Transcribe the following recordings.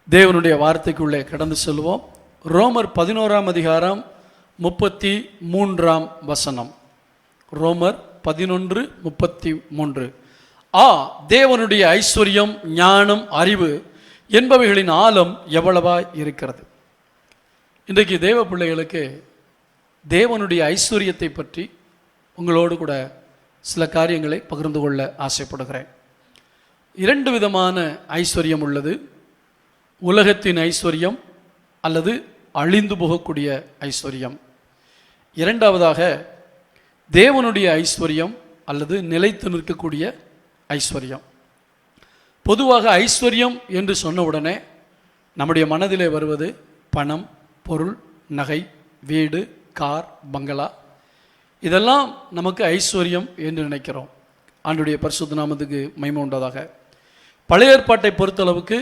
தேவனுடைய வார்த்தைக்குள்ளே கடந்து செல்வோம். ரோமர் 11ஆம் அதிகாரம் 33ஆம் வசனம். ரோமர் 11:33. தேவனுடைய ஐஸ்வர்யம், ஞானம், அறிவு என்பவைகளின் ஆழம் எவ்வளவாய் இருக்கிறது. இன்றைக்கு தேவ பிள்ளைகளுக்கு தேவனுடைய ஐஸ்வர்யத்தை பற்றி உங்களோடு கூட சில காரியங்களை பகிர்ந்து கொள்ள ஆசைப்படுகிறேன். 2 விதமான ஐஸ்வர்யம் உள்ளது. உலகத்தின் ஐஸ்வர்யம் அல்லது அழிந்து போகக்கூடிய ஐஸ்வர்யம். இரண்டாவதாக தேவனுடைய ஐஸ்வர்யம் அல்லது நிலைத்து நிற்கக்கூடிய ஐஸ்வர்யம். பொதுவாக ஐஸ்வர்யம் என்று சொன்னவுடனே நம்முடைய மனதிலே வருவது பணம், பொருள், நகை, வீடு, கார், பங்களா. இதெல்லாம் நமக்கு ஐஸ்வர்யம் என்று நினைக்கிறோம். ஆண்டவருடைய பரிசுத்த நாமத்துக்கு மகிமை உண்டாதாக. பழைய ஏற்பாட்டை பொறுத்தளவுக்கு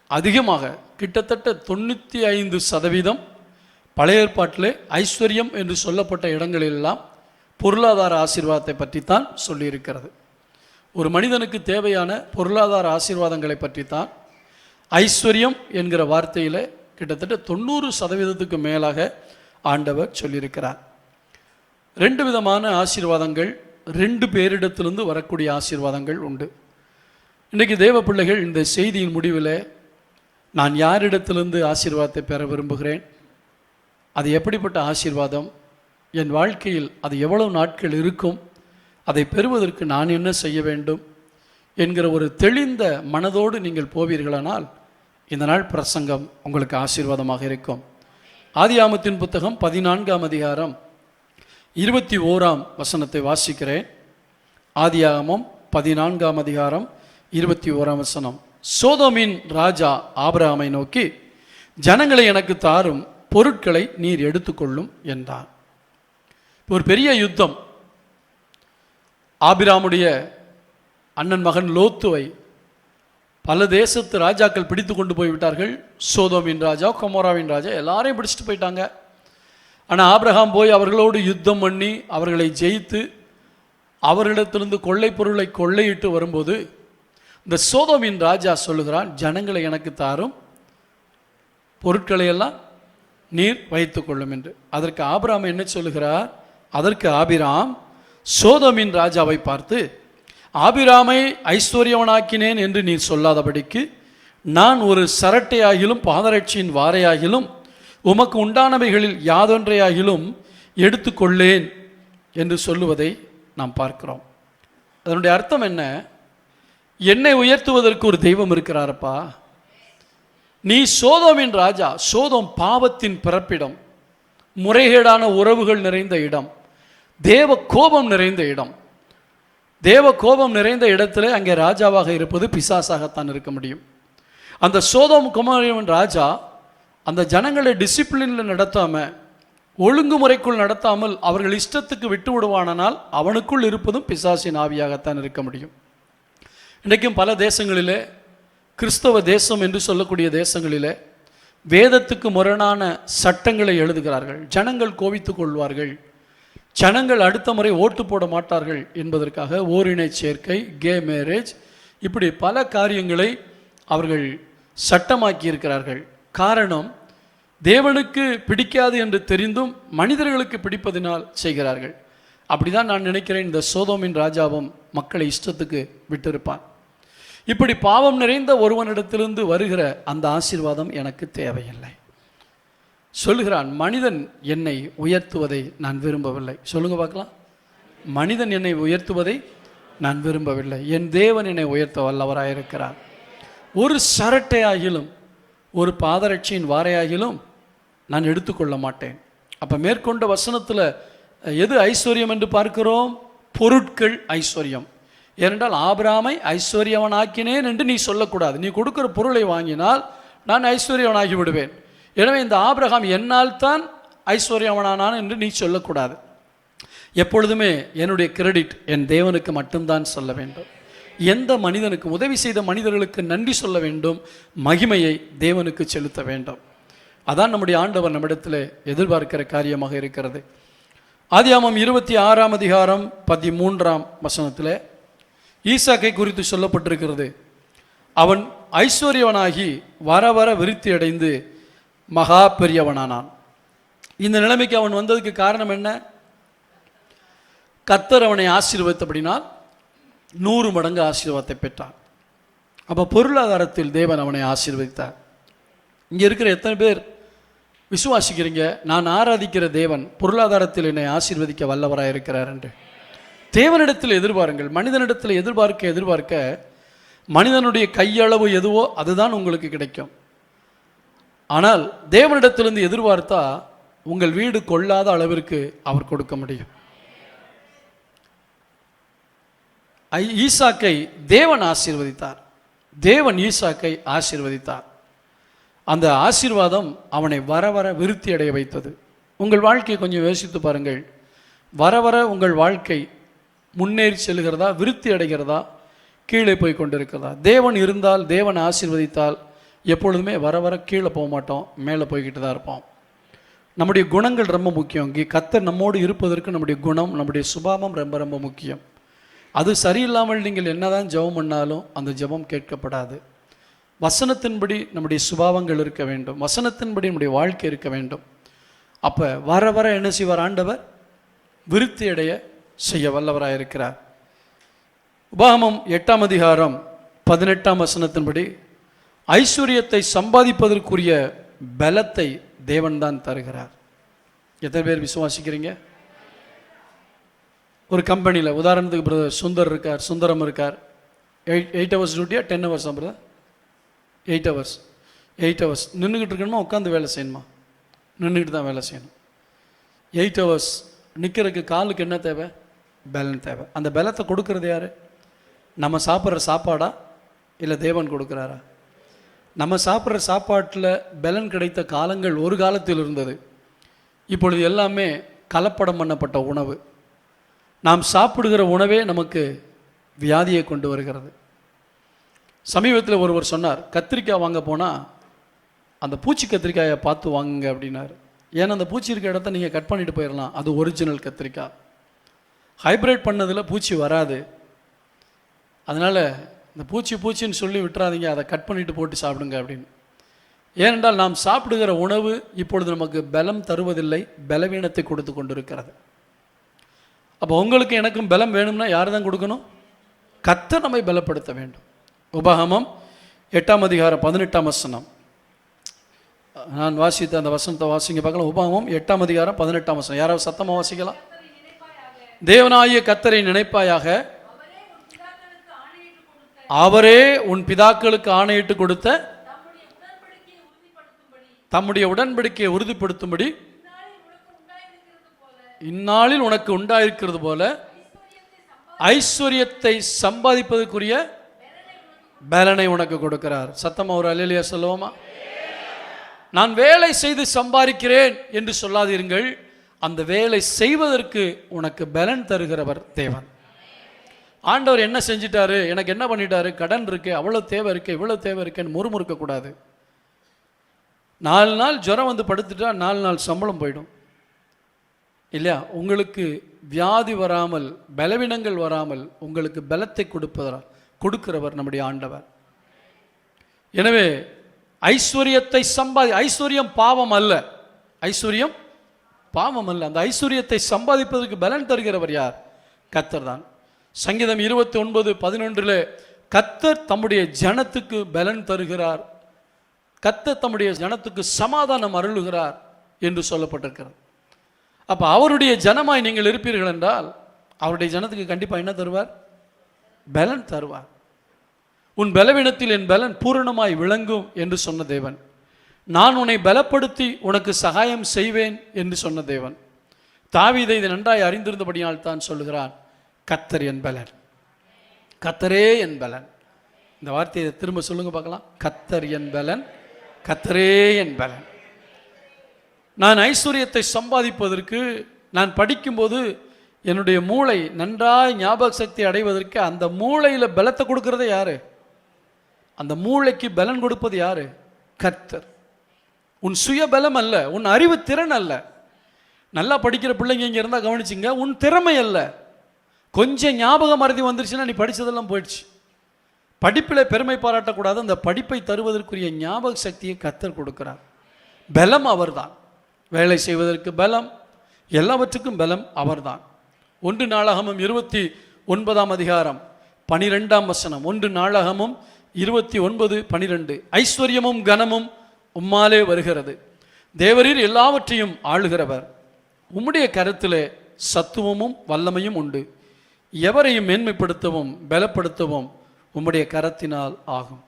அதிகமாக கிட்டத்தட்ட 95% பழைய ஏற்பாட்டிலே ஐஸ்வர்யம் என்று சொல்லப்பட்ட இடங்களெல்லாம் பொருளாதார ஆசீர்வாதத்தை பற்றித்தான் சொல்லியிருக்கிறது. ஒரு மனிதனுக்கு தேவையான பொருளாதார ஆசீர்வாதங்களை பற்றித்தான் ஐஸ்வர்யம் என்கிற வார்த்தையில் கிட்டத்தட்ட 90% மேலாக ஆண்டவர் சொல்லியிருக்கிறார். 2 விதமான ஆசீர்வாதங்கள், 2 பேரிடத்திலிருந்து வரக்கூடிய ஆசீர்வாதங்கள் உண்டு. இன்றைக்கு தேவ பிள்ளைகள் இந்த செய்தியின் முடிவில் நான் யாரிடத்திலிருந்து ஆசீர்வாதத்தை பெற விரும்புகிறேன், அது எப்படிப்பட்ட ஆசீர்வாதம், என் வாழ்க்கையில் அது எவ்வளவு நாட்கள் இருக்கும், அதை பெறுவதற்கு நான் என்ன செய்ய வேண்டும் என்கிற ஒரு தெளிந்த மனதோடு நீங்கள் போவீர்களானால் இந்த நாள் பிரசங்கம் உங்களுக்கு ஆசீர்வாதமாக இருக்கும். ஆதியாகமத்தின் புத்தகம் 14ஆம் அதிகாரம் 21ஆம் வசனத்தை வாசிக்கிறேன். ஆதியாகமம் 14ஆம் அதிகாரம் 21ஆம் வசனம். சோதோமின் ராஜா ஆபிரகாமை நோக்கி, ஜனங்களை எனக்கு தாரும், பொருட்களை நீர் எடுத்துக்கொள்ளும் என்றார். ஒரு பெரிய யுத்தம். ஆபிரகாமுடைய அண்ணன் மகன் லோத்துவை பல தேசத்து ராஜாக்கள் பிடித்து கொண்டு போய்விட்டார்கள். சோதோமின் ராஜா, கொமோராவின் ராஜா எல்லாரையும் பிடிச்சிட்டு போயிட்டாங்க. ஆனால் ஆபிரகாம் போய் அவர்களோடு யுத்தம் பண்ணி அவர்களை ஜெயித்து அவர்களிடத்திலிருந்து கொள்ளை பொருளை கொள்ளையிட்டு வரும்போது இந்த சோதோமின் ராஜா சொல்லுகிறான், ஜனங்களை எனக்கு தாரும், பொருட்களை எல்லாம் நீர் வைத்து கொள்ளும் என்று. அதற்கு ஆபிரகாம் என்ன சொல்லுகிறார்? அதற்கு ஆபிரகாம் சோதோமின் ராஜாவை பார்த்து, ஆபிரகாமை ஐஸ்வர்யவனாக்கினேன் என்று நீர் சொல்லாதபடிக்கு நான் ஒரு சரட்டையாகிலும் பாதரட்சியின் வாரையாகிலும் உமக்கு உண்டானவைகளில் யாதொன்றையாகிலும் எடுத்துக்கொள்ளேன் என்று சொல்லுவதை நாம் பார்க்கிறோம். அதனுடைய அர்த்தம் என்ன? என்னை உயர்த்துவதற்கு ஒரு தெய்வம் இருக்கிறாரப்பா. நீ சோதோமின் ராஜா. சோதோம் பாவத்தின் பிறப்பிடம், முறைகேடான உறவுகள் நிறைந்த இடம், தேவ கோபம் நிறைந்த இடம். தேவ கோபம் நிறைந்த இடத்துல அங்கே ராஜாவாக இருப்பது பிசாசாகத்தான் இருக்க முடியும். அந்த சோதோம் குமாரன் ராஜா அந்த ஜனங்களை டிசிப்ளினில் நடத்தாமல், ஒழுங்குமுறைக்குள் நடத்தாமல் அவர்கள் இஷ்டத்துக்கு விட்டு விடுவானால் அவனுக்குள் இருப்பதும் பிசாசின் ஆவியாகத்தான் இருக்க முடியும். இன்றைக்கும் பல தேசங்களிலே, கிறிஸ்தவ தேசம் என்று சொல்லக்கூடிய தேசங்களிலே வேதத்துக்கு முரணான சட்டங்களை எழுதுகிறார்கள். ஜனங்கள் கோபித்துக் கொள்வார்கள், ஜனங்கள் அடுத்த முறை ஓட்டு போட மாட்டார்கள் என்பதற்காக ஓரினை சேர்க்கை, கே மேரேஜ், இப்படி பல காரியங்களை அவர்கள் சட்டமாக்கி இருக்கிறார்கள். காரணம், தேவனுக்கு பிடிக்காது என்று தெரிந்தும் மனிதர்களுக்கு பிடிப்பதினால் செய்கிறார்கள். அப்படிதான் நான் நினைக்கிறேன் இந்த சோதோமின் ராஜாவும் மக்களை இஷ்டத்துக்கு விட்டிருப்பான். இப்படி பாவம் நிறைந்த ஒருவனிடத்திலிருந்து வருகிற அந்த ஆசீர்வாதம் எனக்கு தேவையில்லை. சொல்லுகிறான், மனிதன் என்னை உயர்த்துவதை நான் விரும்பவில்லை. சொல்லுங்க பார்க்கலாம். மனிதன் என்னை உயர்த்துவதை நான் விரும்பவில்லை, என் தேவன் என்னை உயர்த்த வல்லவராயிருக்கிறார். ஒரு சரட்டையாகிலும் ஒரு பாதரட்சியின் வாரையாகிலும் நான் எடுத்துக்கொள்ள மாட்டேன். அப்போ மேற்கொண்ட வசனத்தில் எது ஐஸ்வர்யம் என்று பார்க்கிறோம்? பொருட்கள் ஐஸ்வர்யம். ஏனென்றால் ஆபிரகாமை ஐஸ்வர்யவனாக்கினேன் என்று நீ சொல்லக்கூடாது. நீ கொடுக்குற பொருளை வாங்கினால் நான் ஐஸ்வர்யவனாகி விடுவேன். எனவே இந்த ஆபிரகாம் என்னால் தான் ஐஸ்வர்யவனானான் என்று நீ சொல்லக்கூடாது. எப்பொழுதுமே என்னுடைய கிரெடிட் என் தேவனுக்கு மட்டும்தான் சொல்ல வேண்டும். எந்த மனிதனுக்கு உதவி செய்த மனிதர்களுக்கு நன்றி சொல்ல வேண்டும், மகிமையை தேவனுக்கு செலுத்த வேண்டும். அதான் நம்முடைய ஆண்டவர் நம்மிடத்தில் எதிர்பார்க்கிற காரியமாக இருக்கிறது. ஆதியாகமம் 26ஆம் அதிகாரம் 13ஆம் வசனத்தில் ஈசாக்கை குறித்து சொல்லப்பட்டிருக்கிறது. அவன் ஐஸ்வர்யவனாகி வர வர விருத்தி அடைந்து மகா பெரியவனானான். இந்த நிலைமைக்கு அவன் வந்ததுக்கு காரணம் என்ன? கர்த்தர் அவனை ஆசீர்வதித்தபடினால் 100 மடங்கு ஆசீர்வாதத்தை பெற்றான். அப்போ பொருளாதாரத்தில் தேவன் அவனை ஆசீர்வதித்தார். இங்கே இருக்கிற எத்தனை பேர் விசுவாசிக்கிறீங்க, நான் ஆராதிக்கிற தேவன் பொருளாதாரத்தில் என்னை ஆசீர்வதிக்க வல்லவராக இருக்கிறார் என்று? தேவனிடத்தில் எதிர்பாருங்கள். மனிதனிடத்தில் எதிர்பார்க்க மனிதனுடைய கையளவு எதுவோ அதுதான் உங்களுக்கு கிடைக்கும். ஆனால் தேவனிடத்திலிருந்து எதிர்பார்த்தா உங்கள் வீடு கொள்ளாத அளவிற்கு அவர் கொடுக்க முடியும். ஈசாக்கை தேவன் ஆசீர்வதித்தார். தேவன் ஈசாக்கை ஆசீர்வதித்தார். அந்த ஆசீர்வாதம் அவனை வர வர விருத்தி அடைய வைத்தது. உங்கள் வாழ்க்கையை கொஞ்சம் யோசித்து பாருங்கள். வர வர உங்கள் வாழ்க்கை முன்னேறி செல்கிறதா, விருத்தி அடைகிறதா, கீழே போய் கொண்டிருக்கிறதா? தேவன் இருந்தால், தேவன் ஆசீர்வதித்தால் எப்பொழுதுமே வர வர கீழே போக மாட்டோம், மேலே போய்கிட்டு தான் இருப்போம். நம்முடைய குணங்கள் ரொம்ப முக்கியம். கர்த்தர் நம்மோடு இருப்பதற்கு நம்முடைய குணம், நம்முடைய சுபாவம் ரொம்ப ரொம்ப முக்கியம். அது சரியில்லாமல் நீங்கள் என்னதான் ஜெபம் பண்ணாலும் அந்த ஜெபம் கேட்கப்படாது. வசனத்தின்படி நம்முடைய சுபாவங்கள் இருக்க வேண்டும், வசனத்தின்படி நம்முடைய வாழ்க்கை இருக்க வேண்டும். அப்போ வர வர என்ன செய்வார்? ஆண்டவர் விருத்தி அடைய செய்ய வல்லவராக இருக்கிறார். உபாகமம் 8ஆம் அதிகாரம் 18ஆம் வசனத்தின்படி ஐஸ்வர்யத்தை சம்பாதிப்பதற்குரிய பலத்தை தேவன்தான் தருகிறார். எத்தனை பேர் விசுவாசிக்கிறீங்க? ஒரு கம்பெனியில் உதாரணத்துக்கு பிரதர் சுந்தரம் இருக்கார். 8 hours டியூட்டியா 10 hours பிரதர்? 8 hours நின்றுக்கிட்டு இருக்கணுமா, உட்காந்து வேலை செய்யணுமா? நின்றுக்கிட்டு தான் வேலை செய்யணும். 8 hours நிற்கிறதுக்கு காலுக்கு என்ன தேவை? பலன் தேவை. அந்த பலத்தை கொடுக்கறது யார்? நம்ம சாப்பிட்ற சாப்பாடா இல்லை தேவன் கொடுக்குறாரா? நம்ம சாப்பிட்ற சாப்பாட்டில் பலன் கிடைத்த காலங்கள் ஒரு காலத்தில் இருந்தது. இப்பொழுது எல்லாமே கலப்படம் பண்ணப்பட்ட உணவு. நாம் சாப்பிடுகிற உணவே நமக்கு வியாதியை கொண்டு வருகிறது. சமீபத்தில் ஒருவர் சொன்னார், கத்திரிக்காய் வாங்க போனால் அந்த பூச்சி கத்திரிக்காயை பார்த்து வாங்குங்க அப்படின்னாரு. ஏன்னா அந்த பூச்சி இருக்க இடத்த நீங்கள் கட் பண்ணிட்டு போயிடலாம், அது ஒரிஜினல் கத்திரிக்காய். ஹைப்ரிட் பண்ணதில் பூச்சி வராது. அதனால் இந்த பூச்சின்னு சொல்லி விட்டுறாதீங்க, அதை கட் பண்ணிட்டு போட்டு சாப்பிடுங்க அப்படின்னு. ஏனென்றால் நாம் சாப்பிடுகிற உணவு இப்பொழுது நமக்கு பலம் தருவதில்லை, பலவீனத்தை கொடுத்து கொண்டு இருக்கிறது. அப்போ உங்களுக்கு எனக்கும் பலம் வேணும்னா யார் தான் கொடுக்கணும்? கர்த்தர் நம்மை பலப்படுத்த வேண்டும். உபாகமம் 8ஆம் அதிகாரம் 18ஆம் வசனம். நான் வாசித்த அந்த வசனத்தை வாசிங்க பார்க்கலாம். உபாகமம் 8ஆம் அதிகாரம் 18ஆம் வசனம். யாராவது சத்தமாக வாசிக்கலாம்? தேவனாகிய கர்த்தரை நினைப்பாயாக, அவரே உன் பிதாக்களுக்கு ஆணையிட்டு கொடுத்த தம்முடைய உடன்படிக்கையை உறுதிப்படுத்தும்படி இந்நாளில் உனக்கு உண்டாயிருக்கிறது போல ஐஸ்வர்யத்தை சம்பாதிப்பதற்குரிய பலனை உனக்கு கொடுக்கிறார். சத்தமா ஒரு அல்லேலூயா சொல்லுவோமா? நான் வேலை செய்து சம்பாதிக்கிறேன் என்று சொல்லாதீர்கள். அந்த வேலை செய்வதற்கு உனக்கு பலன் தருகிறவர் தேவன். ஆண்டவர் என்ன செஞ்சிட்டாரு, எனக்கு என்ன பண்ணிட்டாரு, கடன் இருக்கு, அவ்வளோ தேவை இருக்கு, இவ்வளோ தேவை இருக்குன்னு முறுமுறுக்க கூடாது. 4 நாள் ஜுரம் வந்து படுத்துட்டா 4 நாள் சம்பளம் போயிடும் இல்லையா? உங்களுக்கு வியாதி வராமல், பலவீனங்கள் வராமல் உங்களுக்கு பலத்தை கொடுக்கிறவர் நம்முடைய ஆண்டவர். எனவே ஐஸ்வர்யத்தை ஐஸ்வர்யம் பாவம் அல்ல, ஐஸ்வர்யம் பாவம் அல்ல. அந்த ஐஸ்வர்யத்தை சம்பாதிப்பதற்கு பலன் தருகிறவர் யார்? கர்த்தர் தான். சங்கீதம் 29:11 கர்த்தர் தம்முடைய ஜனத்துக்கு பலன் தருகிறார், கர்த்தர் தம்முடைய ஜனத்துக்கு சமாதானம் அருளுகிறார் என்று சொல்லப்பட்டிருக்கிறது. அப்போ அவருடைய ஜனமாய் நீங்கள் இருப்பீர்கள் என்றால் அவருடைய ஜனத்துக்கு கண்டிப்பாக என்ன தருவார்? பலன் தருவார். உன் பலவீனத்தில் என் பலன் பூரணமாய் விளங்கும் என்று சொன்ன தேவன். நான் உன்னை பலப்படுத்தி உனக்கு சகாயம் செய்வேன் என்று சொன்ன தேவன். தாவீதை இதை நன்றாய் அறிந்திருந்தபடியால் தான் சொல்லுகிறான், கர்த்தர் என் பலன், கர்த்தரே என் பலன். இந்த வார்த்தையை திரும்ப சொல்லுங்க பார்க்கலாம். கர்த்தர் என் பலன், கர்த்தரே என் பலன். நான் ஐஸ்வர்யத்தை சம்பாதிப்பதற்கு நான் படிக்கும்போது என்னுடைய மூளை நன்றாய் ஞாபக சக்தி அடைவதற்கு அந்த மூளையில் பலத்தை கொடுக்கறதே யாரு? அந்த மூளைக்கு பலன் கொடுப்பது யாரு? கர்த்தர். உன் சுய பலம் அல்ல, உன் அறிவு திறன் அல்ல. நல்லா படிக்கிற பிள்ளைங்க இங்கே இருந்தால் கவனிச்சிங்க, உன் திறமை அல்ல. கொஞ்சம் ஞாபக மறதி வந்துருச்சுன்னா நீ படித்ததெல்லாம் போயிடுச்சு. படிப்பில் பெருமை பாராட்டக்கூடாது. அந்த படிப்பை தருவதற்குரிய ஞாபக சக்தியை கர்த்தர் கொடுக்கிறார். பலம் அவர்தான். வேலை செய்வதற்கு பலம், எல்லாவற்றுக்கும் பலம் அவர்தான். 1 நாளாகமம் 29ஆம் அதிகாரம் 12ஆம் வசனம். 1 நாளாகமம் 29:12. ஐஸ்வர்யமும் கனமும் உம்மாலே வருகிறது, தேவரீர் எல்லாவற்றையும் ஆளுகிறவர். உம்முடைய கருத்திலே சத்துவமும் வல்லமையும் உண்டு, எவரையும் மேன்மைப்படுத்தவும் பலப்படுத்தவும் உம்முடைய கரத்தினால் ஆகும்.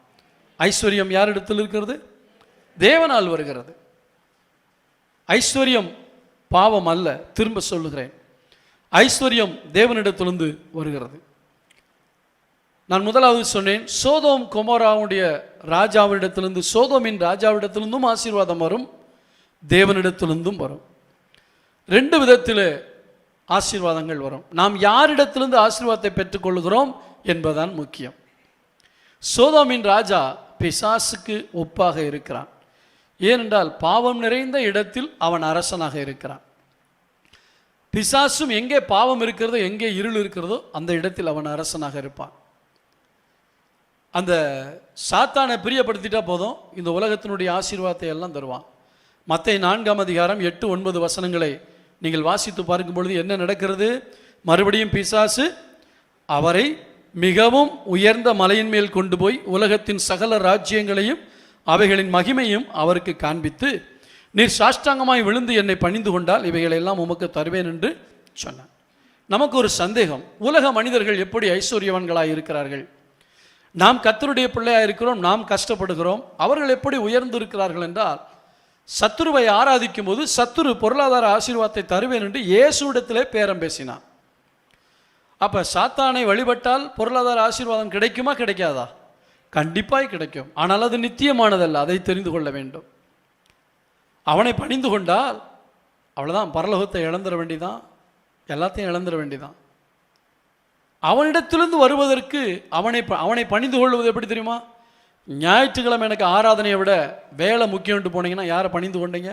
ஐஸ்வர்யம் யாரிடத்தில் இருக்கிறது? தேவனால் வருகிறது. ஐஸ்வர்யம் பாவம் அல்ல. திரும்ப சொல்லுகிறேன், ஐஸ்வர்யம் தேவனிடத்திலிருந்து வருகிறது. நான் முதலாவது சொன்னேன், சோதோம் கொமோராவுடைய ராஜாவிடத்திலிருந்து, சோதோமின் ராஜாவிடத்திலிருந்தும் ஆசீர்வாதம் வரும், தேவனிடத்திலிருந்தும் வரும். 2 விதத்தில் ஆசீர்வாதங்கள் வரும். நாம் யாரிடத்திலிருந்து ஆசீர்வாதத்தை பெற்றுக்கொள்கிறோம் என்பதுதான் முக்கியம். சோதோமின் ராஜா பிசாசுக்கு ஒப்பாக இருக்கிறான். ஏனென்றால் பாவம் நிறைந்த இடத்தில் அவன் அரசனாக இருக்கிறான். பிசாசும் எங்கே பாவம் இருக்கிறதோ, எங்கே இருள் இருக்கிறதோ அந்த இடத்தில் அவன் அரசனாக இருப்பான். அந்த சாத்தானை பிரியப்படுத்திட்டா போதும், இந்த உலகத்தினுடைய ஆசீர்வாதத்தை எல்லாம் தருவான். மத்தேயு 4ஆம் அதிகாரம் 8-9 வசனங்களை நீங்கள் வாசித்து பார்க்கும் பொழுது என்ன நடக்கிறது? மறுபடியும் பிசாசு அவரை மிகவும் உயர்ந்த மலையின் மேல் கொண்டு போய் உலகத்தின் சகல ராஜ்யங்களையும் அவைகளின் மகிமையும் அவருக்கு காண்பித்து, நீர் சாஷ்டாங்கமாய் விழுந்து என்னை பணிந்து கொண்டால் இவைகளெல்லாம் உமக்கு தருவேன் என்று சொன்னார். நமக்கு ஒரு சந்தேகம், உலக மனிதர்கள் எப்படி ஐஸ்வர்யவான்களாக இருக்கிறார்கள்? நாம் கர்த்தருடைய பிள்ளையாக இருக்கிறோம், நாம் கஷ்டப்படுகிறோம். அவர்கள் எப்படி உயர்ந்து இருக்கிறார்கள் என்றால், சத்துருவை ஆராதிக்கும் போது சத்துரு பொருளாதார ஆசீர்வாதத்தை தருவேன் என்று இயேசுவிடத்திலே பேரம் பேசினான். அப்போ சாத்தானை வழிபட்டால் பொருளாதார ஆசீர்வாதம் கிடைக்குமா கிடைக்காதா? கண்டிப்பாக கிடைக்கும். ஆனால் அது நித்தியமானதல்ல, அதை தெரிந்து கொள்ள வேண்டும். அவனை பணிந்து கொண்டால் அவ்வளோதான், பரலோகத்தை இழந்துட வேண்டிதான், எல்லாத்தையும் இழந்துட வேண்டிதான். அவனிடத்திலிருந்து வருவதற்கு அவனை பணிந்து கொள்வது எப்படி தெரியுமா? ஞாயிற்றுக்கிழமை எனக்கு ஆராதனையை விட வேலை முக்கியம்ட்டு போனீங்கன்னா யாரை பணிந்து கொண்டீங்க?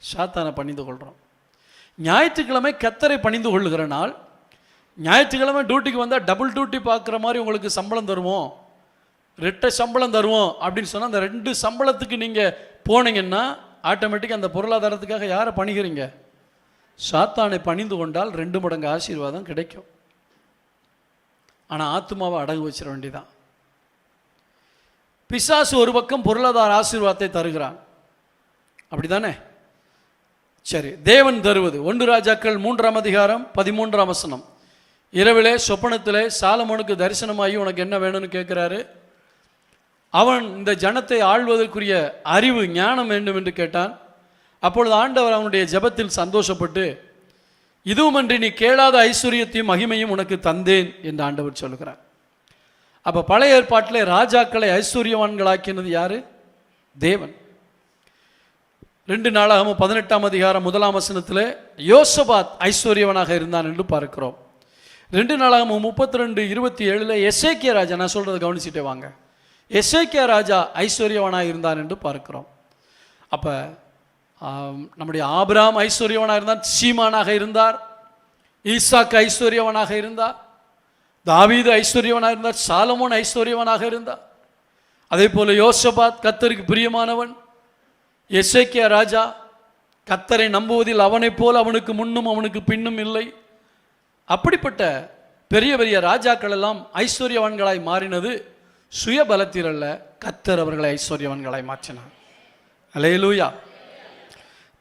சாத்தானை பணிந்து கொள்கிறோம். ஞாயிற்றுக்கிழமை கர்த்தரை பணிந்து கொள்ளுகிற நாள். ஞாயிற்றுக்கிழமை டியூட்டிக்கு வந்தால் டபுள் டியூட்டி பார்க்குற மாதிரி உங்களுக்கு சம்பளம் தருவோம், 2 சம்பளம் தருவோம் அப்படின்னு சொன்னால், அந்த 2 சம்பளத்துக்கு நீங்கள் போனீங்கன்னா ஆட்டோமேட்டிக்காக அந்த பொருளாதாரத்துக்காக யாரை பணிகிறீங்க? சாத்தானை பணிந்து கொண்டால் 2 மடங்கு ஆசீர்வாதம் கிடைக்கும். ஆனால் ஆத்துமாவை அடகு வச்சிட வேண்டிதான். பிசாசு ஒரு பக்கம் பொருளாதார ஆசீர்வாதத்தை தருகிறான், அப்படி தானே? சரி, தேவன் தருவது 1 ராஜாக்கள் 3ஆம் அதிகாரம் 13ஆம் வசனம். இரவிலே சொப்பனத்திலே சாலமோனுக்கு தரிசனமாகி உனக்கு என்ன வேணும்னு கேட்குறாரு. அவன் இந்த ஜனத்தை ஆள்வதற்குரிய அறிவு ஞானம் வேண்டும் என்று கேட்டான். அப்பொழுது ஆண்டவர் அவனுடைய ஜெபத்தில் சந்தோஷப்பட்டு, இதுவுமன்றி நீ கேளாத ஐஸ்வர்யத்தையும் மகிமையும் உனக்கு தந்தேன் என்று ஆண்டவர் சொல்கிறார். அப்போ பழைய ஏற்பாட்டிலே ராஜாக்களை ஐஸ்வர்யவான்களாக்கினது யாரு? தேவன். 2 நாளாகமம் 18ஆம் அதிகாரம் 1ஆம் வசனத்தில் யோசபாத் ஐஸ்வர்யவனாக இருந்தான் என்று பார்க்கிறோம். 2 நாளாகமம் 32:27 எசேக்கியா ராஜா, நான் சொல்றதை கவனிச்சுட்டே வாங்க, எசேக்கியா ராஜா ஐஸ்வர்யவனாக இருந்தான் என்று பார்க்கிறோம். அப்போ நம்முடைய ஆபிரகாம் ஐஸ்வர்யவனாக இருந்தார், சீமானாக இருந்தார், ஈசாக்கு ஐஸ்வர்யவனாக இருந்தார், தாவீது ஐஸ்வர்யவனாக இருந்தார், சாலமோன் ஐஸ்வர்யவனாக இருந்தார். அதே போல யோசபாத் கர்த்தருக்கு பிரியமானவன். எசேக்கியா ராஜா கர்த்தரை நம்புவதில் அவனைப் போல அவனுக்கு முன்னும் அவனுக்கு பின்னும் இல்லை. அப்படிப்பட்ட பெரிய பெரிய ராஜாக்கள் எல்லாம் ஐஸ்வர்யவான்களாய் மாறினது சுய பலத்தில் அல்ல, கர்த்தர் அவர்களை ஐஸ்வர்யவான்களாய் மாற்றினார். அல்லேலூயா.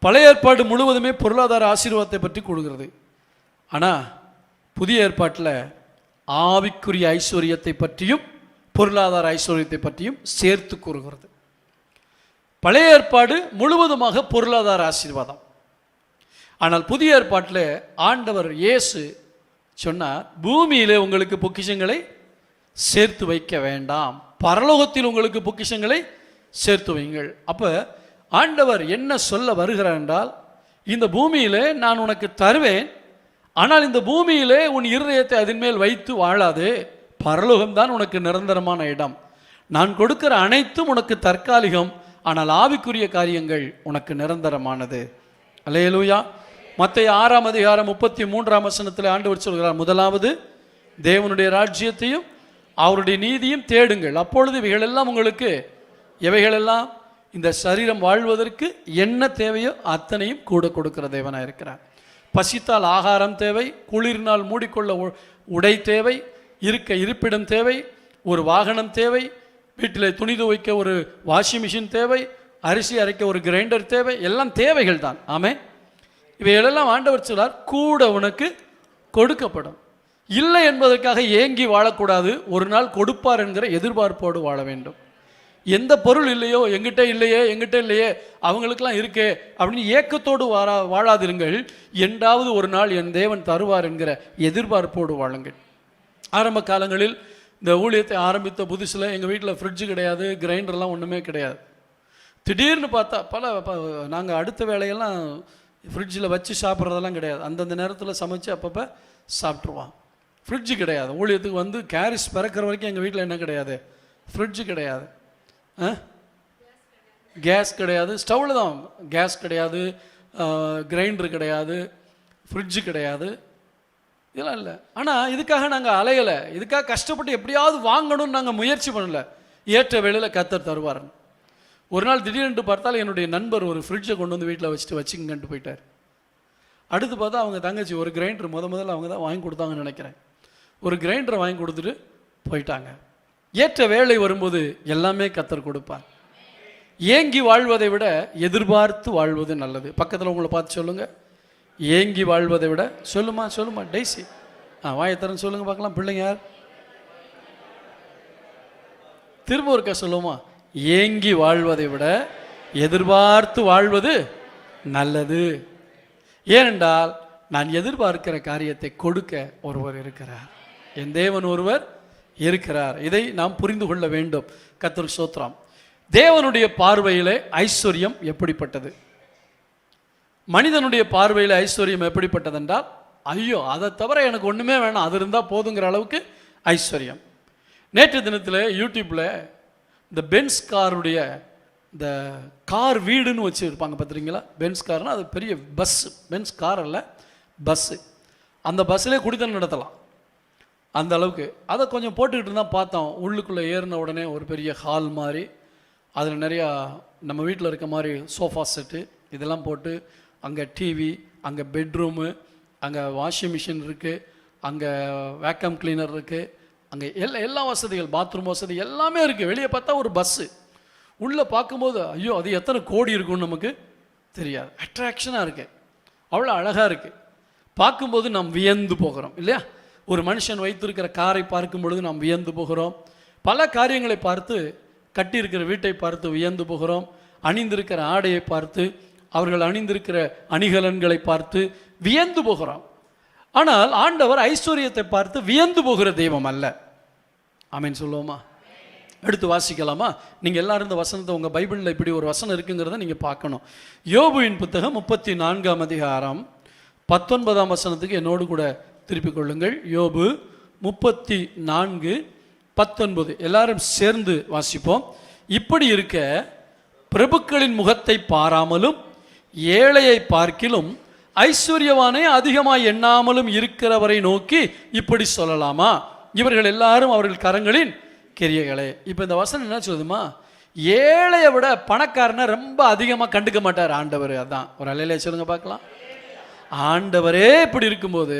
பழைய ஏற்பாடு முழுவதுமே பொருளாதார ஆசீர்வாதத்தை பற்றி கூறுகிறது. ஆனால் புதிய ஏற்பாட்டில் ஆவிக்குரிய ஐஸ்வர்யத்தை பற்றியும் பொருளாதார ஐஸ்வர்யத்தை பற்றியும் சேர்த்து கூறுகிறது. பழைய ஏற்பாடு முழுவதுமாக பொருளாதார ஆசீர்வாதம். ஆனால் புதிய ஏற்பாட்டில் ஆண்டவர் இயேசு சொன்னார், பூமியிலே உங்களுக்கு பொக்கிஷங்களை சேர்த்து வைக்க வேண்டாம், பரலோகத்தில் உங்களுக்கு பொக்கிஷங்களை சேர்த்து வைங்கள். அப்போ ஆண்டவர் என்ன சொல்ல வருகிறார் என்றால், இந்த பூமியிலே நான் உனக்கு தருவேன், ஆனால் இந்த பூமியிலே உன் இருதயத்தை அதன் மேல் வைத்து வாழாதே. பரலோகம்தான் உனக்கு நிரந்தரமான இடம். நான் கொடுக்கிற அனைத்தும் உனக்கு தற்காலிகம், ஆனால் ஆவிக்குரிய காரியங்கள் உனக்கு நிரந்தரமானது. அல்லேலூயா. மத்தேயு 6ஆம் அதிகாரம் 33ஆம் வசனத்தில் ஆண்டவர் சொல்கிறார், முதலாவது தேவனுடைய ராஜ்யத்தையும் அவருடைய நீதியும் தேடுங்கள், அப்பொழுது இவைகளெல்லாம் உங்களுக்கு, எவைகளெல்லாம், இந்த சரீரம் வாழ்வதற்கு என்ன தேவையோ அத்தனையும் கூட கொடுக்கிற தேவனாக இருக்கிறார். பசித்தால் ஆகாரம் தேவை, குளிர்னால் மூடிக்கொள்ள உடை தேவை, இருக்க இருப்பிடம் தேவை, ஒரு வாகனம் தேவை, வீட்டில் துணி துவைக்க ஒரு வாஷிங் மிஷின் தேவை, அரிசி அரைக்க ஒரு கிரைண்டர் தேவை, எல்லாம் தேவைகள் தான். ஆமென். இவைகளெல்லாம் ஆண்டவர் சொல்றார், கூட உனக்கு கொடுக்கப்படும். இல்லை என்பதற்காக ஏங்கி வாழக்கூடாது. ஒரு நாள் கொடுப்பார் என்கிற எதிர்பார்ப்போடு வாழ வேண்டும். எந்த பொருள் இல்லையோ, எங்கிட்ட இல்லையே, அவங்களுக்கெல்லாம் இருக்கே அப்படின்னு ஏக்கத்தோடு வாழாதிருங்கள். என்றாவது ஒரு நாள் என் தேவன் தருவார் என்கிற எதிர்பார்ப்போடு வாழுங்கள். ஆரம்ப காலங்களில் இந்த ஊழியத்தை ஆரம்பித்த புதுசில் எங்கள் வீட்டில் ஃப்ரிட்ஜு கிடையாது, கிரைண்டர்லாம் ஒன்றுமே கிடையாது. திடீர்னு பார்த்தா நாங்கள் அடுத்த வேலையெல்லாம் ஃப்ரிட்ஜில் வச்சு சாப்பிட்றதெல்லாம் கிடையாது. அந்தந்த நேரத்தில் சமைச்சு அப்பப்போ சாப்பிட்ருவான். ஃப்ரிட்ஜு கிடையாது. ஊழியத்துக்கு வந்து கேரிஸ் பிறக்கிற வரைக்கும் எங்கள் வீட்டில் என்ன கிடையாது, ஃப்ரிட்ஜு கிடையாது, கேஸ் கிடையாது, ஸ்டவ்வில் தான், கேஸ் கிடையாது, கிரைண்டர் கிடையாது, ஃப்ரிட்ஜு கிடையாது, இதெல்லாம் இல்லை. ஆனால் இதுக்காக நாங்கள் அலையலை, இதுக்காக கஷ்டப்பட்டு எப்படியாவது வாங்கணும்னு நாங்கள் முயற்சி பண்ணலை. ஏற்ற வேளையில் கர்த்தர் தருவாருன்னு. ஒரு நாள் திடீர்னு பார்த்தாலும் என்னுடைய நண்பர் ஒரு ஃப்ரிட்ஜை கொண்டு வந்து வீட்டில் வச்சுக்கங்கன்ட்டு போயிட்டார். அடுத்து பார்த்தா அவங்க தங்கச்சி ஒரு கிரைண்டர் முதல்ல அவங்க தான் வாங்கி கொடுத்தாங்கன்னு நினைக்கிறேன். ஒரு கிரைண்டரை வாங்கி கொடுத்துட்டு போயிட்டாங்க. ஏற்ற வேலை வரும்போது எல்லாமே கர்த்தர் கொடுப்பார். ஏங்கி வாழ்வதை விட எதிர்பார்த்து வாழ்வது நல்லது. பக்கத்தில் உங்களை பார்த்து சொல்லுங்க, ஏங்கி வாழ்வதை விட, சொல்லுமா டெய்ஸி, வாயத்தரன்னு சொல்லுங்க பார்க்கலாம். பிள்ளைங்க யார்? திரும்ப ஒருக்கா சொல்லுமா, ஏங்கி வாழ்வதை விட எதிர்பார்த்து வாழ்வது நல்லது. ஏனென்றால் நான் எதிர்பார்க்கிற காரியத்தை கொடுக்க ஒருவர் இருக்கிறார், என் தேவன் ஒருவர் இருக்கிறார். இதை நாம் புரிந்து கொள்ள வேண்டும். கர்த்தருக்கு ஸ்தோத்திரம். தேவனுடைய பார்வையிலே ஐஸ்வர்யம் எப்படிப்பட்டது? மனிதனுடைய பார்வையில் ஐஸ்வர்யம் எப்படிப்பட்டது என்றால், ஐயோ அதை தவிர எனக்கு ஒன்றுமே வேணாம், அது இருந்தால் போதுங்கிற அளவுக்கு ஐஸ்வர்யம். நேற்று தினத்தில் யூடியூப்பில் இந்த பென்ஸ் காருடைய இந்த கார் வீடுன்னு வச்சு இருப்பாங்க பார்த்துருங்களா? பென்ஸ் கார்னால் அது பெரிய பஸ்ஸு, பென்ஸ் கார் அல்ல, பஸ்ஸு. அந்த பஸ்ஸிலே குடித்தனம் நடத்தலாம் அந்த அளவுக்கு. அதை கொஞ்சம் போட்டுக்கிட்டு இருந்தால் பார்த்தோம். உள்ளுக்குள்ளே ஏறின உடனே ஒரு பெரிய ஹால் மாதிரி, அதில் நிறையா நம்ம வீட்டில் இருக்க மாதிரி சோஃபா செட்டு இதெல்லாம் போட்டு, அங்கே டிவி, அங்கே பெட்ரூமு, அங்கே வாஷிங் மிஷின் இருக்குது, அங்கே வேக்கம் கிளீனர் இருக்குது, அங்கே எல்லா வசதிகள், பாத்ரூம் வசதி எல்லாமே இருக்குது. வெளியே பார்த்தா ஒரு பஸ்ஸு, உள்ளே பார்க்கும்போது ஐயோ அது எத்தனை கோடி இருக்குன்னு நமக்கு தெரியாது. அட்ராக்ஷனாக இருக்குது, அவ்வளோ அழகாக இருக்குது. பார்க்கும்போது நாம் வியந்து போகிறோம் இல்லையா? ஒரு மனுஷன் வைத்திருக்கிற காரை பார்க்கும் பொழுது நாம் வியந்து போகிறோம். பல காரியங்களை பார்த்து, கட்டியிருக்கிற வீட்டை பார்த்து வியந்து போகிறோம். அணிந்திருக்கிற ஆடையை பார்த்து, அவர்கள் அணிந்திருக்கிற அணிகலன்களை பார்த்து வியந்து போகிறோம். ஆனால் ஆண்டவர் ஐஸ்வர்யத்தை பார்த்து வியந்து போகிற தெய்வம் அல்ல. ஆமென் சொல்லுவோமா? எடுத்து வாசிக்கலாமா? நீங்கள் எல்லாரும் இந்த வசனத்தை, உங்கள் பைபிளில் இப்படி ஒரு வசனம் இருக்குங்கிறத நீங்கள் பார்க்கணும். யோபுவின் புத்தகம் 34ஆம் அதிகாரம் 19ஆம் வசனத்துக்கு என்னோடு கூட திருப்பிக் கொள்ளுங்கள். யோபு 34:19 எல்லாரும் சேர்ந்து வாசிப்போம். இப்படி இருக்க பிரபுக்களின் முகத்தை பாராமலும் ஏழையை பார்க்கிலும் ஐஸ்வர்யவானே அதிகமாய் எண்ணாமலும் இருக்கிறவரை நோக்கி இப்படி சொல்லலாமா? இவர்கள் எல்லாரும் அவர்கள் கரங்களின் கிரியைகளே. இப்போ இந்த வசனம் என்ன சொல்லுதுமா? ஏழையை விட பணக்காரனை ரொம்ப அதிகமாக கண்டுக்க மாட்டார் ஆண்டவர். அதான் ஒரு அலையிலே சொல்லுங்க பார்க்கலாம். ஆண்டவரே இப்படி இருக்கும்போது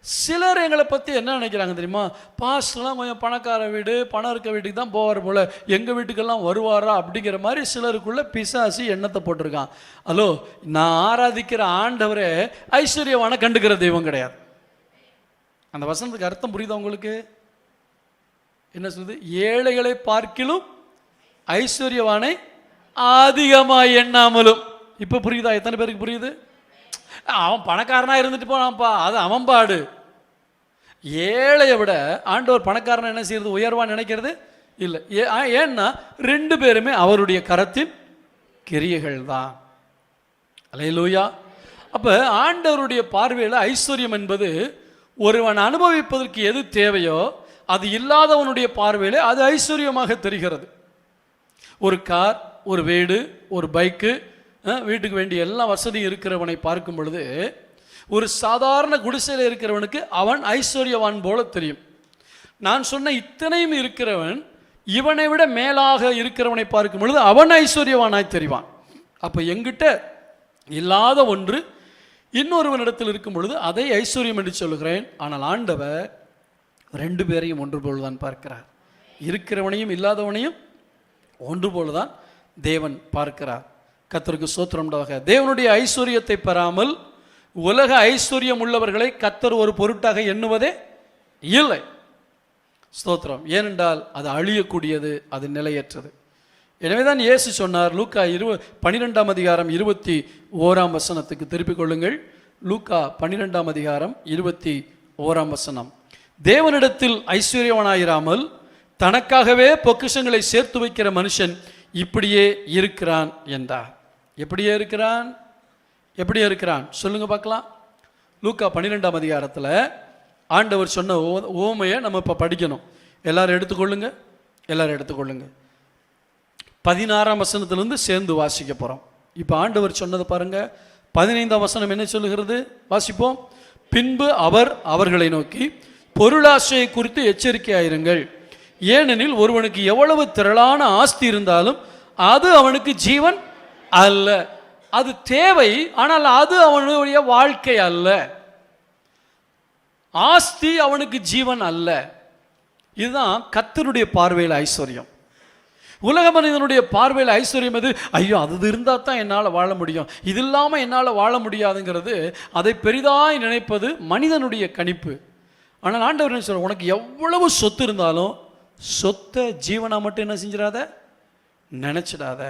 சிலர் எங்களை பற்றி என்ன நினைக்கிறாங்க தெரியுமா? பாஸ்டர்லாம் கொஞ்சம் பணக்கார வீடு, பணம் இருக்க வீட்டுக்கு தான் போவார் போல், எங்கள் வீட்டுக்கெல்லாம் வருவாரா அப்படிங்கிற மாதிரி சிலருக்குள்ள பிசாசி எண்ணத்தை போட்டிருக்கான். ஹலோ, நான் ஆராதிக்கிற ஆண்டவரே ஐஸ்வர்யவான கண்டுக்கிற தெய்வம் கிடையாது. அந்த வசனத்துக்கு அர்த்தம் புரியுதா உங்களுக்கு? என்ன சொல்லுது? ஏழைகளை பார்க்கிலும் ஐஸ்வர்யவானை அதிகமாக எண்ணாமலும். இப்போ புரியுதா? எத்தனை பேருக்கு புரியுது? அவன் பணக்காரனா இருந்துட்டு போனான்ப்பா, அது அவன் பாடு. ஏழையை விட ஆண்டவர் பணக்காரனை என்ன செய்யறது? உயர்வான்னு நினைக்கிறது இல்லை. ஏன்னா ரெண்டு பேருமே அவருடைய கரத்தின் கிரியைகள் தான். அல்லேலூயா. அப்போ ஆண்டவருடைய பார்வையில் ஐஸ்வர்யம் என்பது ஒருவன் அனுபவிப்பதற்கு எது தேவையோ அது இல்லாதவனுடைய பார்வையில் அது ஐஸ்வர்யமாக தெரிகிறது. ஒரு கார், ஒரு வீடு, ஒரு பைக்கு, வீட்டுக்கு வேண்டிய எல்லா வசதியும் இருக்கிறவனை பார்க்கும் பொழுது ஒரு சாதாரண குடிசையில் இருக்கிறவனுக்கு அவன் ஐஸ்வர்யவான் போல தெரியும். நான் சொன்ன இத்தனையும் இருக்கிறவன் இவனை விட மேலாக இருக்கிறவனை பார்க்கும் பொழுது அவன் ஐஸ்வர்யவானாய் தெரிவான். அப்போ எங்கிட்ட இல்லாத ஒன்று இன்னொருவனிடத்தில் இருக்கும் பொழுது அதை ஐஸ்வர்யம் என்று சொல்லுகிறேன். ஆனால் ஆண்டவர் ரெண்டு பேரையும் ஒன்று போல்தான் பார்க்கிறார். இருக்கிறவனையும் இல்லாதவனையும் ஒன்று போலதான் தேவன் பார்க்கிறார். கர்த்தருக்கு ஸ்தோத்திரம் உண்டாக. தேவனுடைய ஐஸ்வர்யத்தை பெறாமல் உலக ஐஸ்வர்யம் உள்ளவர்களை கர்த்தர் ஒரு பொருட்டாக எண்ணுவதே இல்லை. ஸ்தோத்திரம். ஏனென்றால் அது அழியக்கூடியது, அது நிலையற்றது. எனவேதான் இயேசு சொன்னார், லூக்கா 12ஆம் அதிகாரம் 21ஆம் வசனத்துக்கு திருப்பிக் கொள்ளுங்கள். லூக்கா 12ஆம் அதிகாரம் 21ஆம் வசனம். தேவனிடத்தில் ஐஸ்வர்யவனாயிராமல் தனக்காகவே பொக்கிஷங்களை சேர்த்து வைக்கிற மனுஷன் இப்படியே இருக்கிறான் என்றார். எப்படியே இருக்கிறான்? எப்படியே இருக்கிறான் சொல்லுங்க பார்க்கலாம். லூக்கா 12ஆம் அதிகாரத்தில் ஆண்டவர் சொன்ன ஓமையை நம்ம இப்போ படிக்கணும். எல்லாரும் எடுத்துக்கொள்ளுங்க, எல்லாரும் எடுத்துக்கொள்ளுங்க. 16ஆம் வசனத்திலிருந்து சேர்ந்து வாசிக்க போகிறோம். இப்போ ஆண்டவர் சொன்னதை பாருங்க. 15ஆம் வசனம் என்ன சொல்லுகிறது? வாசிப்போம். பின்பு அவர் அவர்களை நோக்கி, பொருளாசையை குறித்து எச்சரிக்கையாயிருங்கள். ஏனெனில் ஒருவனுக்கு எவ்வளவு திரளான ஆஸ்தி இருந்தாலும் அது அவனுக்கு ஜீவன் அல்ல. அது தேவை, ஆனால் அது அவனுடைய வாழ்க்கை அல்ல. ஆஸ்தி அவனுக்கு ஜீவன் அல்ல. இதுதான் கர்த்தருடைய பார்வையில் ஐஸ்வர்யம். உலக மனிதனுடைய பார்வையில் ஐஸ்வர்யம் எது? ஐயோ, அது இருந்தால் தான் என்னால் வாழ முடியும், இது இல்லாமல் என்னால் வாழ முடியாதுங்கிறது. அதை பெரிதாய் நினைப்பது மனிதனுடைய கணிப்பு. ஆனால் ஆண்டவர் என்ன சொல்ற, உனக்கு எவ்வளவு சொத்து இருந்தாலும் சொத்தை ஜீவனா மட்டும் என்ன செஞ்சிடாத, நினைச்சிடாத.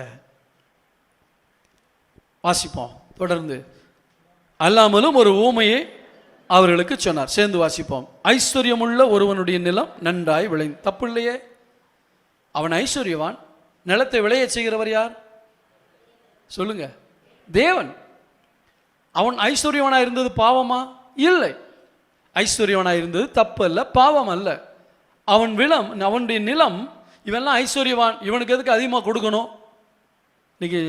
வாசிப்போம் தொடர்ந்து. அல்லாமலும் ஒரு ஊமையை அவர்களுக்கு சொன்னார். சேர்ந்து வாசிப்போம். ஐஸ்வர்யமுள்ள ஒருவனுடைய நிலம் நன்றாய் விளைந்து. தப்பு இல்லையே, அவன் ஐஸ்வர்யவான். நிலத்தை விளைய செய்கிறவர் யார் சொல்லுங்க? தேவன். அவன் ஐஸ்வர்யவனாக இருந்தது பாவமா? இல்லை. ஐஸ்வர்யவனாக இருந்தது தப்பு அல்ல, பாவம் அல்ல. அவனுடைய நிலம், இவெல்லாம் ஐஸ்வர்யவான், இவனுக்கு எதுக்கு அதிகமாக கொடுக்கணும்? இன்னைக்கு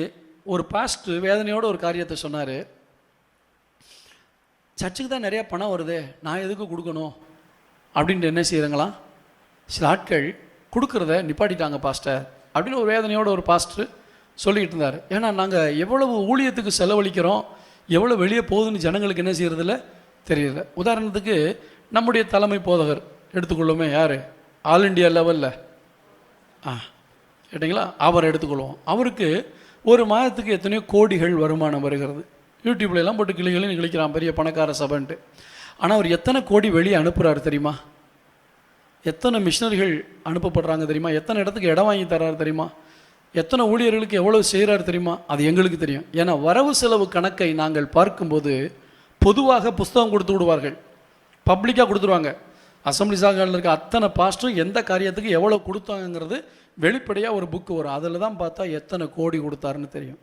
ஒரு பாஸ்டர் வேதனையோட ஒரு காரியத்தை சொன்னார். சர்ச்சுக்கு தான் நிறையா பணம் வருது, நான் எதுக்கு கொடுக்கணும் அப்படின்ட்டு என்ன செய்கிறாங்களாம், சில ஆட்கள் கொடுக்குறத நிப்பாட்டிட்டாங்க பாஸ்டர் அப்படின்னு ஒரு வேதனையோட ஒரு பாஸ்டர் சொல்லிக்கிட்டு இருந்தார். ஏன்னா நாங்கள் எவ்வளவு ஊழியத்துக்கு செலவழிக்கிறோம், எவ்வளோ வெளியே போகுதுன்னு ஜனங்களுக்கு என்ன செய்கிறதில்ல, தெரியல. உதாரணத்துக்கு நம்முடைய தலைமை போதகர் எடுத்துக்கொள்ளுமே. யார்? ஆல் இண்டியா லெவலில் கேட்டிங்களா, அவர் எடுத்துக்கொள்வோம். அவருக்கு ஒரு மாதத்துக்கு எத்தனையோ கோடிகள் வருமானம் வருகிறது. யூடியூப்ல எல்லாம் போட்டு கிளிகளையும் கிளிக்கிறான், பெரிய பணக்கார சபைன்ட்டு. ஆனால் அவர் எத்தனை கோடி வெளியே அனுப்புகிறாரு தெரியுமா? எத்தனை மிஷினரிகள் அனுப்பப்படுறாங்க தெரியுமா? எத்தனை இடத்துக்கு இடம் வாங்கி தர்றாரு தெரியுமா? எத்தனை ஊழியர்களுக்கு எவ்வளவு செய்கிறாரு தெரியுமா? அது எங்களுக்கு தெரியும். ஏன்னா வரவு செலவு கணக்கை நாங்கள் பார்க்கும்போது பொதுவாக புஸ்தகம் கொடுத்து விடுவார்கள், பப்ளிக்காக கொடுத்துருவாங்க. அசம்பிளி சாகாலில் இருக்க அத்தனை பாஸ்டரும் எந்த காரியத்துக்கு எவ்வளோ கொடுத்தாங்கிறது வெளிப்படையாக ஒரு புக்கு வரும். அதில் தான் பார்த்தா எத்தனை கோடி கொடுத்தாருன்னு தெரியும்.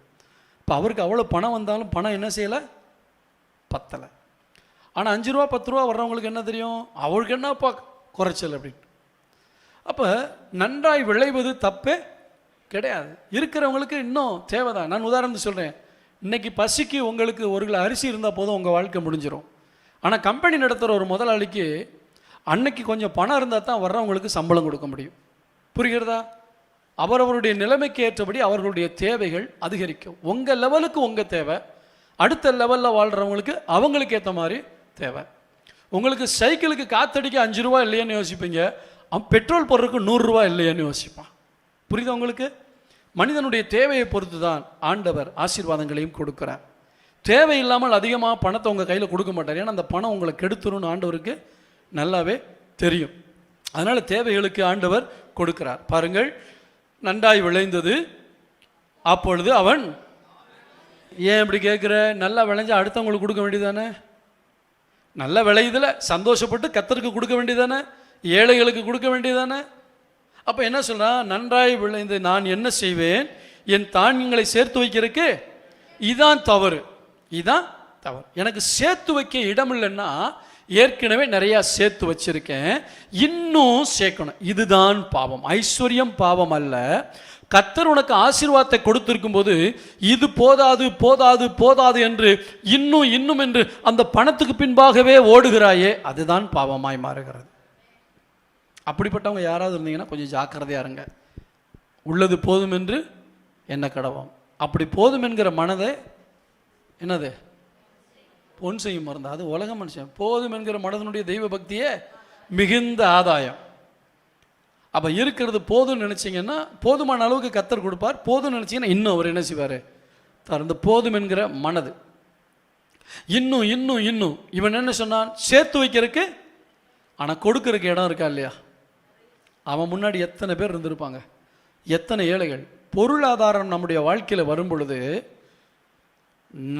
இப்போ அவருக்கு அவ்வளோ பணம் வந்தாலும் பணம் என்ன செய்யலை, பத்தலை. ஆனால் 5 ரூபா 10 ரூபா வர்றவங்களுக்கு என்ன தெரியும், அவருக்கு என்னப்பா குறைச்சல் அப்படின்னு. அப்போ நன்றாய் விளைவது தப்பே கிடையாது. இருக்கிறவங்களுக்கு இன்னும் தேவைதான். நான் உதாரணத்துக்கு சொல்கிறேன். இன்றைக்கி பசிக்கு உங்களுக்கு 1 கிலோ அரிசி இருந்தால் போதும், உங்கள் வாழ்க்கை முடிஞ்சிடும். ஆனால் கம்பெனி நடத்துகிற ஒரு முதலாளிக்கு அன்னைக்கு கொஞ்சம் பணம் இருந்தால் தான் வர்றவங்களுக்கு சம்பளம் கொடுக்க முடியும். புரிகிறதா? அவரவருடைய நிலைமைக்கு ஏற்றபடி அவர்களுடைய தேவைகள் அதிகரிக்கும். உங்கள் லெவலுக்கு உங்கள் தேவை, அடுத்த லெவலில் வாழ்கிறவங்களுக்கு அவங்களுக்கு ஏற்ற மாதிரி தேவை. உங்களுக்கு சைக்கிளுக்கு காத்தடிக்க 5 ரூபா இல்லையான்னு யோசிப்பீங்க, பெட்ரோல் போடுறதுக்கு 100 ரூபா இல்லையான்னு யோசிப்பான். புரியுதா உங்களுக்கு? மனிதனுடைய தேவையை பொறுத்து தான் ஆண்டவர் ஆசீர்வாதங்களையும் கொடுக்குறார். தேவையில்லாமல் அதிகமாக பணத்தை உங்கள் கையில் கொடுக்க மாட்டார். ஏன்னா அந்த பணம் உங்களை கெடுத்துருன்னு ஆண்டவருக்கு நல்லாவே தெரியும். அதனால் தேவைகளுக்கு ஆண்டவர் கொடுக்கிறார். பாருங்கள், நன்றாய் விளைந்தது. அப்பொழுது அவன், ஏன் இப்படி கேட்குற, நல்லா விளைஞ்சா அடுத்தவங்களுக்கு கொடுக்க வேண்டியதானே? நல்ல விளையுதில் சந்தோஷப்பட்டு கர்த்தருக்கு கொடுக்க வேண்டியதானே, ஏழைகளுக்கு கொடுக்க வேண்டியதானே? அப்போ என்ன சொல்கிறான், நன்றாய் விளைந்து நான் என்ன செய்வேன், என் தானியங்களை சேர்த்து வைக்கிறதுக்கு இதான் தவறு, இதான் தவறு. எனக்கு சேர்த்து வைக்க இடம் இல்லைன்னா ஏற்கனவே நிறையா சேர்த்து வச்சிருக்கேன், இன்னும் சேர்க்கணும். இதுதான் பாவம். ஐஸ்வர்யம் பாவம் அல்ல. கர்த்தர் உனக்கு ஆசீர்வாதத்தை கொடுத்திருக்கும் போது இது போதாது போதாது போதாது என்று இன்னும் இன்னும் என்று அந்த பணத்துக்கு பின்பாகவே ஓடுகிறாயே, அதுதான் பாவமாய் மாறுகிறது. அப்படிப்பட்டவங்க யாராவது இருந்தீங்கன்னா கொஞ்சம் ஜாக்கிரதையா இருங்க. உள்ளது போதும் என்று என்ன கடவோம். அப்படி போதும் என்கிற மனதை என்னது பொன் செய்யும் மருந்து. அது உலக மனுஷன். போதும் என்கிற மனதனுடைய தெய்வ பக்தியே மிகுந்த ஆதாயம். அப்போ இருக்கிறது போதும்னு நினச்சிங்கன்னா போதுமான அளவுக்கு கர்த்தர் கொடுப்பார். போதும்னு நினச்சிங்கன்னா இன்னும் அவர் என்ன செய்வார் தர். அந்த போதும் என்கிற மனது இன்னும் இன்னும் இன்னும். இவன் என்ன சொன்னான், சேர்த்து வைக்கிறதுக்கு, ஆனால் கொடுக்கறதுக்கு இடம் இருக்கா இல்லையா? அவன் முன்னாடி எத்தனை பேர் இருந்திருப்பாங்க, எத்தனை ஏழைகள். பொருளாதாரம் நம்முடைய வாழ்க்கையில் வரும் பொழுது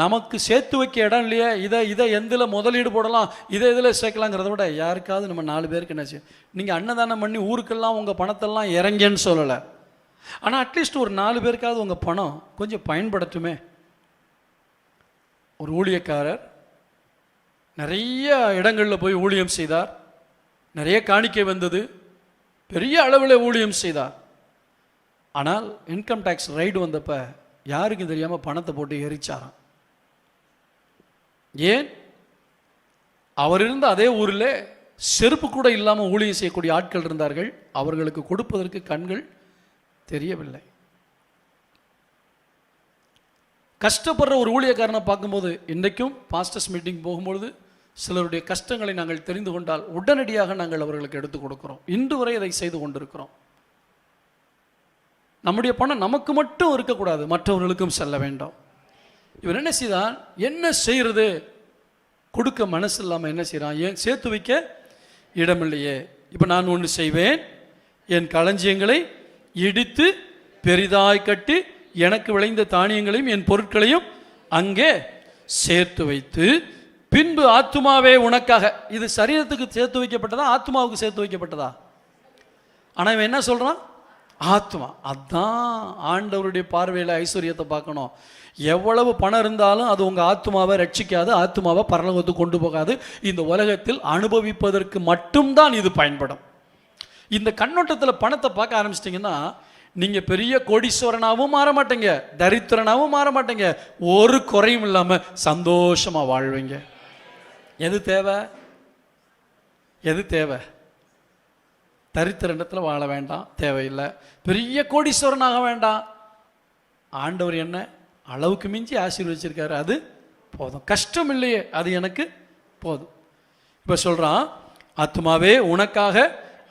நமக்கு சேர்த்து வைக்க இடம் இல்லையா, இதை எந்தில் முதலீடு போடலாம், இதில் சேர்க்கலாங்கிறத விட யாருக்காவது நம்ம 4 பேருக்கு என்னாச்சு, நீங்கள் அன்னதானம் பண்ணி ஊருக்கெல்லாம் உங்கள் பணத்தெல்லாம் இறங்கன்னு சொல்லலை, ஆனால் அட்லீஸ்ட் ஒரு 4 பேருக்காவது உங்கள் பணம் கொஞ்சம் பயன்படுத்துமே. ஒரு ஊழியக்காரர் நிறைய இடங்களில் போய் ஊழியம் செய்தார், நிறைய காணிக்கை வந்தது, பெரிய அளவில் ஊழியம் செய்தார். ஆனால் இன்கம் டேக்ஸ் ரைடு வந்தப்போ யாருக்கும் தெரியாமல் பணத்தை போட்டு எரிச்சாராம். ஏன்? அவர் இருந்த அதே ஊரில் செருப்பு கூட இல்லாமல் ஊழியம் செய்யக்கூடிய ஆட்கள் இருந்தார்கள். அவர்களுக்கு கொடுப்பதற்கு கண்கள் தெரியவில்லை. கஷ்டப்படுற ஒரு ஊழியக்காரனை பார்க்கும்போது, இன்றைக்கும் பாஸ்டர்ஸ் மீட்டிங் போகும்பொழுது சிலருடைய கஷ்டங்களை நாங்கள் தெரிந்து கொண்டால் உடனடியாக நாங்கள் அவர்களுக்கு எடுத்து கொடுக்கிறோம். இன்று வரை அதை செய்து கொண்டிருக்கிறோம். நம்முடைய பணம் நமக்கு மட்டும் இருக்கக்கூடாது, மற்றவர்களுக்கும் செல்ல வேண்டும். இவர் என்ன செய்தான், என்ன செய்கிறது, கொடுக்க மனசு இல்லாமல் என்ன செய்கிறான், ஏன் சேர்த்து வைக்க இடமில்லையே. இப்போ நான் ஒன்று செய்வேன், என் களஞ்சியங்களை இடித்து பெரிதாய் கட்டி எனக்கு விளைந்த தானியங்களையும் என் பொருட்களையும் அங்கே சேர்த்து வைத்து பின்பு ஆத்துமாவே உனக்காக. இது சரீரத்துக்கு சேர்த்து வைக்கப்பட்டதா, ஆத்மாவுக்கு சேர்த்து வைக்கப்பட்டதா? ஆனால் இவன் என்ன சொல்கிறான், ஆத்மா. அதான் ஆண்டவருடைய பார்வையில் ஐஸ்வர்யத்தை பார்க்கணும். எவ்வளவு பணம் இருந்தாலும் அது உங்கள் ஆத்மாவை ரட்சிக்காது, ஆத்மாவை பரலோகத்துக்கு கொண்டு போகாது. இந்த உலகத்தில் அனுபவிப்பதற்கு மட்டும்தான் இது பயன்படும். இந்த கண்ணோட்டத்தில் பணத்தை பார்க்க ஆரம்பிச்சிட்டிங்கன்னா நீங்கள் பெரிய கோடீஸ்வரனாகவும் மாற மாட்டீங்க, தரித்திரனாகவும் மாற மாட்டீங்க, ஒரு குறையும் இல்லாமல் சந்தோஷமாக வாழ்வீங்க. எது தேவை? எது தேவை? தரித்திரத்தில் வாழ வேண்டாம், தேவையில்லை. பெரிய கோடீஸ்வரனாக வேண்டாம். ஆண்டவர் என்ன அளவுக்கு மிஞ்சி ஆசீர்வதிச்சிருக்காரு, அது போதும். கஷ்டம் இல்லையே, அது எனக்கு போதும். இப்போ சொல்கிறான், ஆத்மாவே உனக்காக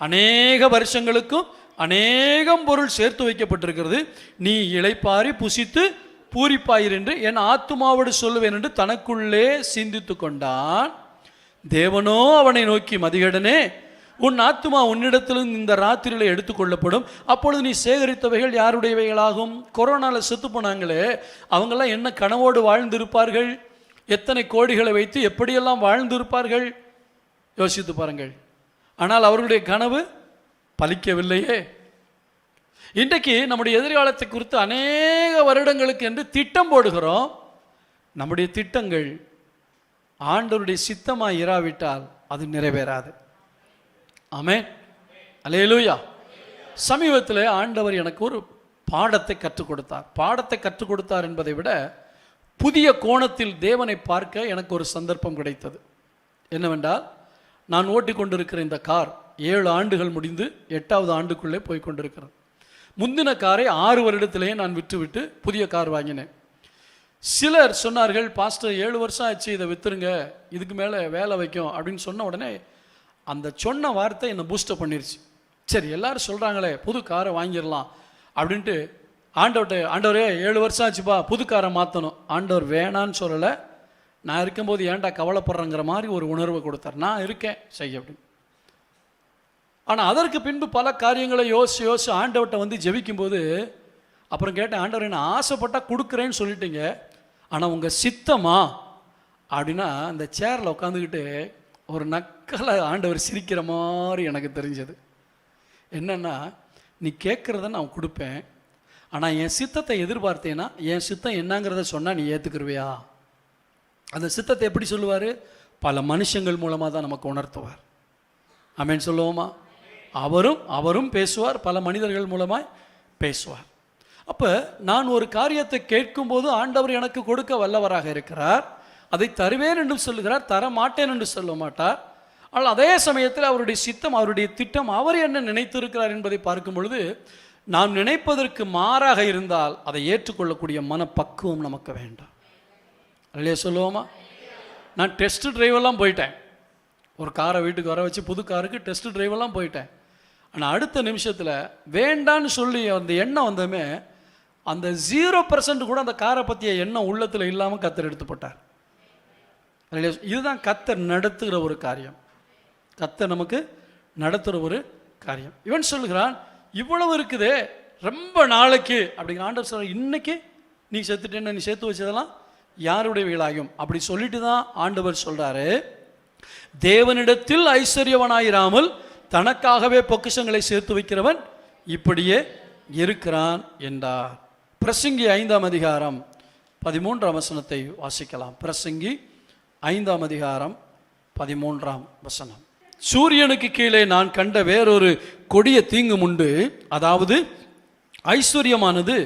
அநேக வருஷங்களுக்கும் அநேகம் பொருள் சேர்த்து வைக்கப்பட்டிருக்கிறது, நீ இளைப்பாரி புசித்து பூரிப்பாயிரு என்று என் ஆத்மாவோடு சொல்லுவேன் என்று தனக்குள்ளே சிந்தித்து கொண்டான். தேவனோ அவனை நோக்கி, மதிகேடனே, உன் ஆத்துமா உன்னிடத்திலும் இந்த ராத்திரியில் எடுத்துக்கொள்ளப்படும், அப்பொழுது நீ சேகரித்தவைகள் யாருடையவைகளாகும்? கொரோனாவில் செத்து போனாங்களே, அவங்கெல்லாம் என்ன கனவோடு வாழ்ந்திருப்பார்கள்? எத்தனை கோடிகளை வைத்து எப்படியெல்லாம் வாழ்ந்திருப்பார்கள்? யோசித்து பாருங்கள். ஆனால் அவர்களுடைய கனவு பலிக்கவில்லையே. இன்றைக்கு நம்முடைய எதிர்காலத்தை குறித்து அநேக வருடங்களுக்கு என்று திட்டம் போடுகிறோம். நம்முடைய திட்டங்கள் ஆண்டவருடைய சித்தமாக இராவிட்டால் அது நிறைவேறாது. ஆமென், அல்லேலூயா. சமீபத்தில் ஆண்டவர் எனக்கு ஒரு பாடத்தை கற்றுக் கொடுத்தார். பாடத்தை கற்றுக் கொடுத்தார் என்பதை விட புதிய கோணத்தில் தேவனை பார்க்க எனக்கு ஒரு சந்தர்ப்பம் கிடைத்தது. என்னவென்றால், நான் ஓட்டி கொண்டிருக்கிற இந்த கார் 7 ஆண்டுகள் முடிந்து 8வது ஆண்டுக்குள்ளே போய் கொண்டிருக்கிறது. முந்தின காரை 6 வருடத்திலேயே நான் விட்டுவிட்டு புதிய கார் வாங்கினேன். சிலர் சொன்னார்கள், பாஸ்டர் 7 வருஷம் ஆச்சு, இதை விற்றுருங்க, இதுக்கு மேலே வேலை வைக்கும் அப்படின்னு சொன்ன உடனே அந்த சொன்ன வார்த்தை என்னை பூஸ்டப் பண்ணிருச்சு. சரி, எல்லாரும் சொல்கிறாங்களே புது காரை வாங்கிடலாம் அப்படின்ட்டு ஆண்டவரே 7 வருஷம் ஆச்சுப்பா, புது காரை மாற்றணும். ஆண்டவர் வேணான்னு சொல்லலை, நான் இருக்கும்போது ஏன்டா கவலைப்படுறேங்கிற மாதிரி ஒரு உணர்வை கொடுத்தார். நான் இருக்கேன் செய்ய அப்படின்னு. ஆனால் அதற்கு பின்பு பல காரியங்களை யோசிச்சு ஆண்டவர்கிட்ட வந்து ஜெபிக்கும்போது அப்புறம் கேட்டேன், ஆண்டவர் என்ன ஆசைப்பட்டால் கொடுக்குறேன்னு சொல்லிட்டீங்க, ஆனால் உங்கள் சித்தமா அப்படின்னா அந்த சேரில் உட்காந்துக்கிட்டு ஒரு நக்கலை ஆண்டவர் சிரிக்கிற மாதிரி எனக்கு தெரிஞ்சது. என்னென்னா, நீ கேட்குறத நான் கொடுப்பேன், ஆனால் என் சித்தத்தை எதிர்பார்த்தேன்னா என் சித்தம் என்னங்கிறத சொன்னால் நீ ஏற்றுக்குருவியா? அந்த சித்தத்தை எப்படி சொல்லுவார்? பல மனுஷங்கள் மூலமாக தான் நமக்கு உணர்த்துவார். ஆமென் சொல்லுவோமா? அவரும் பேசுவார், பல மனிதர்கள் மூலமாய் பேசுவார். அப்போ நான் ஒரு காரியத்தை கேட்கும்போது ஆண்டவர் எனக்கு கொடுக்க வல்லவராக இருக்கிறார். அதை தருவேன் என்று சொல்லுகிறார், தர மாட்டேன் என்று சொல்ல மாட்டார். ஆனால் அதே சமயத்தில் அவருடைய சித்தம், அவருடைய திட்டம், அவர் என்ன நினைத்திருக்கிறார் என்பதை பார்க்கும் பொழுது நாம் நினைப்பதற்கு மாறாக இருந்தால் அதை ஏற்றுக்கொள்ளக்கூடிய மனப்பக்குவம் நமக்கு வேண்டாம். இல்லையா சொல்லுவோமா? நான் டெஸ்ட் டிரைவெல்லாம் போயிட்டேன். ஒரு காரை வீட்டுக்கு வர வச்சு புது காருக்கு டெஸ்ட் டிரைவெல்லாம் போயிட்டேன். ஆனால் அடுத்த நிமிஷத்தில் வேண்டான்னு சொல்லி அந்த எண்ணம் வந்தமே, அந்த 0% கூட அந்த காரை பற்றிய எண்ணம் உள்ளத்தில் இல்லாமல் கர்த்தர் எடுத்து போட்டார். இதுதான் கர்த்தர் நடத்துகிற ஒரு காரியம். கர்த்தர் நமக்கு நடத்துகிற ஒரு காரியம். இவன் சொல்லுகிறான், இவ்வளவு இருக்குதே ரொம்ப நாளைக்கு அப்படிங்கிற. ஆண்டவர் சொல்ற, இன்னைக்கு நீ செத்துட்டேன்னு நீ சேர்த்து வச்சதெல்லாம் யாருடைய வீழாகும் அப்படி சொல்லிட்டு தான் ஆண்டவர் சொல்றாரு, தேவனிடத்தில் ஐஸ்வர்யவனாயிராமல் தனக்காகவே பொக்கிஷங்களை சேர்த்து வைக்கிறவன் இப்படியே இருக்கிறான் என்றார். பிரசங்கி 5ஆம் அதிகாரம் 13ஆம் வசனத்தை வாசிக்கலாம். பிரசங்கி 5ஆம் அதிகாரம் 13ஆம் வசனம். சூரியனுக்கு கீழே நான் கண்ட வேறொரு கொடிய தீங்கும் உண்டு, அதாவது ஐஸ்வர்யமானது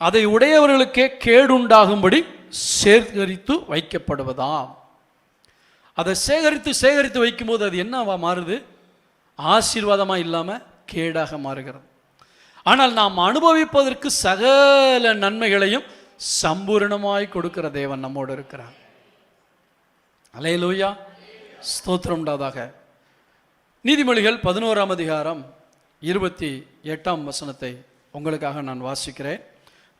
அதை உடையவர்களுக்கே கேடுண்டாகும்படி சேகரித்து வைக்கப்படுவதாம். அதை சேகரித்து வைக்கும்போது அது என்னவா மாறுது? ஆசீர்வாதமாக இல்லாமல் கேடாக மாறுகிறது. ஆனால் நாம் அனுபவிப்பதற்கு சகல நன்மைகளையும் சம்பூரணமாய் கொடுக்கிற தேவன் நம்மோடு இருக்கிறார். அல்லேலூயா, ஸ்தோத்திரம் உண்டாதாக. நீதிமொழிகள் 11ஆம் அதிகாரம் 28ஆம் வசனத்தை உங்களுக்காக நான் வாசிக்கிறேன்.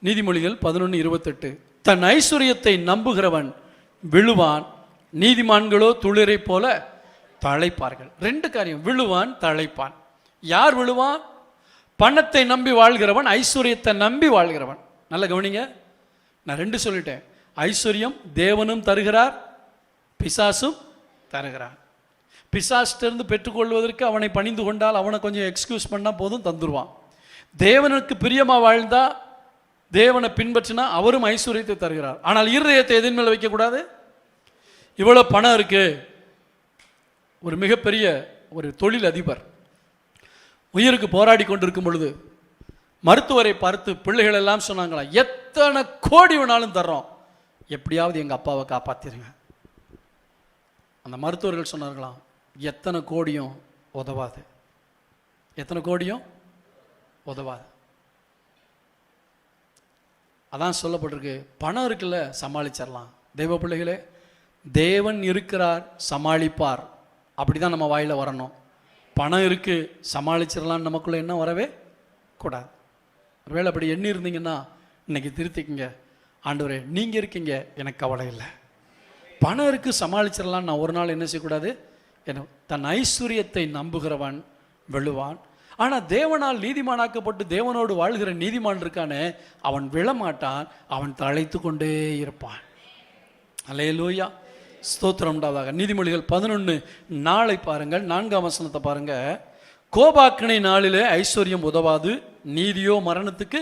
நீதிமொழிகள் 11:28. தன் ஐஸ்வர்யத்தை நம்புகிறவன் விழுவான், நீதிமான்களோ துளிரை போல தழைப்பார்கள். 2 காரியம், விழுவான், தழைப்பான். யார் விழுவான்? பணத்தை நம்பி வாழ்கிறவன், ஐஸ்வர்யத்தை நம்பி வாழ்கிறவன். நல்ல கவனிங்க, நான் 2 சொல்லிட்டேன். ஐஸ்வர்யம் தேவனும் தருகிறார், பிசாசும் தருகிறார். பிசாசிலிருந்து பெற்றுக்கொள்வதற்கு அவனை பணிந்து கொண்டால் அவனை கொஞ்சம் எக்ஸ்கியூஸ் பண்ணால் போதும், தந்துடுவான். தேவனுக்கு பிரியமாக வாழ்ந்தா, தேவனை பின்பற்றினா அவரும் ஐஸ்வர்யத்தை தருகிறார். ஆனால் இருதயத்தை எதின் மேலே வைக்கக்கூடாது. இவ்வளோ பணம் இருக்கு. ஒரு மிகப்பெரிய ஒரு தொழில் அதிபர் உயிருக்கு போராடி கொண்டிருக்கும் பொழுது மருத்துவரை பார்த்து பிள்ளைகள் எல்லாம் சொன்னாங்களா, எத்தனை கோடி வேணாலும் தர்றோம், எப்படியாவது எங்கள் அப்பாவை காப்பாற்றிருங்க. அந்த மருத்துவர்கள் சொன்னார்களாம், எத்தனை கோடியும் உதவாது, எத்தனை கோடியும் உதவாது. அதான் சொல்லப்பட்டிருக்கு, பணம் இருக்குல்ல சமாளிச்சிடலாம். தெய்வ பிள்ளைகளே, தேவன் இருக்கிறார், சமாளிப்பார். அப்படி தான் நம்ம வாயில் வரணும். பணம் இருக்குது சமாளிச்சிடலான்னு நமக்குள்ளே என்ன வரவே கூடாது. ஒருவேளை அப்படி எண்ணி இருந்தீங்கன்னா இன்னைக்கு திருத்திக்கிங்க. ஆண்டவரே நீங்கள் இருக்கீங்க, எனக்கு கவலை இல்லை. பணம் இருக்குது சமாளிச்சிடலான்னு நான் ஒரு நாள் என்ன செய்யக்கூடாது. தன் ஐஸ்வர்யத்தை நம்புகிறவன் விழுவான். ஆனால் தேவனால் நீதிமானாக்கப்பட்டு தேவனோடு வாழ்கிற நீதிமான் இருக்கானே, அவன் விழமாட்டான், அவன் தழைத்து கொண்டே இருப்பான். அல்லேலூயா, ஸ்தோத்திரம் உண்டாவதாக. நீதிமொழிகள் 11 நாளை பாருங்கள், 4ஆம் வசனத்தை பாருங்க. கோபாக்கினை நாளிலே ஐஸ்வர்யம் உதவாது, நீதியோ மரணத்துக்கு.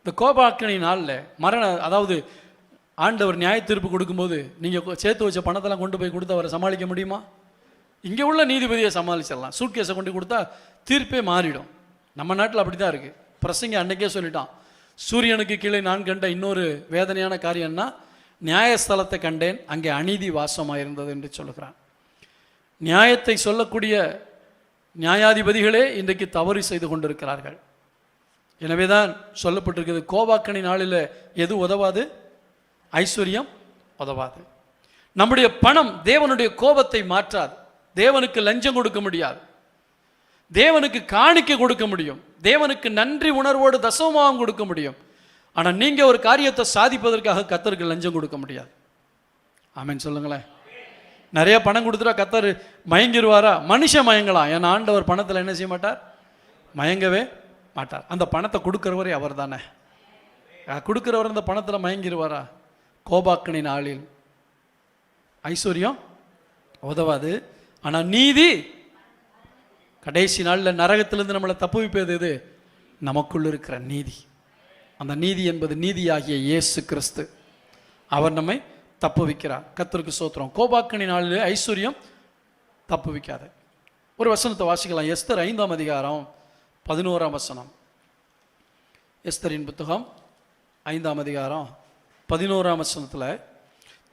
இந்த கோபாக்கினை நாளில் அதாவது ஆண்டவர் நியாய தீர்ப்பு கொடுக்கும்போது நீங்கள் சேர்த்து வச்ச பணத்தெல்லாம் கொண்டு போய் கொடுத்து அவரை சமாளிக்க முடியுமா? இங்கே உள்ள நீதிபதியை சமாளிச்சிடலாம். சூட்கேஸை கொண்டு கொடுத்தா தீர்ப்பே மாறிடும். நம்ம நாட்டில் அப்படி தான் இருக்குது. பிரசங்க அன்னைக்கே சொல்லிட்டான், சூரியனுக்கு கீழே நான் கண்ட இன்னொரு வேதனையான காரியம்னா, நியாயஸ்தலத்தை கண்டேன், அங்கே அநீதி வாசமாக இருந்தது என்று சொல்லுகிறான். நியாயத்தை சொல்லக்கூடிய நியாயாதிபதிகளே இன்றைக்கு தவறு செய்து கொண்டிருக்கிறார்கள். எனவே தான் சொல்லப்பட்டிருக்கிறது, கோபாக்கணி நாளில் எது உதவாது? ஐஸ்வர்யம் உதவாது. நம்முடைய பணம் தேவனுடைய கோபத்தை மாற்றாது. தேவனுக்கு லஞ்சம் கொடுக்க முடியாது, தேவனுக்கு காணிக்கை கொடுக்க முடியும், தேவனுக்கு நன்றி உணர்வோடு தசமபாகம் கொடுக்க முடியும். ஆனால் நீங்கள் ஒரு காரியத்தை சாதிப்பதற்காக கர்த்தருக்கு லஞ்சம் கொடுக்க முடியாது. ஆமென் சொல்லுங்களேன். நிறைய பணம் கொடுத்துட்டா கர்த்தர் மயங்கிடுவாரா? மனுஷன் மயங்கலாம். ஏன்னா ஆண்டவர் பணத்தில் என்ன செய்ய மாட்டார்? மயங்கவே மாட்டார். அந்த பணத்தை கொடுக்குறவரே அவர் தானே. கொடுக்குறவர் அந்த பணத்தில் மயங்கிடுவாரா? கோபாக்கணி நாளில் ஐஸ்வர்யம் உதவாது, ஆனால் நீதி கடைசி நாளில் நரகத்திலிருந்து நம்மளை தப்புவிப்பது எது? நமக்குள்ள இருக்கிற நீதி. அந்த நீதி என்பது நீதியாகிய இயேசு கிறிஸ்து. அவர் நம்மை தப்பு வைக்கிறார். கர்த்தருக்கு ஸ்தோத்திரம். கோபாக்கனி நாளிலே ஐஸ்வர்யம் தப்பு வைக்காது. ஒரு வசனத்தை வாசிக்கலாம். எஸ்தர் 5ஆம் அதிகாரம் 11ஆம் வசனம். எஸ்தரின் புத்தகம் 5ஆம் அதிகாரம் 11ஆம் வசனத்தில்,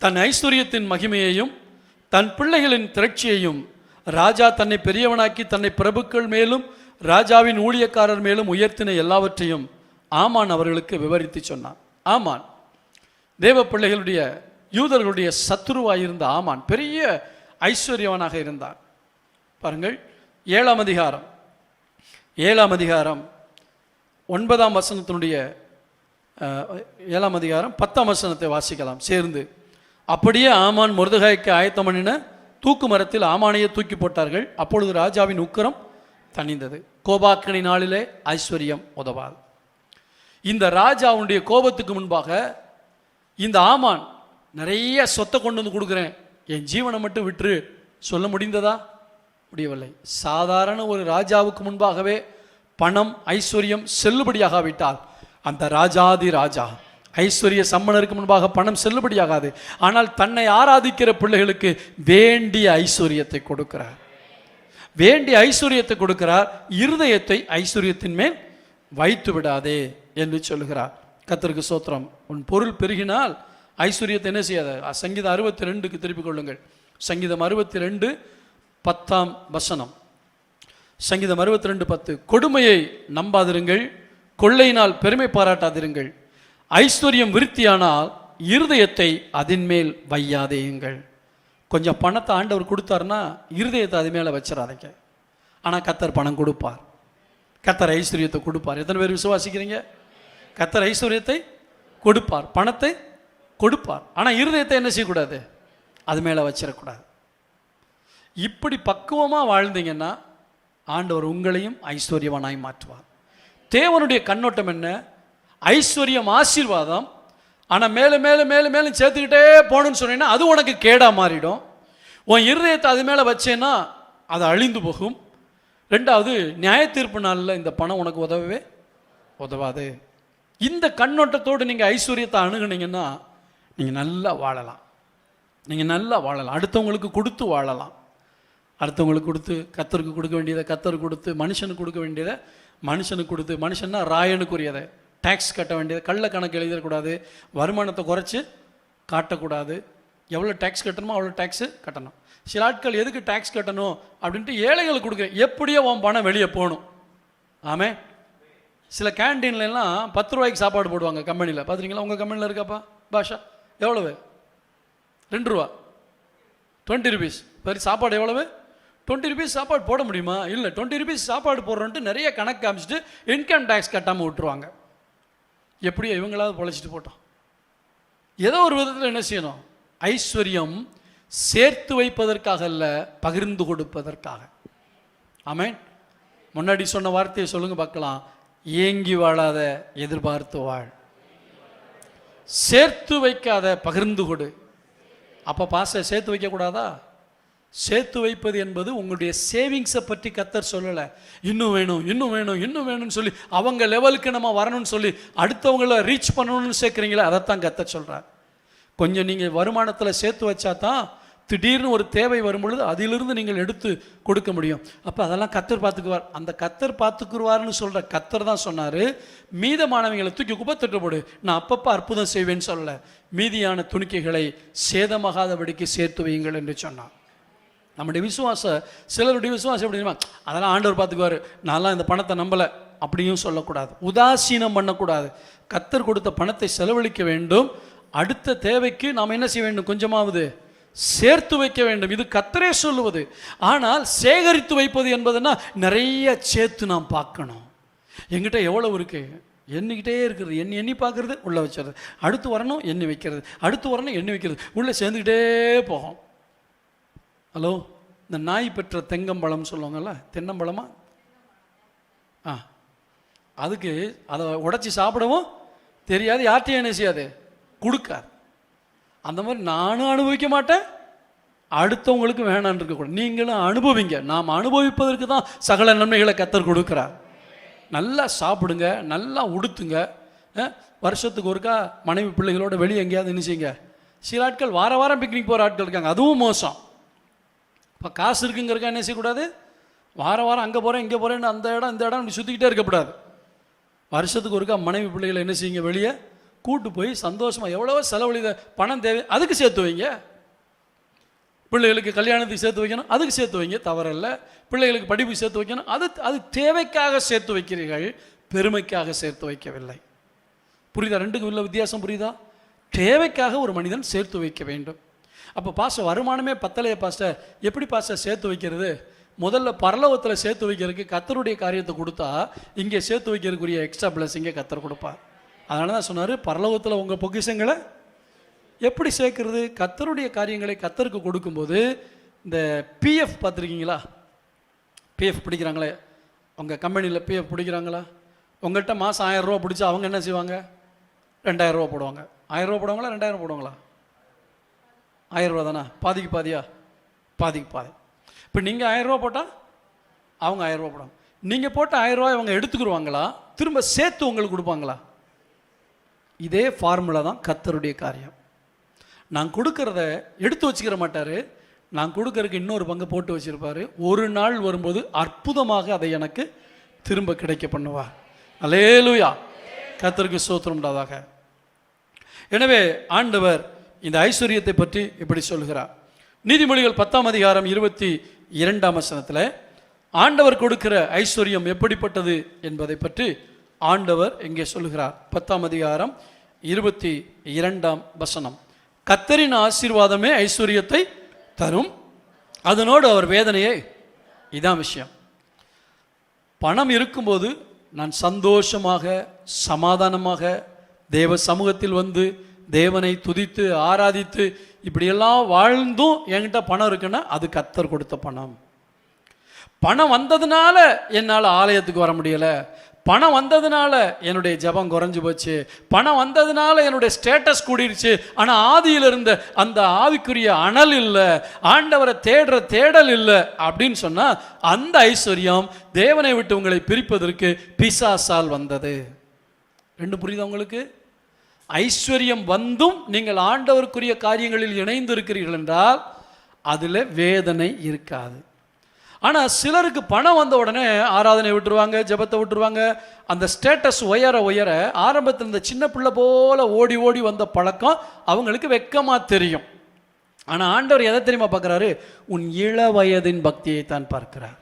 தன் ஐஸ்வர்யத்தின் மகிமையையும் தன் பிள்ளைகளின் திரட்சியையும் ராஜா தன்னை பெரியவனாக்கி தன்னை பிரபுக்கள் மேலும் ராஜாவின் ஊழியக்காரர் மேலும் உயர்த்தின எல்லாவற்றையும் ஆமான் அவர்களுக்கு விவரித்து சொன்னான். ஆமான் தேவ பிள்ளைகளுடைய யூதர்களுடைய சத்துருவாயிருந்த ஆமான் பெரிய ஐஸ்வர்யவனாக இருந்தார். பாருங்கள், 7ஆம் அதிகாரம் 9ஆம் வசனத்தினுடைய 7ஆம் அதிகாரம் 10ஆம் வசனத்தை வாசிக்கலாம் சேர்ந்து. அப்படியே ஆமான் மொர்தெகாய்க்கு ஆயத்தம் பண்ணின தூக்கு மரத்தில் ஆமானையே தூக்கி போட்டார்கள். அப்பொழுது ராஜாவின் உக்கிரம் தணிந்தது. கோபாக்கனி நாளிலே ஐஸ்வர்யம் உதவாது. இந்த ராஜாவுடைய கோபத்துக்கு முன்பாக இந்த ஆமான் நிறைய சொத்தை கொண்டு வந்து கொடுக்குறேன், என் ஜீவனை மட்டும் விட்டுரு சொல்ல முடிந்ததா? முடியவில்லை. சாதாரண ஒரு ராஜாவுக்கு முன்பாகவே பணம் ஐஸ்வர்யம் செல்லுபடியாகாவிட்டால் அந்த ராஜாதி ராஜா ஐஸ்வர்ய சம்மனருக்கு முன்பாக பணம் செல்லுபடியாகாது. ஆனால் தன்னை ஆராதிக்கிற பிள்ளைகளுக்கு வேண்டிய ஐஸ்வர்யத்தை கொடுக்கிறார். வேண்டிய ஐஸ்வர்யத்தை கொடுக்கிறார். இருதயத்தை ஐஸ்வர்யத்தின் மேல் வைத்து விடாதே என்று சொல்லுகிறார். கர்த்தருக்கு ஸ்தோத்திரம். உன் பொருள் பெருகினால் ஐஸ்வர்யத்தை என்ன செய்யாத. சங்கீதம் 62க்கு திருப்பிக் கொள்ளுங்கள். சங்கீதம் 62 10ஆம் வசனம். சங்கீதம் 62:10. கொடுமையை நம்பாதிருங்கள், கொள்ளையினால் பெருமை பாராட்டாதிருங்கள், ஐஸ்வர்யம் விருத்தியானால் இருதயத்தை அதன் மேல் வையாதேயுங்கள். கொஞ்சம் பணத்தை ஆண்டவர் கொடுத்தாருன்னா இருதயத்தை அது மேலே வச்சிடாதீங்க. ஆனால் கர்த்தர் பணம் கொடுப்பார், கர்த்தர் ஐஸ்வர்யத்தை கொடுப்பார். எத்தனை பேர் விசுவாசிக்கிறீங்க? கர்த்தர் ஐஸ்வர்யத்தை கொடுப்பார், பணத்தை கொடுப்பார். ஆனால் இருதயத்தை என்ன செய்யக்கூடாது? அது மேலே வச்சிடக்கூடாது. இப்படி பக்குவமாக வாழ்ந்தீங்கன்னா ஆண்டவர் உங்களையும் ஐஸ்வர்யவானாய் மாற்றுவார். தேவனுடைய கண்ணோட்டம் என்ன? ஐஸ்வர்யம் ஆசீர்வாதம். ஆனால் மேலே மேலே மேலே மேலே சேர்த்துக்கிட்டே போகணும்னு சொன்னீங்கன்னா அது உனக்கு கேடாக மாறிடும். உன் இருதயத்தை அது மேலே வச்சேன்னா அது அழிந்து போகும். ரெண்டாவது, நியாய தீர்ப்பு நாளில் இந்த பணம் உனக்கு உதவவே உதவாது. இந்த கண்ணோட்டத்தோடு நீங்கள் ஐஸ்வர்யத்தை அணுகுனீங்கன்னா நீங்கள் நல்லா வாழலாம். நீங்கள் நல்லா வாழலாம். அடுத்தவங்களுக்கு கொடுத்து வாழலாம். அடுத்தவங்களுக்கு கொடுத்து, கர்த்தருக்கு கொடுக்க வேண்டியதை கர்த்தருக்கு கொடுத்து, மனுஷனுக்கு கொடுக்க வேண்டியதை மனுஷனுக்கு கொடுத்து, மனுஷன்னா ராயனுக்குரியதை, டேக்ஸ் கட்ட வேண்டியதை கள்ள கணக்கு எழுதிடக்கூடாது, வருமானத்தை குறைச்சி காட்டக்கூடாது. எவ்வளோ டேக்ஸ் கட்டணுமோ அவ்வளோ டேக்ஸு கட்டணும். சில ஆட்கள் எதுக்கு டேக்ஸ் கட்டணும் அப்படின்ட்டு ஏழைகளுக்கு கொடுக்குறேன், எப்படியோ உன் பணம் வெளியே போகணும். ஆமே. சில கேன்டீன்லாம் 10 ரூபாய்க்கு சாப்பாடு போடுவாங்க கம்பெனியில். பார்த்துருங்களா? உங்கள் கம்பெனியில் இருக்காப்பா பாஷா? எவ்வளவு? 2 ரூபா, 20 ருபீஸ். சரி, சாப்பாடு எவ்வளவு? 20 ருபீஸ். சாப்பாடு போட முடியுமா? இல்லை. 20 ருபீஸ் சாப்பாடு போடுறோன்ட்டு நிறைய கணக்கு காமிச்சிட்டு இன்கம் டேக்ஸ் கட்டாமல் விட்டுருவாங்க. எப்படியோ இவங்களாவது பொழைச்சிட்டு போட்டோம். ஏதோ ஒரு விதத்தில் என்ன செய்யணும்? ஐஸ்வர்யம் சேர்த்து வைப்பதற்காக அல்ல, பகிர்ந்து கொடுப்பதற்காக. ஆமென். முன்னாடி சொன்ன வார்த்தையை சொல்லுங்க பார்க்கலாம். ஏங்கி வாழாத, எதிர்பார்த்து வாழ். சேர்த்து வைக்காத, பகிர்ந்து கொடு. அப்போ பாச சேர்த்து வைக்கக்கூடாதா? சேர்த்து வைப்பது என்பது உங்களுடைய சேவிங்ஸை பற்றி கர்த்தர் சொல்லலை. இன்னும் வேணும், இன்னும் வேணும், இன்னும் வேணும்னு சொல்லி அவங்க லெவலுக்கு நம்ம வரணும்னு சொல்லி அடுத்தவங்கள ரீச் பண்ணணும்னு சேர்க்குறீங்களா? அதைத்தான் கர்த்தர் சொல்கிறார். கொஞ்சம் நீங்கள் வருமானத்தில் சேர்த்து வச்சா தான் திடீர்னு ஒரு தேவை வரும் பொழுது அதிலிருந்து நீங்கள் எடுத்து கொடுக்க முடியும். அப்போ அதெல்லாம் கர்த்தர் பார்த்துக்குவார். அந்த கர்த்தர் பார்த்துக்குருவார்னு சொல்கிற கர்த்தர் தான் சொன்னார், மீதமானவங்களை தூக்கி குப்பத்தட்டு போடு, நான் அப்பப்போ அற்புதம் செய்வேன்னு சொல்லலை, மீதியான துணிக்கைகளை சேதமாகாதபடிக்கு சேர்த்து வையுங்கள் என்று சொன்னார். நம்முடைய விசுவாசம், சிலருடைய விசுவாசம் எப்படி தெரியுமா? அதெல்லாம் ஆண்டவர் பார்த்துக்குவார், நான்லாம் இந்த பணத்தை நம்பலை அப்படியும் சொல்லக்கூடாது. உதாசீனம் பண்ணக்கூடாது. கர்த்தர் கொடுத்த பணத்தை செலவழிக்க வேண்டும். அடுத்த தேவைக்கு நாம் என்ன செய்ய வேண்டும்? கொஞ்சமாவது சேர்த்து வைக்க வேண்டும். இது கர்த்தரே சொல்லுவது. ஆனால் சேகரித்து வைப்பது என்பதுன்னா நிறைய சேர்த்து நாம் பார்க்கணும். என்கிட்ட எவ்வளவு இருக்கு எண்ணிக்கிட்டே இருக்கிறது, எண்ணி பார்க்கறது, உள்ளே வச்சுறது, அடுத்து வரணும் எண்ணி வைக்கிறது, அடுத்து வரணும் எண்ணி வைக்கிறது, உள்ளே சேர்ந்துக்கிட்டே போகும். ஹலோ, இந்த நாய் பெற்ற தெங்கம்பழம் சொல்லுவாங்கல்ல, தென்னம்பழமா? அதுக்கு அதை உடைச்சி சாப்பிடவும் தெரியாது, யார்ட்டையும் என்ன செய்யாது, கொடுக்காது. அந்த மாதிரி நானும் அனுபவிக்க மாட்டேன், அடுத்தவங்களுக்கு வேணான்னு இருக்கக்கூடாது. நீங்களும் அனுபவிங்க. நாம் அனுபவிப்பதற்கு தான் சகல நன்மைகளை கர்த்தர் கொடுக்குறார். நல்லா சாப்பிடுங்க, நல்லா உடுத்துங்க. வருஷத்துக்கு ஒருக்கா மனைவி பிள்ளைகளோட வெளியே எங்கேயாவது என்ன செய்யுங்க, சில ஆட்கள் வார வாரம் பிக்னிக் போகிற ஆட்கள் இருக்காங்க, அதுவும் மோசம். இப்போ காசு இருக்குங்கிறக்கா என்ன செய்யக்கூடாது, வாரம் வாரம் அங்கே போகிறேன் இங்கே போகிறேன்னு அந்த இடம் இந்த இடம் இப்படி சுற்றிக்கிட்டே இருக்கக்கூடாது. வருஷத்துக்கு ஒருக்கா மனைவி பிள்ளைகளை என்ன செய்யுங்க, வெளியே கூட்டு போய் சந்தோஷமாக எவ்வளவோ செலவழித பணம் தேவை அதுக்கு சேர்த்து வைங்க. பிள்ளைகளுக்கு கல்யாணத்துக்கு சேர்த்து வைக்கணும், அதுக்கு சேர்த்து வைங்க, தவறில்லை. பிள்ளைகளுக்கு படிப்பு சேர்த்து வைக்கணும், அது தேவைக்காக சேர்த்து வைக்கிறீர்கள், பெருமைக்காக சேர்த்து வைக்கவில்லை. புரியுதா? ரெண்டுக்கும் உள்ள வித்தியாசம் புரியுதா? தேவைக்காக ஒரு மனிதன் சேர்த்து வைக்க வேண்டும். அப்போ பாஸ்டர் வருமானமே பத்தலைய பாஸ்டர், எப்படி பாஸ்டர் சேர்த்து வைக்கிறது? முதல்ல பரலோகத்தில் சேர்த்து வைக்கிறதுக்கு கர்த்தருடைய காரியத்தை கொடுத்தா இங்கே சேர்த்து வைக்கிறதுக்குரிய எக்ஸ்ட்ரா பிளஸிங்கை கர்த்தர் கொடுப்பார். அதனால தான் சொன்னார், பரலோகத்தில் உங்கள் பொக்கிஷங்களை எப்படி சேர்க்கறது? கர்த்தருடைய காரியங்களை கர்த்தருக்கு கொடுக்கும்போது, இந்த பிஎஃப் பார்த்துருக்கீங்களா? பிஎஃப் பிடிக்கிறாங்களே, உங்கள் கம்பெனியில் பிஎஃப் பிடிக்கிறாங்களா? உங்கள்கிட்ட மாதம் 1000 ரூபா பிடிச்சா அவங்க என்ன செய்வாங்க? 2000 ரூபா போடுவாங்க. 1000 ரூபா போடுவாங்களா 2000 போடுவாங்களா? 1000 ரூபா தானே? பாதிக்கு பாதியா? பாதிக்கு பாதி. இப்போ நீங்கள் 1000 ரூபா போட்டால் அவங்க 1000 ரூபா போடுவாங்க. நீங்கள் போட்ட 1000 ரூபாய் அவங்க எடுத்துக்கிடுவாங்களா, திரும்ப சேர்த்து உங்களுக்கு கொடுப்பாங்களா? இதே ஃபார்முலா தான் கர்த்தருடைய காரியம். நான் கொடுக்கறத எடுத்து வச்சுக்கிற மாட்டார், நான் கொடுக்கறதுக்கு இன்னொரு பங்கு போட்டு வச்சிருப்பாரு. ஒரு நாள் வரும்போது அற்புதமாக அதை எனக்கு திரும்ப கிடைக்க பண்ணுவார். அல்லேலூயா, கர்த்தருக்கு ஸ்தோத்திரம் உண்டாதாக. எனவே ஆண்டவர் இந்த ஐஸ்வர்யத்தை பற்றி இப்படி சொல்கிறார். நீதிமொழிகள் 10ஆம் அதிகாரம் 22ஆம் வசனத்தில் ஆண்டவர் கொடுக்கிற ஐஸ்வர்யம் எப்படிப்பட்டது என்பதை பற்றி ஆண்டவர் எங்கே சொல்லுகிறார். 10ஆம் அதிகாரம் 22ஆம் வசனம். கர்த்தரின் ஆசீர்வாதமே ஐஸ்வர்யத்தை தரும், அதனோடு அவர் வேதனையை. இதான் விஷயம். பணம் இருக்கும்போது நான் சந்தோஷமாக சமாதானமாக தேவ சமூகத்தில் வந்து தேவனை துதித்து ஆராதித்து இப்படியெல்லாம் வாழ்ந்தும் என்கிட்ட பணம் இருக்குன்னா அது கர்த்தர் கொடுத்த பணம். பணம் வந்ததுனால என்னால் ஆலயத்துக்கு வர முடியலை, பணம் வந்ததுனால என்னுடைய ஜபம் குறைஞ்சி போச்சு, பணம் வந்ததுனால என்னுடைய ஸ்டேட்டஸ் கூடிருச்சு, ஆனால் ஆதியில் இருந்த அந்த ஆவிக்குரிய அனல் இல்லை, ஆண்டவரை தேடுற தேடல் இல்லை அப்படின்னு சொன்னால் அந்த ஐஸ்வர்யம் தேவனை விட்டு உங்களை பிரிப்பதற்கு பிசாசால் வந்தது. ரெண்டு புரியுதா உங்களுக்கு? ஐஸ்வர்யம் வந்தும் நீங்கள் ஆண்டவருக்குரிய காரியங்களில் இணைந்து இருக்கிறீர்கள் என்றால் அதில் வேதனை இருக்காது. ஆனால் சிலருக்கு பணம் வந்த உடனே ஆராதனை விட்டுருவாங்க, ஜபத்தை விட்டுருவாங்க. அந்த ஸ்டேட்டஸ் உயர உயர ஆரம்பத்தில் இந்த சின்ன பிள்ளை போல ஓடி ஓடி வந்த பழக்கம் அவங்களுக்கு வெக்கமாக தெரியும். ஆனால் ஆண்டவர் எதை தெரியுமா பார்க்குறாரு? உன் இள வயதின் பக்தியை தான் பார்க்கிறார்.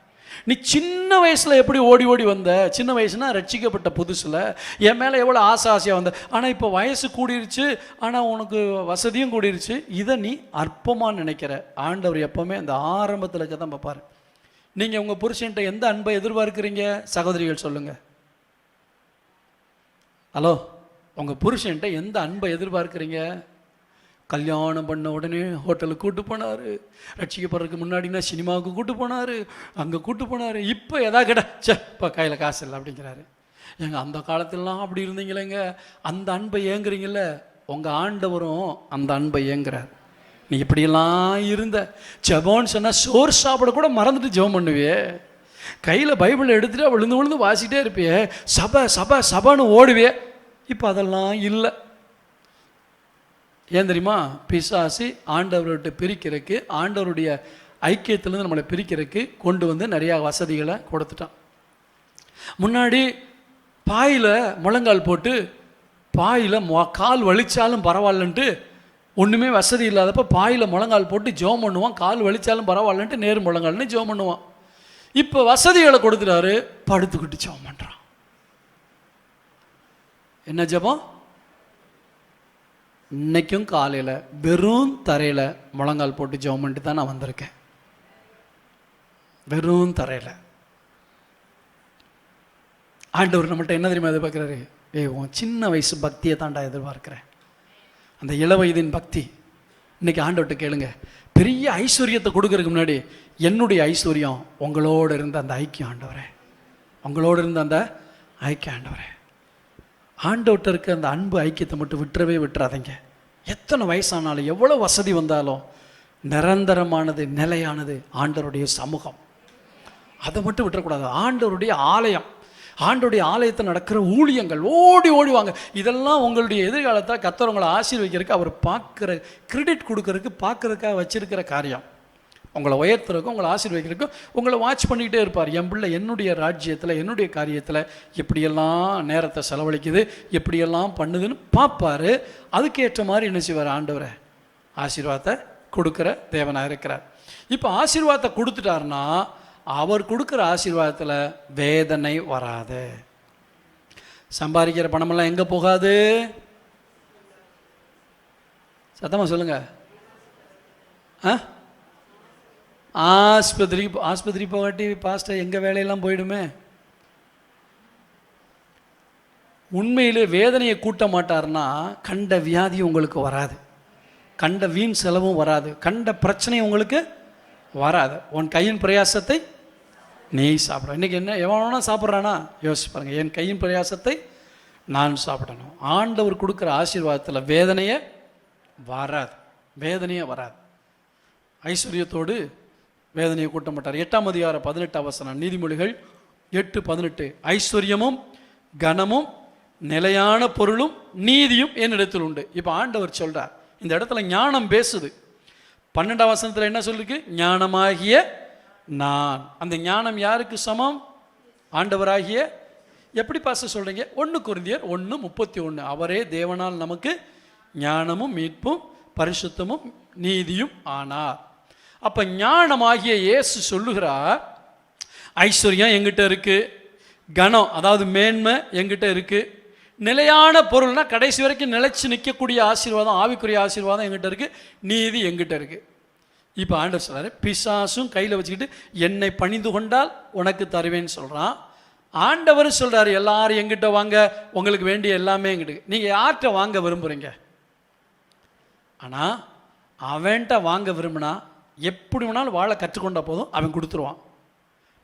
நீ சின்ன வயசில் எப்படி ஓடி ஓடி வந்த, சின்ன வயசுனா ரட்சிக்கப்பட்ட புதுசில் என் மேலே எவ்வளோ ஆசையாக வந்த, ஆனால் இப்போ வயசு கூடிருச்சு, ஆனால் உனக்கு வசதியும் கூடிருச்சு, இதை நீ அற்பமாக நினைக்கிற. ஆண்டவர் எப்போவுமே அந்த ஆரம்பத்தில் இருக்க தான் பார்ப்பார். நீங்கள் உங்கள் புருஷன்ட்ட எந்த அன்பை எதிர்பார்க்குறீங்க? சகோதரிகள் சொல்லுங்கள். ஹலோ, உங்கள் புருஷன்ட்ட எந்த அன்பை எதிர்பார்க்குறீங்க? கல்யாணம் பண்ண உடனே ஹோட்டலுக்கு கூட்டு போனார், ரட்சிக்கப்படுறதுக்கு முன்னாடினா சினிமாவுக்கு கூட்டு போனார், அங்கே கூட்டு போனார், இப்போ எதா கேட்டா இப்போ கையில் காசு இல்லை அப்படிங்கிறாரு. எங்கள் அந்த காலத்திலலாம் அப்படி இருந்தீங்களேங்க, அந்த அன்பை ஏங்குறீங்கள, உங்கள் ஆண்டவரும் அந்த அன்பை ஏங்குறார். நீ இப்படியெல்லாம் இருந்த ஜெபம்னு சொன்னால் சோறு சாப்பிட கூட மறந்துட்டு ஜெபம் பண்ணுவியே, கையில் பைபிள் எடுத்துகிட்டு விழுந்து விழுந்து வாசிக்கிட்டே இருப்பியே, சபை சபை சபைன்னு ஓடுவியே. இப்போ அதெல்லாம் இல்லை. ஏன் தெரியுமா? பிசாசு ஆண்டவர்கிட்ட பிரிக்கிறதுக்கு, ஆண்டவருடைய ஐக்கியத்திலேருந்து நம்மளை பிரிக்கிறதுக்கு கொண்டு வந்து நிறையா வசதிகளை கொடுத்துட்டான். முன்னாடி பாயில் முழங்கால் போட்டு பாயில் கால் வலிச்சாலும் பரவாயில்லன்ட்டு, ஒன்றுமே வசதி இல்லாதப்போ பாயில் முழங்கால் போட்டு ஜெபம் பண்ணுவான், கால் வலிச்சாலும் பரவாயில்லன்ட்டு நேர் முழங்கால்னு ஜெபம் பண்ணுவான். இப்போ வசதிகளை கொடுத்துட்டாரு, படுத்துக்கிட்டு ஜெபம் பண்ணுறான். என்ன ஜெபம்? இன்னைக்கும் காலையில் வெறும் தரையில் முழங்கால் போட்டு ஜெபம் பண்ணிட்டு தான் நான் வந்திருக்கேன். வெறும் தரையில். ஆண்டவர் நம்மள்ட்ட என்ன தெரியுமா எதிர்பார்க்குறாரு? உன் சின்ன வயசு பக்தியை தாண்டா எதிர்பார்க்குறேன், அந்த இள வயதின் பக்தி. இன்னைக்கு ஆண்டவர்கிட்ட கேளுங்க. பெரிய ஐஸ்வர்யத்தை கொடுக்கறதுக்கு முன்னாடி என்னுடைய ஐஸ்வர்யம் உங்களோடு இருந்த அந்த ஐக்கியம் ஆண்டவரே, உங்களோடு இருந்த அந்த ஐக்கியம் ஆண்டவரே. ஆண்டவர்கிட்ட இருக்க அந்த அன்பு ஐக்கியத்தை மட்டும் விட்டுறவே விட்டுறாதீங்க. எத்தனை வயசானாலும் எவ்வளோ வசதி வந்தாலும் நிரந்தரமானது நிலையானது ஆண்டவருடைய சமூகம். அதை மட்டும் விட்டுறக்கூடாது. ஆண்டவருடைய ஆலயம், ஆண்டோடைய ஆலயத்தில் நடக்கிற ஊழியங்கள், ஓடி ஓடிவாங்க. இதெல்லாம் உங்களுடைய எதிர்காலத்தில் கர்த்தர் உங்களை ஆசீர்வதிக்கிறதுக்கு அவர் பார்க்குற, கிரெடிட் கொடுக்கறதுக்கு, பார்க்குறதுக்காக வச்சிருக்கிற காரியம். உங்களை உயர்த்துறதுக்கும் உங்களை ஆசீர்வதிக்கிறதுக்கும் உங்களை வாட்ச் பண்ணிக்கிட்டே இருப்பார். என் பிள்ளை என்னுடைய ராஜ்யத்தில், என்னுடைய காரியத்தில் எப்படியெல்லாம் நேரத்தை செலவழிக்குது, எப்படியெல்லாம் பண்ணுதுன்னு பார்ப்பார். அதுக்கேற்ற மாதிரி என்ன செய்வார்? ஆண்டவரை ஆசீர்வாதத்தை கொடுக்குற தேவனாக இருக்கிறார். இப்போ ஆசீர்வாதத்தை கொடுத்துட்டாருன்னா அவர் கொடுக்குற ஆசீர்வாதத்தில் வேதனை வராது. சம்பாதிக்கிற பணமெல்லாம் எங்கே போகாது? சத்தமாக சொல்லுங்க. ஆஸ்பத்திரி போகாட்டி பாஸ்டர் எங்கள் வேலையெல்லாம் போயிடுமே. உண்மையிலே வேதனையை கூட்ட மாட்டார்னா கண்ட வியாதி உங்களுக்கு வராது, கண்ட வீண் செலவும் வராது, கண்ட பிரச்சனை உங்களுக்கு வராது. உன் கையின் பிரயாசத்தை நீ சாப்பிட. இன்றைக்கி என்ன எவனா சாப்பிட்றானா யோசிச்சு பாருங்க. என் கையின் பிரயாசத்தை நான் சாப்பிடணும். ஆண்டவர் கொடுக்குற ஆசீர்வாதத்தில் வேதனையே வராது, வேதனையே வராது. ஐஸ்வர்யத்தோடு வேதனையை கூட்ட மாட்டார். 8ஆம் அதிகாரம் 18ஆம் வசனம், நீதிமொழிகள் 8:18. ஐஸ்வர்யமும் கனமும் நிலையான பொருளும் நீதியும் என்னிடத்தில் உண்டு. இப்போ ஆண்டவர் சொல்கிறார், இந்த இடத்துல ஞானம் பேசுது. 12ஆம் வசனத்தில் என்ன சொல்லிருக்கு? ஞானமாகிய நான். அந்த ஞானம் யாருக்கு சமம்? ஆண்டவராகிய. எப்படி பாச சொல்கிறீங்க? 1 கொரிந்தியர் 1:31. அவரே தேவனால் நமக்கு ஞானமும் மீட்பும் பரிசுத்தமும் நீதியும் ஆனார். அப்போ ஞானமாகிய இயேசு சொல்லுகிறார், ஐஸ்வர்யம் எங்கிட்ட இருக்கு, கனம் அதாவது மேன்மை எங்கிட்ட இருக்கு, நிலையான பொருள்னா கடைசி வரைக்கும் நிலைச்சு நிற்கக்கூடிய ஆசீர்வாதம், ஆவிக்குரிய ஆசீர்வாதம் எங்கிட்ட இருக்கு, நீதி எங்கிட்ட இருக்கு. இப்போ ஆண்டவர் சொல்றாரு, பிசாசும் கையில் வச்சுக்கிட்டு என்னை பணிந்து கொண்டால் உனக்கு தருவேன்னு சொல்கிறான். ஆண்டவர் சொல்கிறாரு, எல்லாரும் எங்கிட்ட வாங்க, உங்களுக்கு வேண்டிய எல்லாமே எங்கிட்ட. நீங்கள் யார்கிட்ட வாங்க விரும்புகிறீங்க? ஆனால் அவன்கிட்ட வாங்க விரும்பினா எப்படி வேணாலும் வாழ கற்றுக்கொண்டா போதும், அவன் கொடுத்துருவான்.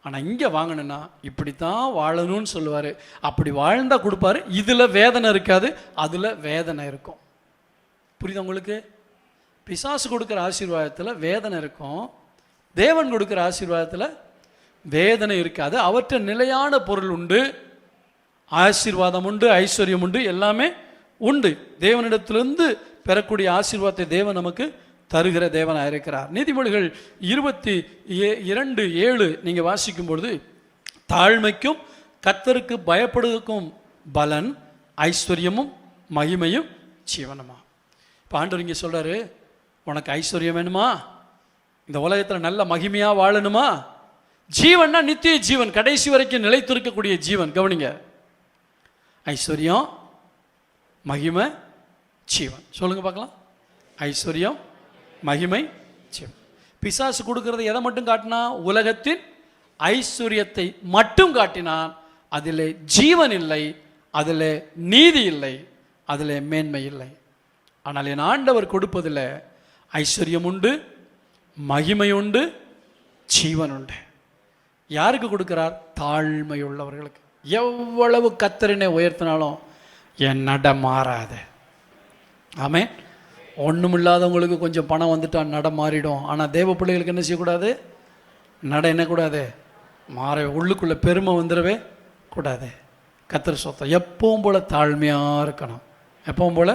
ஆனால் இங்கே வாங்கணுன்னா இப்படித்தான் வாழணும்னு சொல்லுவார். அப்படி வாழ்ந்தால் கொடுப்பாரு. இதில் வேதனை இருக்காது, அதில் வேதனை இருக்கும். புரியுது உங்களுக்கு? பிசாசு கொடுக்குற ஆசீர்வாதத்தில் வேதனை இருக்கும், தேவன் கொடுக்குற ஆசீர்வாதத்தில் வேதனை இருக்காது. அவற்றை நிலையான பொருள் உண்டு, ஆசீர்வாதம் உண்டு, ஐஸ்வர்யம் உண்டு, எல்லாமே உண்டு. தேவனிடத்திலிருந்து பெறக்கூடிய ஆசீர்வாதத்தை தேவன் நமக்கு தருகிற தேவனாக இருக்கிறார். நீதிமொழிகள் 22:7 நீங்கள் வாசிக்கும் பொழுது, தாழ்மைக்கும் கர்த்தருக்கு பயப்படுவதற்கும் பலன் ஐஸ்வர்யமும் மகிமையும் ஜீவனமா. இப்போ ஆண்டவர் இங்கே சொல்கிறாரு, உனக்கு ஐஸ்வர்யம் வேணுமா? இந்த உலகத்தில் நல்ல மகிமையாக வாழணுமா? ஜீவன்னா நித்திய ஜீவன், கடைசி வரைக்கும் நிலைத்திருக்கக்கூடிய ஜீவன். கவனிங்க, ஐஸ்வர்யம் மகிமை ஜீவன். சொல்லுங்க பார்க்கலாம். ஐஸ்வர்யம் மகிமை ஜீவன். பிசாசு கொடுக்கறது எதை மட்டும் காட்டினா? உலகத்தின் ஐஸ்வர்யத்தை மட்டும் காட்டினான். அதில் ஜீவன் இல்லை, அதில் நீதி இல்லை, அதில் மேன்மை இல்லை. ஆனால் என் ஆண்டவர் கொடுப்பதில் ஐஸ்வர்யம் உண்டு, மகிமை உண்டு, ஜீவன் உண்டு. யாருக்கு கொடுக்கிறார்? தாழ்மை உள்ளவர்களுக்கு. எவ்வளவு கர்த்தரினை உயர்த்தினாலும் என் நட மாறாது. ஆமென். ஒன்றும் இல்லாதவங்களுக்கு கொஞ்சம் பணம் வந்துட்டா நட மாறிடும். ஆனால் தேவ பிள்ளைகளுக்கு என்ன செய்யக்கூடாது? நட என்ன கூடாது? மாற. உள்ளுக்குள்ளே பெருமை வந்துடவே கூடாது. கர்த்தர் சொத்தம் எப்பவும் போல் தாழ்மையாக இருக்கணும், எப்பவும் போல்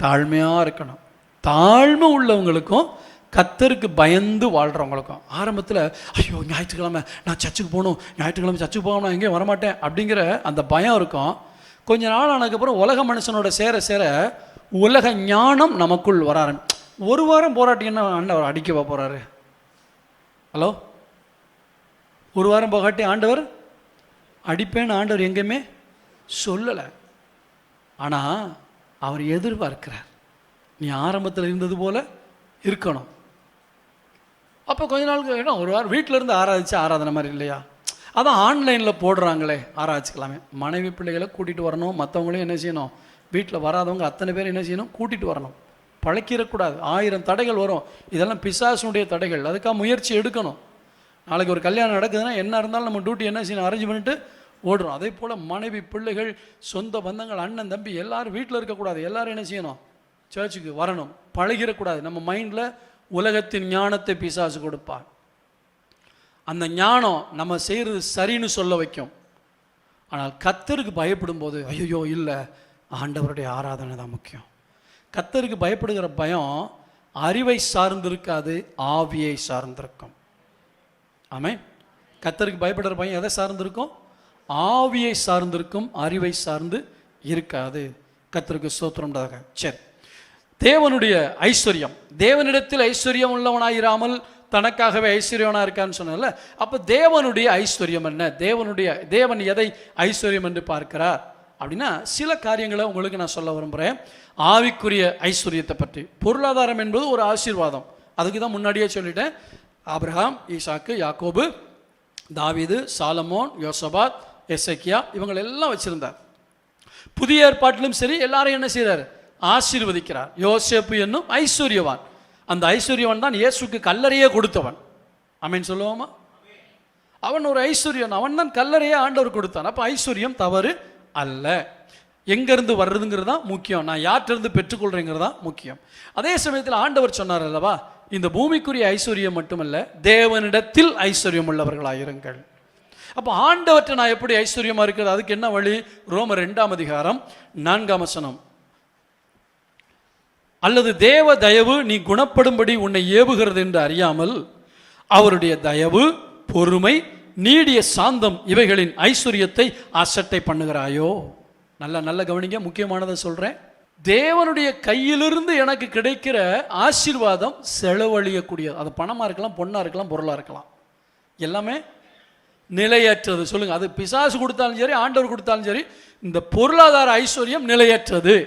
தாழ்மையாக இருக்கணும். தாழ்மை உள்ளவங்களுக்கும் கர்த்தருக்கு பயந்து வாழ்கிறவங்களுக்கும். ஆரம்பத்தில் ஐயோ ஞாயிற்றுக்கிழமை நான் சர்ச்சுக்கு போகணும், ஞாயிற்றுக்கிழமை சர்ச்சுக்கு போகணும், நான் எங்கேயும் வரமாட்டேன் அப்படிங்கிற அந்த பயம் இருக்கும். கொஞ்ச நாள் ஆனதுக்கப்புறம் உலக மனுஷனோட சேர சேர உலக ஞானம் நமக்குள் வர ஆரம்பி. ஒரு வாரம் போராட்டிங்கன்னா ஆண்டவர் அடிக்கவா போகிறாரு? ஹலோ, ஒரு வாரம் போகாட்டி ஆண்டவர் அடிப்பேன்னு ஆண்டவர் எங்கேயுமே சொல்லலை. ஆனால் அவர் எதிர்பார்க்கிறார் நீ ஆரம்பத்தில் இருந்தது போல் இருக்கணும். அப்போ கொஞ்ச நாளுக்கு என்ன, ஒரு வாரம் வீட்டில் இருந்து ஆராதிச்சு ஆராதனை மாதிரி இல்லையா? அதான் ஆன்லைனில் போடுறாங்களே, ஆராய்ச்சிக்கலாமே. மனைவி பிள்ளைகளை கூட்டிகிட்டு வரணும், மற்றவங்களையும் என்ன செய்யணும், வீட்டில் வராதவங்க அத்தனை பேர் என்ன செய்யணும், கூட்டிகிட்டு வரணும். பழக்கிடக்கூடாது. 1000 தடைகள் வரும். இதெல்லாம் பிசாசுடைய தடைகள். அதுக்காக முயற்சி எடுக்கணும். நாளைக்கு ஒரு கல்யாணம் நடக்குதுன்னா என்ன இருந்தாலும் நம்ம டியூட்டி என்ன செய்யணும், அரேஞ்ச் பண்ணிட்டு ஓடுறோம். அதே போல் மனைவி பிள்ளைகள் சொந்த பந்தங்கள் அண்ணன் தம்பி எல்லாரும் வீட்டில் இருக்கக்கூடாது. எல்லாரும் என்ன செய்யணும், சர்ச்சுக்கு வரணும். பழகிடக்கூடாது. நம்ம மைண்டில் உலகத்தின் ஞானத்தை பிசாசு கொடுப்பார். அந்த ஞானம் நம்ம செய்கிறது சரின்னு சொல்ல வைக்கும். ஆனால் கர்த்தருக்கு பயப்படும் போது ஐயோ இல்லை, ஆண்டவருடைய ஆராதனை தான் முக்கியம். கர்த்தருக்கு பயப்படுகிற பயம் அறிவை சார்ந்திருக்காது, ஆவியை சார்ந்திருக்கும். ஆமென். கர்த்தருக்கு பயப்படுகிற பயம் எதை சார்ந்திருக்கும்? ஆவியை சார்ந்திருக்கும், அறிவை சார்ந்து இருக்காது. கர்த்தருக்கு ஸ்தோத்திரம்டாக. சரி, தேவனுடைய ஐஸ்வர்யம், தேவனிடத்தில் ஐஸ்வர்யம் உள்ளவனாயிராமல் தனக்காகவே ஐஸ்வர்யவனாக இருக்கான்னு சொன்னால, அப்போ தேவனுடைய ஐஸ்வர்யம் என்ன? தேவன் எதை ஐஸ்வர்யம் என்று பார்க்கிறார் அப்படின்னா, சில காரியங்களை உங்களுக்கு நான் சொல்ல விரும்புகிறேன். ஆவிக்குரிய ஐஸ்வர்யத்தை பற்றி. பொருளாதாரம் என்பது ஒரு ஆசீர்வாதம், அதுக்கு தான் முன்னாடியே சொல்லிட்டேன். ஆபிரகாம், ஈசாக்கு, யாக்கோபு, தாவீது, சாலமோன், யோசபாத், எசேக்கியா இவங்களெல்லாம் வச்சிருந்தார். புதிய ஏற்பாட்டிலும் சரி எல்லாரும் என்ன செய்கிறார்? ஆசீர்வதிக்கிறார். யோசேப்பு என்னும் ஐஸ்வர்யவான், அந்த ஐஸ்வர்யவான் தான் இயேசுக்கு கல்லறையே கொடுத்தவன். ஆமென் சொல்லுவோமா? அவன் ஒரு ஐஸ்வர்யன், அவன் தான் கல்லறையே ஆண்டவர் கொடுத்தான். அப்போ ஐஸ்வர்யம் தவறு அல்ல. எங்கேருந்து வர்றதுங்கிறது தான் முக்கியம், நான் யார்கிட்டருந்து பெற்றுக்கொள்கிறேங்கிறது தான் முக்கியம். அதே சமயத்தில் ஆண்டவர் சொன்னார் அல்லவா, இந்த பூமிக்குரிய ஐஸ்வர்யம் மட்டுமல்ல, தேவனிடத்தில் ஐஸ்வர்யம் உள்ளவர்களாயிருங்கள். அப்போ ஆண்டவற்றை நான் எப்படி ஐஸ்வர்யமாக இருக்கிறது? அதுக்கு என்ன வழி? ரோமர் 2:4 அல்லது தேவ தயவு நீ குணப்படும்படி உன்னை ஏவுகிறது என்று அறியாமல் அவருடைய தயவு, பொறுமை, நீடிய சாந்தம் இவைகளின் ஐஸ்வர்யத்தை அசட்டை பண்ணுகிறாயோ. நல்ல கவனிங்க, முக்கியமானதை சொல்கிறேன். தேவனுடைய கையிலிருந்து எனக்கு கிடைக்கிற ஆசீர்வாதம் செலவழியக்கூடியது. அது பணமாக இருக்கலாம், பொண்ணாக இருக்கலாம், பொருளாக இருக்கலாம், எல்லாமே நிலையற்றது. சொல்லுங்க, அது பிசாசு கொடுத்தாலும் சரி, ஆண்டவர் கொடுத்தாலும் சரி, இந்த பொருளாதார ஐஸ்வர்யம் நிலையற்றது.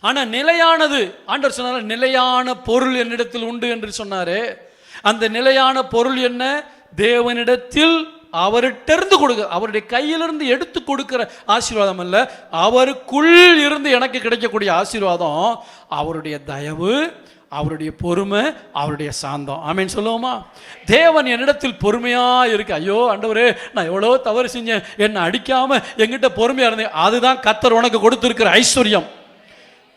ஆனால் நிலையானது, ஆண்டவர் சொன்னார் நிலையான பொருள் என்னிடத்தில் உண்டு என்று சொன்னாரு. அந்த நிலையான பொருள் என்ன? தேவனிடத்தில் அவர்கிட்ட கொடுக்க, அவருடைய கையிலிருந்து எடுத்து கொடுக்கிற ஆசீர்வாதம் அல்ல, அவருக்குள் இருந்து எனக்கு கிடைக்கக்கூடிய ஆசீர்வாதம் அவருடைய தயவு, அவருடைய பொறுமை, அவருடைய சாந்தம். ஆமென் சொல்லுவோமா? தேவன் என்னிடத்தில் பொறுமையா இருக்கு. ஐயோ ஆண்டவரே, நான் எவ்வளோ தவறு செஞ்சேன், என்னை அடிக்காம எங்கிட்ட பொறுமையா இருந்தேன். அதுதான் கர்த்தர் உனக்கு கொடுத்திருக்கிற ஐஸ்வர்யம்.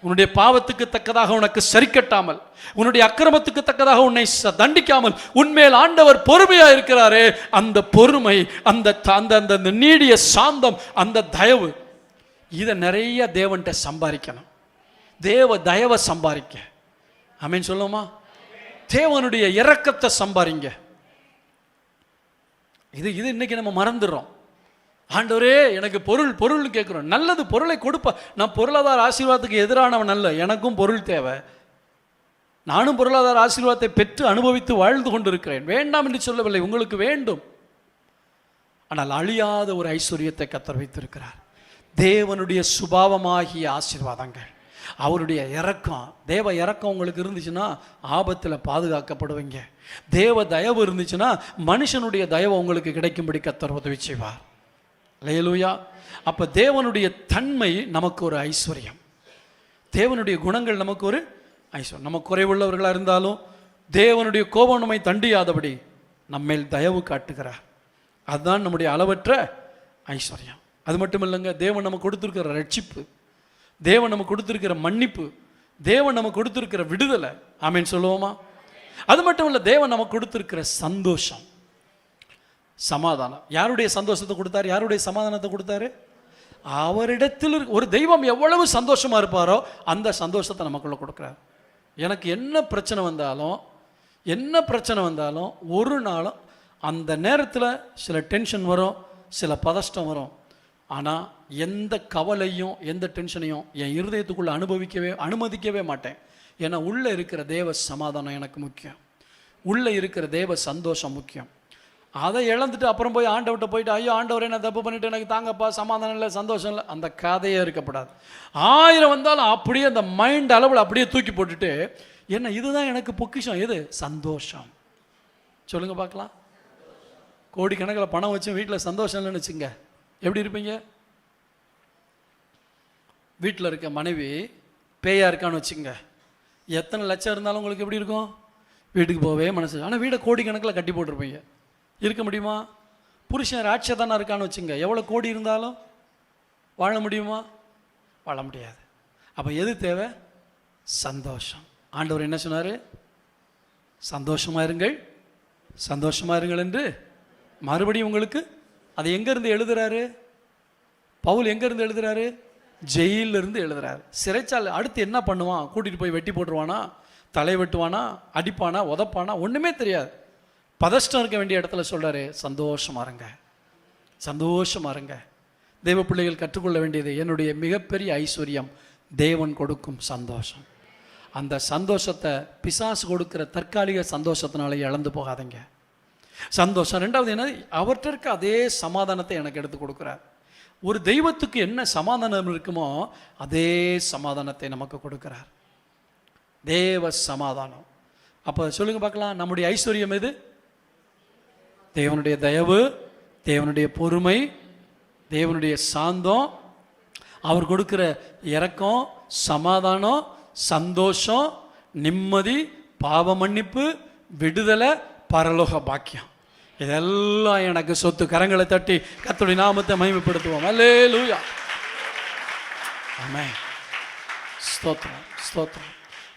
உன்னுடைய பாவத்துக்கு தக்கதாக உனக்கு சரி கட்டாமல், உன்னுடைய அக்கிரமத்துக்கு தக்கதாக உன்னை தண்டிக்காமல் உன்மேல் ஆண்டவர் பொறுமையா இருக்கிறாரே, அந்த பொறுமை, அந்த நீடிய சாந்தம், அந்த தயவு, இதை நிறைய தேவன்கிட்ட சம்பாதிக்கணும். தேவ தயவை சம்பாதிக்க. ஆமென் சொல்லுமா? தேவனுடைய இரக்கத்தை சம்பாதிங்க. இது இன்னைக்கு நம்ம மறந்துடுறோம். ஆண்டவரே எனக்கு பொருள்னு கேட்குறோம். நல்லது, பொருளை கொடுப்பா. நான் பொருளாதார ஆசீர்வாதத்துக்கு எதிரானவன் அல்ல, எனக்கும் பொருள் தேவை. நானும் பொருளாதார ஆசீர்வாதத்தை பெற்று அனுபவித்து வாழ்ந்து கொண்டிருக்கிறேன், வேண்டாம் என்று சொல்லவில்லை, உங்களுக்கு வேண்டும். ஆனால் அழியாத ஒரு ஐஸ்வர்யத்தை கர்த்தர் வைத்திருக்கிறார். தேவனுடைய சுபாவமாகிய ஆசீர்வாதங்கள், அவருடைய இரக்கம். தேவ இரக்கம் உங்களுக்கு இருந்துச்சுன்னா ஆபத்தில் பாதுகாக்கப்படுவீங்க. தேவ தயவு இருந்துச்சுன்னா மனுஷனுடைய தயவு உங்களுக்கு கிடைக்கும்படி கர்த்தர் உதவி செய்வார். அல்லேலூயா. அப்போ தேவனுடைய தன்மை நமக்கு ஒரு ஐஸ்வர்யம், தேவனுடைய குணங்கள் நமக்கு ஒரு ஐஸ்வர்யம். நம்ம குறைவுள்ளவர்களாக இருந்தாலும் தேவனுடைய கோபம் நம்மை தண்டியாதபடி நம்மேல் தயவு காட்டுகிறார். அதுதான் நம்முடைய அளவற்ற ஐஸ்வர்யம். அது மட்டும் இல்லைங்க, தேவன் நமக்கு கொடுத்துருக்கிற ரட்சிப்பு, தேவன் நமக்கு கொடுத்துருக்கிற மன்னிப்பு, தேவன் நமக்கு கொடுத்துருக்கிற விடுதலை. ஆமென் சொல்லுவோமா? அது மட்டும் இல்லை, தேவன் நமக்கு கொடுத்துருக்கிற சந்தோஷம், சமாதானம். யாருடைய சந்தோஷத்தை கொடுத்தாரு? யாருடைய சமாதானத்தை கொடுத்தாரு? அவரிடத்தில். ஒரு தெய்வம் எவ்வளவு சந்தோஷமா இருப்பாரோ அந்த சந்தோஷத்தை நமக்குள்ள கொடுக்குறாரு. எனக்கு என்ன பிரச்சனை வந்தாலும் ஒரு நாளும் அந்த நேரத்தில் சில டென்ஷன் வரும், சில பதஷ்டம் வரும். ஆனால் எந்த கவலையும் எந்த டென்ஷனையும் என் இருதயத்துக்குள்ளே அனுமதிக்கவே மாட்டேன். ஏன்னா உள்ளே இருக்கிற தேவ சமாதானம் எனக்கு முக்கியம், உள்ளே இருக்கிற தேவ சந்தோஷம் முக்கியம். அதை இழந்துட்டு அப்புறம் போய் ஆண்டவர்கிட்ட போயிட்டு ஐயோ ஆண்டவரே நான் தப்பு பண்ணிட்டு எனக்கு தாங்கப்பா, சமாதானம் இல்லை, சந்தோஷம் இல்லை, அந்த கதையே இருக்கப்படாது. 1000 வந்தாலும் அப்படியே அந்த மைண்ட் அளவில் அப்படியே தூக்கி போட்டுட்டு, என்ன இதுதான் எனக்கு பொக்கிஷம், எது? சந்தோஷம். சொல்லுங்க பார்க்கலாம். கோடிக்கணக்கில் பணம் வச்சு வீட்டில் சந்தோஷம் இல்லைன்னு வச்சுங்க, எப்படி இருப்பீங்க? வீட்டில் இருக்க மனைவி பேயா இருக்கான்னு வச்சுங்க, எத்தனை லட்சம் இருந்தாலும் உங்களுக்கு எப்படி இருக்கும்? வீட்டுக்கு போவே மனசு. ஆனால் வீடை கோடிக்கணக்கில் கட்டி போட்டிருப்பீங்க, இருக்க முடியுமா? புருஷன் ராட்சதானா இருக்கான்னு வச்சுங்க, எவ்வளோ கோடி இருந்தாலும் வாழ முடியுமா? வாழ முடியாது. அப்போ எது தேவை? சந்தோஷம். ஆண்டவர் என்ன சொன்னார்? சந்தோஷமாக இருங்கள் என்று மறுபடியும் உங்களுக்கு அதை எங்கேருந்து எழுதுறாரு? பவுல் எங்கேருந்து எழுதுறாரு? ஜெயிலிருந்து எழுதுறாரு. சிறைச்சாலை. அடுத்து என்ன பண்ணுவான்? கூட்டிகிட்டு போய் வெட்டி போட்டுருவானா? தலை வெட்டுவானா? அடிப்பானா? உதப்பானா? ஒன்றுமே தெரியாது. பதஷ்டம் இருக்க வேண்டிய இடத்துல சொல்கிறாரு, சந்தோஷமா இருங்க, சந்தோஷமா இருங்க. தேவ பிள்ளைகள் கற்றுக்கொள்ள வேண்டியது, என்னுடைய மிகப்பெரிய ஐஸ்வர்யம் தேவன் கொடுக்கும் சந்தோஷம். அந்த சந்தோஷத்தை பிசாசு கொடுக்கிற தற்காலிக சந்தோஷத்தினால இழந்து போகாதீங்க. சந்தோஷம். ரெண்டாவது என்ன? அவர்கிட்ட இருக்க அதே சமாதானத்தை எனக்கு எடுத்து கொடுக்குறார். ஒரு தெய்வத்துக்கு என்ன சமாதானம் இருக்குமோ அதே சமாதானத்தை நமக்கு கொடுக்கிறார். தேவ சமாதானம். அப்போ சொல்லுங்க பார்க்கலாம், நம்முடைய ஐஸ்வர்யம் எது? தேவனுடைய தயவு, தேவனுடைய பொறுமை, தேவனுடைய சாந்தம், அவர் கொடுக்கிற இரக்கம், சமாதானம், சந்தோஷம், நிம்மதி, பாவ மன்னிப்பு, விடுதலை, பரலோக பாக்கியம். இதெல்லாம் எனக்கு சொத்து. கரங்களை தட்டி கர்த்தருடைய நாமத்தை மகிமைப்படுத்துவோம். அல்லேலூயா. ஆமென். ஸ்தோத்திரம், ஸ்தோத்திரம்.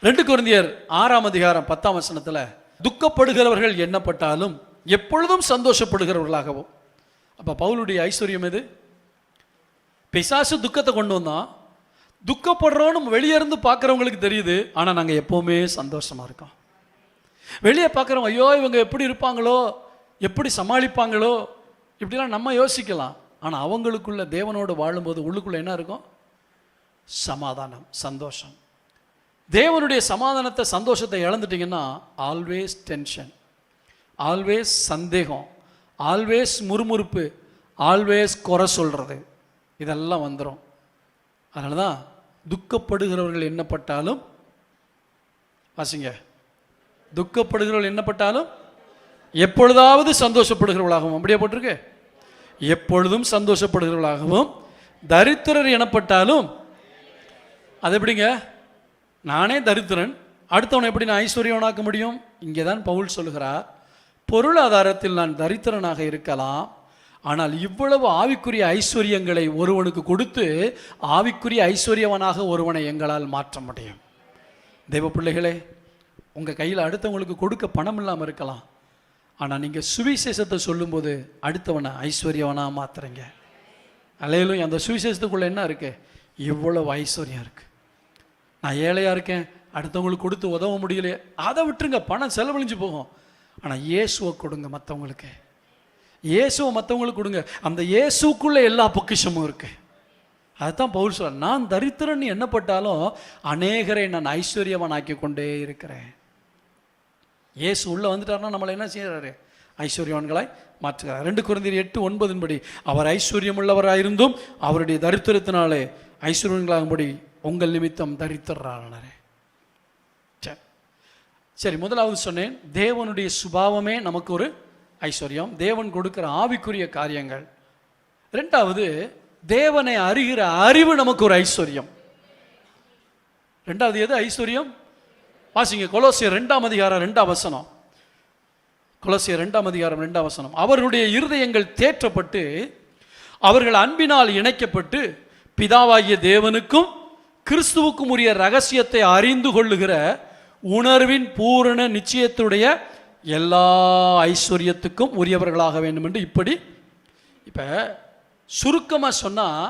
2 கொரிந்தியர் 6ஆம் அதிகாரம் 10ஆம் வசனத்தில், துக்கப்படுகிறவர்கள் எண்ணப்பட்டாலும் எப்பொழுதும் சந்தோஷப்படுகிறவர்களாகவும். அப்போ பவுலுடைய ஐஸ்வர்யம் எது? பிசாசு துக்கத்தை கொண்டு வந்தான். துக்கப்படுறோன்னு வெளியே இருந்து பார்க்குறவங்களுக்கு தெரியுது, ஆனால் நாங்கள் எப்போவுமே சந்தோஷமாக இருக்கோம். வெளியே பார்க்குறவங்க, ஐயோ இவங்க எப்படி இருப்பாங்களோ, எப்படி சமாளிப்பாங்களோ, இப்படிலாம் நம்ம யோசிக்கலாம். ஆனால் அவங்களுக்குள்ள தேவனோடு வாழும்போது உள்ளுக்குள்ளே என்ன இருக்கும்? சமாதானம், சந்தோஷம். தேவனுடைய சமாதானத்தை, சந்தோஷத்தை இழந்துட்டிங்கன்னா ஆல்வேஸ் டென்ஷன், ஆல்வேஸ் சந்தேகம், ஆல்வேஸ் முறுமுறுப்பு, ஆல்வேஸ் குறை சொல்கிறது, இதெல்லாம் வந்துடும். அதனால தான் துக்கப்படுகிறவர்கள் எண்ணப்பட்டாலும், வாசிங்க, துக்கப்படுகிறவர்கள் எண்ணப்பட்டாலும் எப்பொழுதாவது சந்தோஷப்படுகிறவர்களாகவும். அப்படியே போட்டிருக்கு, எப்பொழுதும் சந்தோஷப்படுகிறவர்களாகவும். தரித்திரர் எனப்பட்டாலும், அது எப்படிங்க? நானே தரித்திரன், அடுத்தவனை எப்படி நான் ஐஸ்வர்யவனாக்க முடியும்? இங்கே தான் பவுல் சொல்லுகிறார், பொருளாதாரத்தில் நான் தரித்திரனாக இருக்கலாம், ஆனால் இவ்வளவு ஆவிக்குரிய ஐஸ்வர்யங்களை ஒருவனுக்கு கொடுத்து ஆவிக்குரிய ஐஸ்வர்யவனாக ஒருவனை எங்களால் மாற்ற முடியும். தெய்வ பிள்ளைகளே, உங்கள் கையில் அடுத்தவங்களுக்கு கொடுக்க பணம் இல்லாமல் இருக்கலாம், ஆனால் நீங்கள் சுவிசேஷத்தை சொல்லும்போது அடுத்தவனை ஐஸ்வர்யவனாக மாற்றுறீங்க. அல்லேலூயா. அந்த சுவிசேஷத்துக்குள்ளே என்ன இருக்குது? இவ்வளவு ஐஸ்வர்யம் இருக்குது. நான் ஏழையாக இருக்கேன், அடுத்தவங்களுக்கு கொடுத்து உதவ முடியலையே, அதை விட்டுருங்க, பணம் செலவழிஞ்சு போகும். ஆனால் இயேசுவை கொடுங்க மற்றவங்களுக்கு, இயேசுவை மற்றவங்களுக்கு கொடுங்க. அந்த இயேசுக்குள்ளே எல்லா பொக்கிஷமும் இருக்கு. அதுதான் பவுல் சொல்றார், நான் தரித்திரன் எண்ணப்பட்டாலும் அநேகரை நான் ஐஸ்வர்யவான் ஆக்கி கொண்டே இருக்கிறேன். இயேசு உள்ளே வந்துட்டார்னா நம்மளை என்ன செய்யறாரு? ஐஸ்வர்யவான்களாய் மாற்றுகிறார். 2 கொரிந்தியர் 8:9 படி, அவர் ஐஸ்வர்யம் உள்ளவராயிருந்தும் அவருடைய தரித்திரத்தினாலே ஐஸ்வர்யங்களாகும்படி உங்கள் நிமித்தம் தரித்திரரானாரே. சரி, முதலாவது சொன்னேன், தேவனுடைய சுபாவமே நமக்கு ஒரு ஐஸ்வர்யம், தேவன் கொடுக்கிற ஆவிக்குரிய காரியங்கள். ரெண்டாவது, தேவனை அறிகிற அறிவு நமக்கு ஒரு ஐஸ்வர்யம். ரெண்டாவது எது ஐஸ்வர்யம்? வாசிங்க, கொலோசியர் 2ஆம் அதிகாரம் 2ஆம் வசனம். கொலோசியர் 2ஆம் அதிகாரம் 2ஆம் வசனம். அவர்களுடைய இருதயங்கள் தேற்றப்பட்டு அவர்கள் அன்பினால் இணைக்கப்பட்டு பிதாவாகிய தேவனுக்கும் கிறிஸ்துவுக்கும் உரிய ரகசியத்தை அறிந்து கொள்ளுகிற உணர்வின் பூரண நிச்சயத்துடைய எல்லா ஐஸ்வர்யத்துக்கும் உரியவர்களாக வேண்டும் என்று. இப்படி இப்போ சுருக்கமாக சொன்னால்,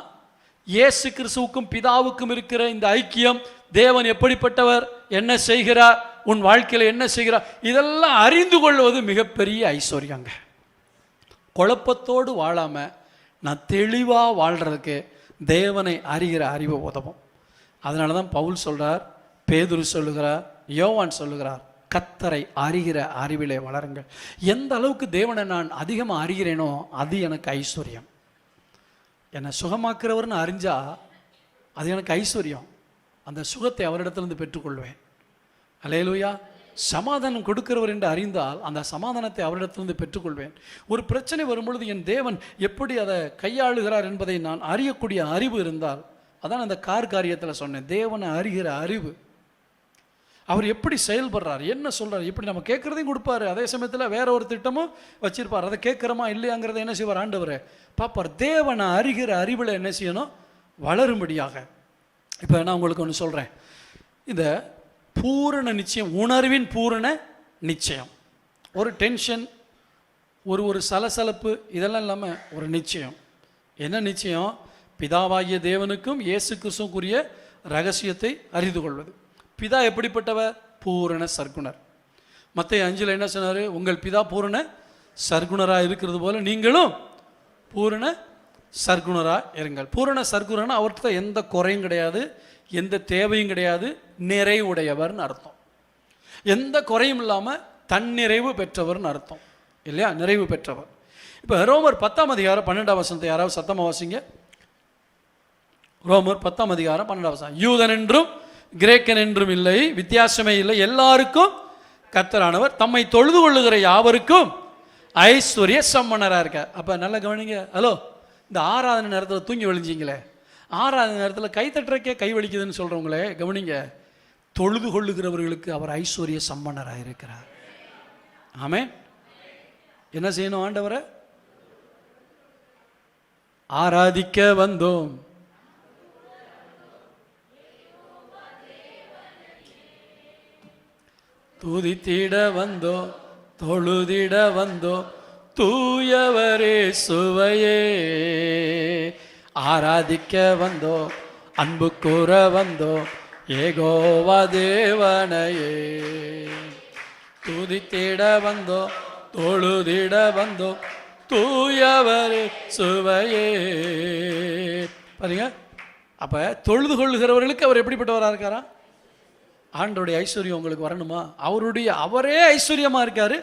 இயேசு கிறிஸ்துவுக்கும் பிதாவுக்கும் இருக்கிற இந்த ஐக்கியம், தேவன் எப்படிப்பட்டவர், என்ன செய்கிறார், உன் வாழ்க்கையில் என்ன செய்கிறார், இதெல்லாம் அறிந்து கொள்வது மிகப்பெரிய ஐஸ்வர்யங்க. குழப்பத்தோடு வாழாமல் நான் தெளிவாக வாழ்கிறதுக்கு தேவனை அறிகிற அறிவு உதவும். அதனால தான் பவுல் சொல்கிறார், பேதுரு சொல்லுகிறார், யோவான் சொல்லுகிறார், கர்த்தரை அறிகிற அறிவிலே வளருங்கள். எந்த அளவுக்கு தேவனை நான் அதிகமாக அறிகிறேனோ அது எனக்கு ஐஸ்வர்யம். என்னை சுகமாக்குறவர்னு அறிஞ்சா அது எனக்கு ஐஸ்வர்யம். அந்த சுகத்தை அவரிடத்திலிருந்து பெற்றுக்கொள்வேன். அல்லேலூயா. சமாதானம் கொடுக்கிறவர் என்று அறிந்தால் அந்த சமாதானத்தை அவரிடத்திலிருந்து பெற்றுக்கொள்வேன். ஒரு பிரச்சனை வரும்பொழுது என் தேவன் எப்படி அதை கையாளுகிறார் என்பதை நான் அறியக்கூடிய அறிவு இருந்தால், அதான் அந்த காரியத்தில் சொன்னேன், தேவனை அறிகிற அறிவு. அவர் எப்படி செயல்படுறார், என்ன சொல்கிறார், எப்படி நம்ம கேட்குறதையும் கொடுப்பாரு, அதே சமயத்தில் வேற ஒரு திட்டமும் வச்சிருப்பார். அதை கேட்குறோமா இல்லையாங்கிறத என்ன செய்வார் ஆண்டவர் பாப்பார். தேவனை அறிகிற அறிவில் என்ன செய்யணும்? வளரும்படியாக. இப்போ நான் உங்களுக்கு ஒன்று சொல்கிறேன், இந்த பூரண நிச்சயம், உணர்வின் பூரண நிச்சயம், ஒரு டென்ஷன், ஒரு சலசலப்பு, இதெல்லாம் இல்லாமல் ஒரு நிச்சயம். என்ன நிச்சயம்? பிதாவாகிய தேவனுக்கும் இயேசு கிறிஸ்துவுக்குரிய ரகசியத்தை அறிந்து கொள்வது. பிதா எப்படிப்பட்டவர்? பூரண சர்க்குணர். மத்தேயு 5 என்ன சொன்னார்? உங்கள் பிதா பூரண சர்க்குணராக இருக்கிறது போல நீங்களும் பூரண சர்க்குணராக இருங்கள். பூரண சர்க்குணர்னா அவர்கிட்ட எந்த குறையும் கிடையாது, எந்த தேவையும் கிடையாது, நிறைவுடையவர்னு அர்த்தம். எந்த குறையும் இல்லாமல் தன்னிறைவு பெற்றவர்னு அர்த்தம் இல்லையா? நிறைவு பெற்றவர். இப்போ ரோமர் 10ஆம் அதிகாரம் 12ஆம் வசனத்தை யாராவது சத்தமாக வாசிங்க. ரோமர் 10ஆம் அதிகாரம் 12ஆம் வசனம். யூதன் என்றும் கிரேக்கன் என்றும் இல்லை, வித்தியாசமே இல்லை, எல்லாருக்கும் கர்த்தரானவர் தம்மை தொழுது கொள்ளுகிற யாவருக்கும் ஐஸ்வர்ய சம்பனராக இருக்கார். அப்போ நல்லா கவனிங்க. ஹலோ, இந்த ஆராதனை நேரத்தில் தூங்கி வலிஞ்சிங்களே, ஆராதனை நேரத்தில் கை தட்டுறக்கே கை வலிக்குதுன்னு சொல்கிறவங்களே கவனிங்க. தொழுது கொள்ளுகிறவர்களுக்கு அவர் ஐஸ்வர்ய சம்பனராக இருக்கிறார். ஆமென். என்ன செய்யணும்? ஆண்டவரை ஆராதிக்க வந்தோம், துதித்திட வந்தோ, தொழுதிட வந்தோ, தூயவரே சுவையே. ஆராதிக்க வந்தோ, அன்பு கூற வந்தோ, ஏகோவா தேவனையே. துதித்திட வந்தோ, தொழுதிட வந்தோ, தூயவரே சுவையே. பாருங்க, அப்ப தொழுது கொள்ளுகிறவர்களுக்கு அவர் எப்படிப்பட்டவராக இருக்காரா? ஆண்டவருடைய ஐஸ்வர்யம் உங்களுக்கு வரணுமா? அவரே ஐஸ்வர்யமா இருக்காரு.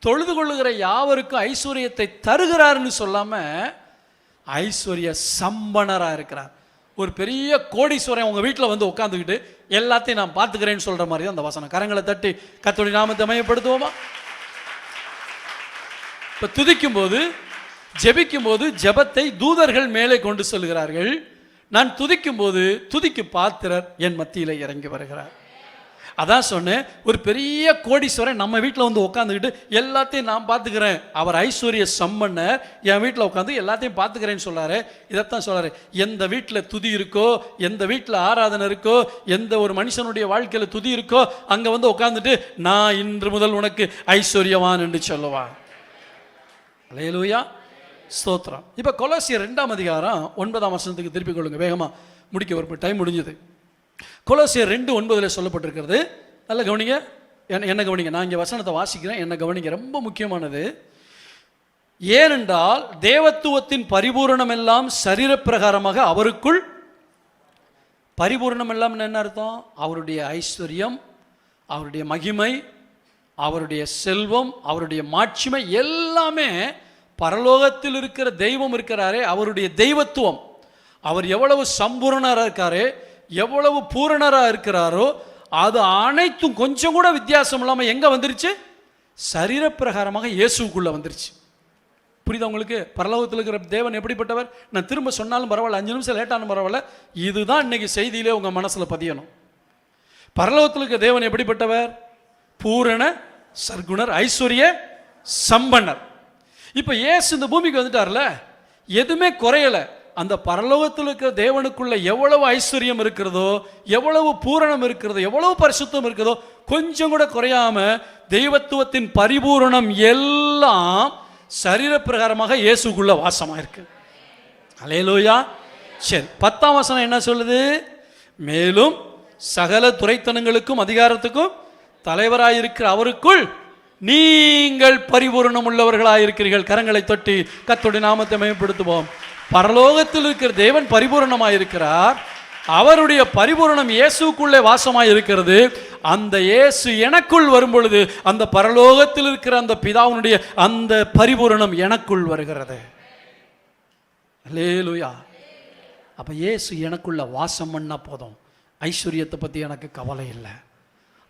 தொழுது கொள்ளுகிற யாவருக்கும் ஐஸ்வர்யத்தை தருகிறாருன்னு சொல்லாம ஐஸ்வர்ய சம்பனராக இருக்கிறார். ஒரு பெரிய கோடீஸ்வரன் உங்க வீட்டில் வந்து உட்காந்துக்கிட்டு எல்லாத்தையும் நான் பார்த்துக்கிறேன்னு சொல்ற மாதிரி தான் அந்த வசனம். கரங்களை தட்டி கர்த்தருடைய நாமத்தை மகிமைப்படுத்துவோமா? இப்போ துதிக்கும் போது, ஜெபிக்கும் போது ஜெபத்தை தூதர்கள் மேலே கொண்டு செல்கிறார்கள். நான் துதிக்கும் போது துதிக்கு பாத்திரர் என் மத்தியில இறங்கி வருகிறார். அதான் சொன்னேன், ஒரு பெரிய கோடீஸ்வரன் நம்ம வீட்டில் வந்து உட்காந்துக்கிட்டு எல்லாத்தையும் நான் பார்த்துக்கிறேன், அவர் ஐஸ்வர்ய சம்பன்னர் என் வீட்டில் உட்காந்து எல்லாத்தையும் பார்த்துக்கிறேன்னு சொல்லாரு. இதைத்தான் சொல்லாரு, எந்த வீட்டில் துதி இருக்கோ, எந்த வீட்டில் ஆராதனை இருக்கோ, எந்த ஒரு மனுஷனுடைய வாழ்க்கையில் துதி இருக்கோ, அங்கே வந்து உட்காந்துட்டு நான் இன்று முதல் உனக்கு ஐஸ்வர்யவான் என்று சொல்லுவான். அல்லேலூயா, ஸ்தோத்திரம். இப்போ கொலோசியர் 2ஆம் அதிகாரம் 9ஆம் வசனத்துக்கு திருப்பிக் கொள்ளுங்க. வேகமாக முடிக்க ஒரு டைம் முடிஞ்சது. கொலோசியர் 2:9 சொல்லப்பட்டிருக்கிறது. நல்லா கவனிங்க, என்ன கவனிங்க. நான் இங்கே வசனத்தை வாசிக்கிறேன், என்ன கவனிங்க, ரொம்ப முக்கியமானது. ஏனென்றால் தேவத்துவத்தின் பரிபூரணம் எல்லாம் சரீரப்பிரகாரமாக அவருக்குள். பரிபூரணம் எல்லாம் என்ன அர்த்தம்? அவருடைய ஐஸ்வர்யம், அவருடைய மகிமை, அவருடைய செல்வம், அவருடைய மாட்சிமை எல்லாமே பரலோகத்தில் இருக்கிற தெய்வம் இருக்கிறாரே, அவருடைய தெய்வத்துவம், அவர் எவ்வளவு சம்பூர்ணராக இருக்காரே, எவ்வளவு பூரணராக இருக்கிறாரோ, அது அனைத்தும் கொஞ்சம் கூட வித்தியாசம் இல்லாமல் எங்கே வந்துருச்சு? சரீரப்பிரகாரமாக இயேசுக்குள்ள வந்துருச்சு. புரியுதா உங்களுக்கு? பரலோகத்தில் இருக்கிற தேவன் எப்படிப்பட்டவர்? நான் திரும்ப சொன்னாலும் பரவாயில்ல, 5 நிமிஷம் லேட்டாலும் பரவாயில்ல, இதுதான் இன்னைக்கு செய்தியிலே உங்கள் மனசில் பதியணும். பரலோகத்தில் இருக்கிற தேவன் எப்படிப்பட்டவர்? பூரண சர்க்குணர், ஐஸ்வர்ய சம்பன்னர். இப்போ இயேசு இந்த பூமிக்கு வந்துட்டார்ல, எதுவுமே குறையலை. அந்த பரலோகத்தில் இருக்கிற தேவனுக்குள்ள எவ்வளவு ஐஸ்வர்யம் இருக்கிறதோ, எவ்வளவு பூரணம் இருக்கிறதோ, எவ்வளவு பரிசுத்தம் இருக்கிறதோ, கொஞ்சம் கூட குறையாம தெய்வத்துவத்தின் பரிபூரணம் எல்லாம் சரீரப்பிரகாரமாக இயேசுக்குள்ள வாசமாயிருக்கு. அல்லேலூயா. சரி, 10ஆம் வசனம் என்ன சொல்லுது? மேலும் சகல துரைத்தனங்களுக்கும் அதிகாரத்துக்கும் தலைவராயிருக்கிற அவருக்குள் நீங்கள் பரிபூரணம் உள்ளவர்களாயிருக்கிறீர்கள். கரங்களை தொட்டி கர்த்தருடைய நாமத்தை மகிமைப்படுத்துவோம். பரலோகத்தில் இருக்கிற தேவன் பரிபூரணமாயிருக்கிறார். அவருடைய பரிபூரணம் இயேசுக்குள்ளே வாசமாயிருக்கிறது. அந்த இயேசு எனக்குள் வரும் பொழுது அந்த பரலோகத்தில் இருக்கிற அந்த பிதாவுடைய அந்த பரிபூரணம் எனக்குள் வருகிறது. அல்லேலூயா. அப்ப இயேசு எனக்குள்ள வாசம் பண்ணா போதும், ஐஸ்வர்யத்தை பற்றி எனக்கு கவலை இல்லை.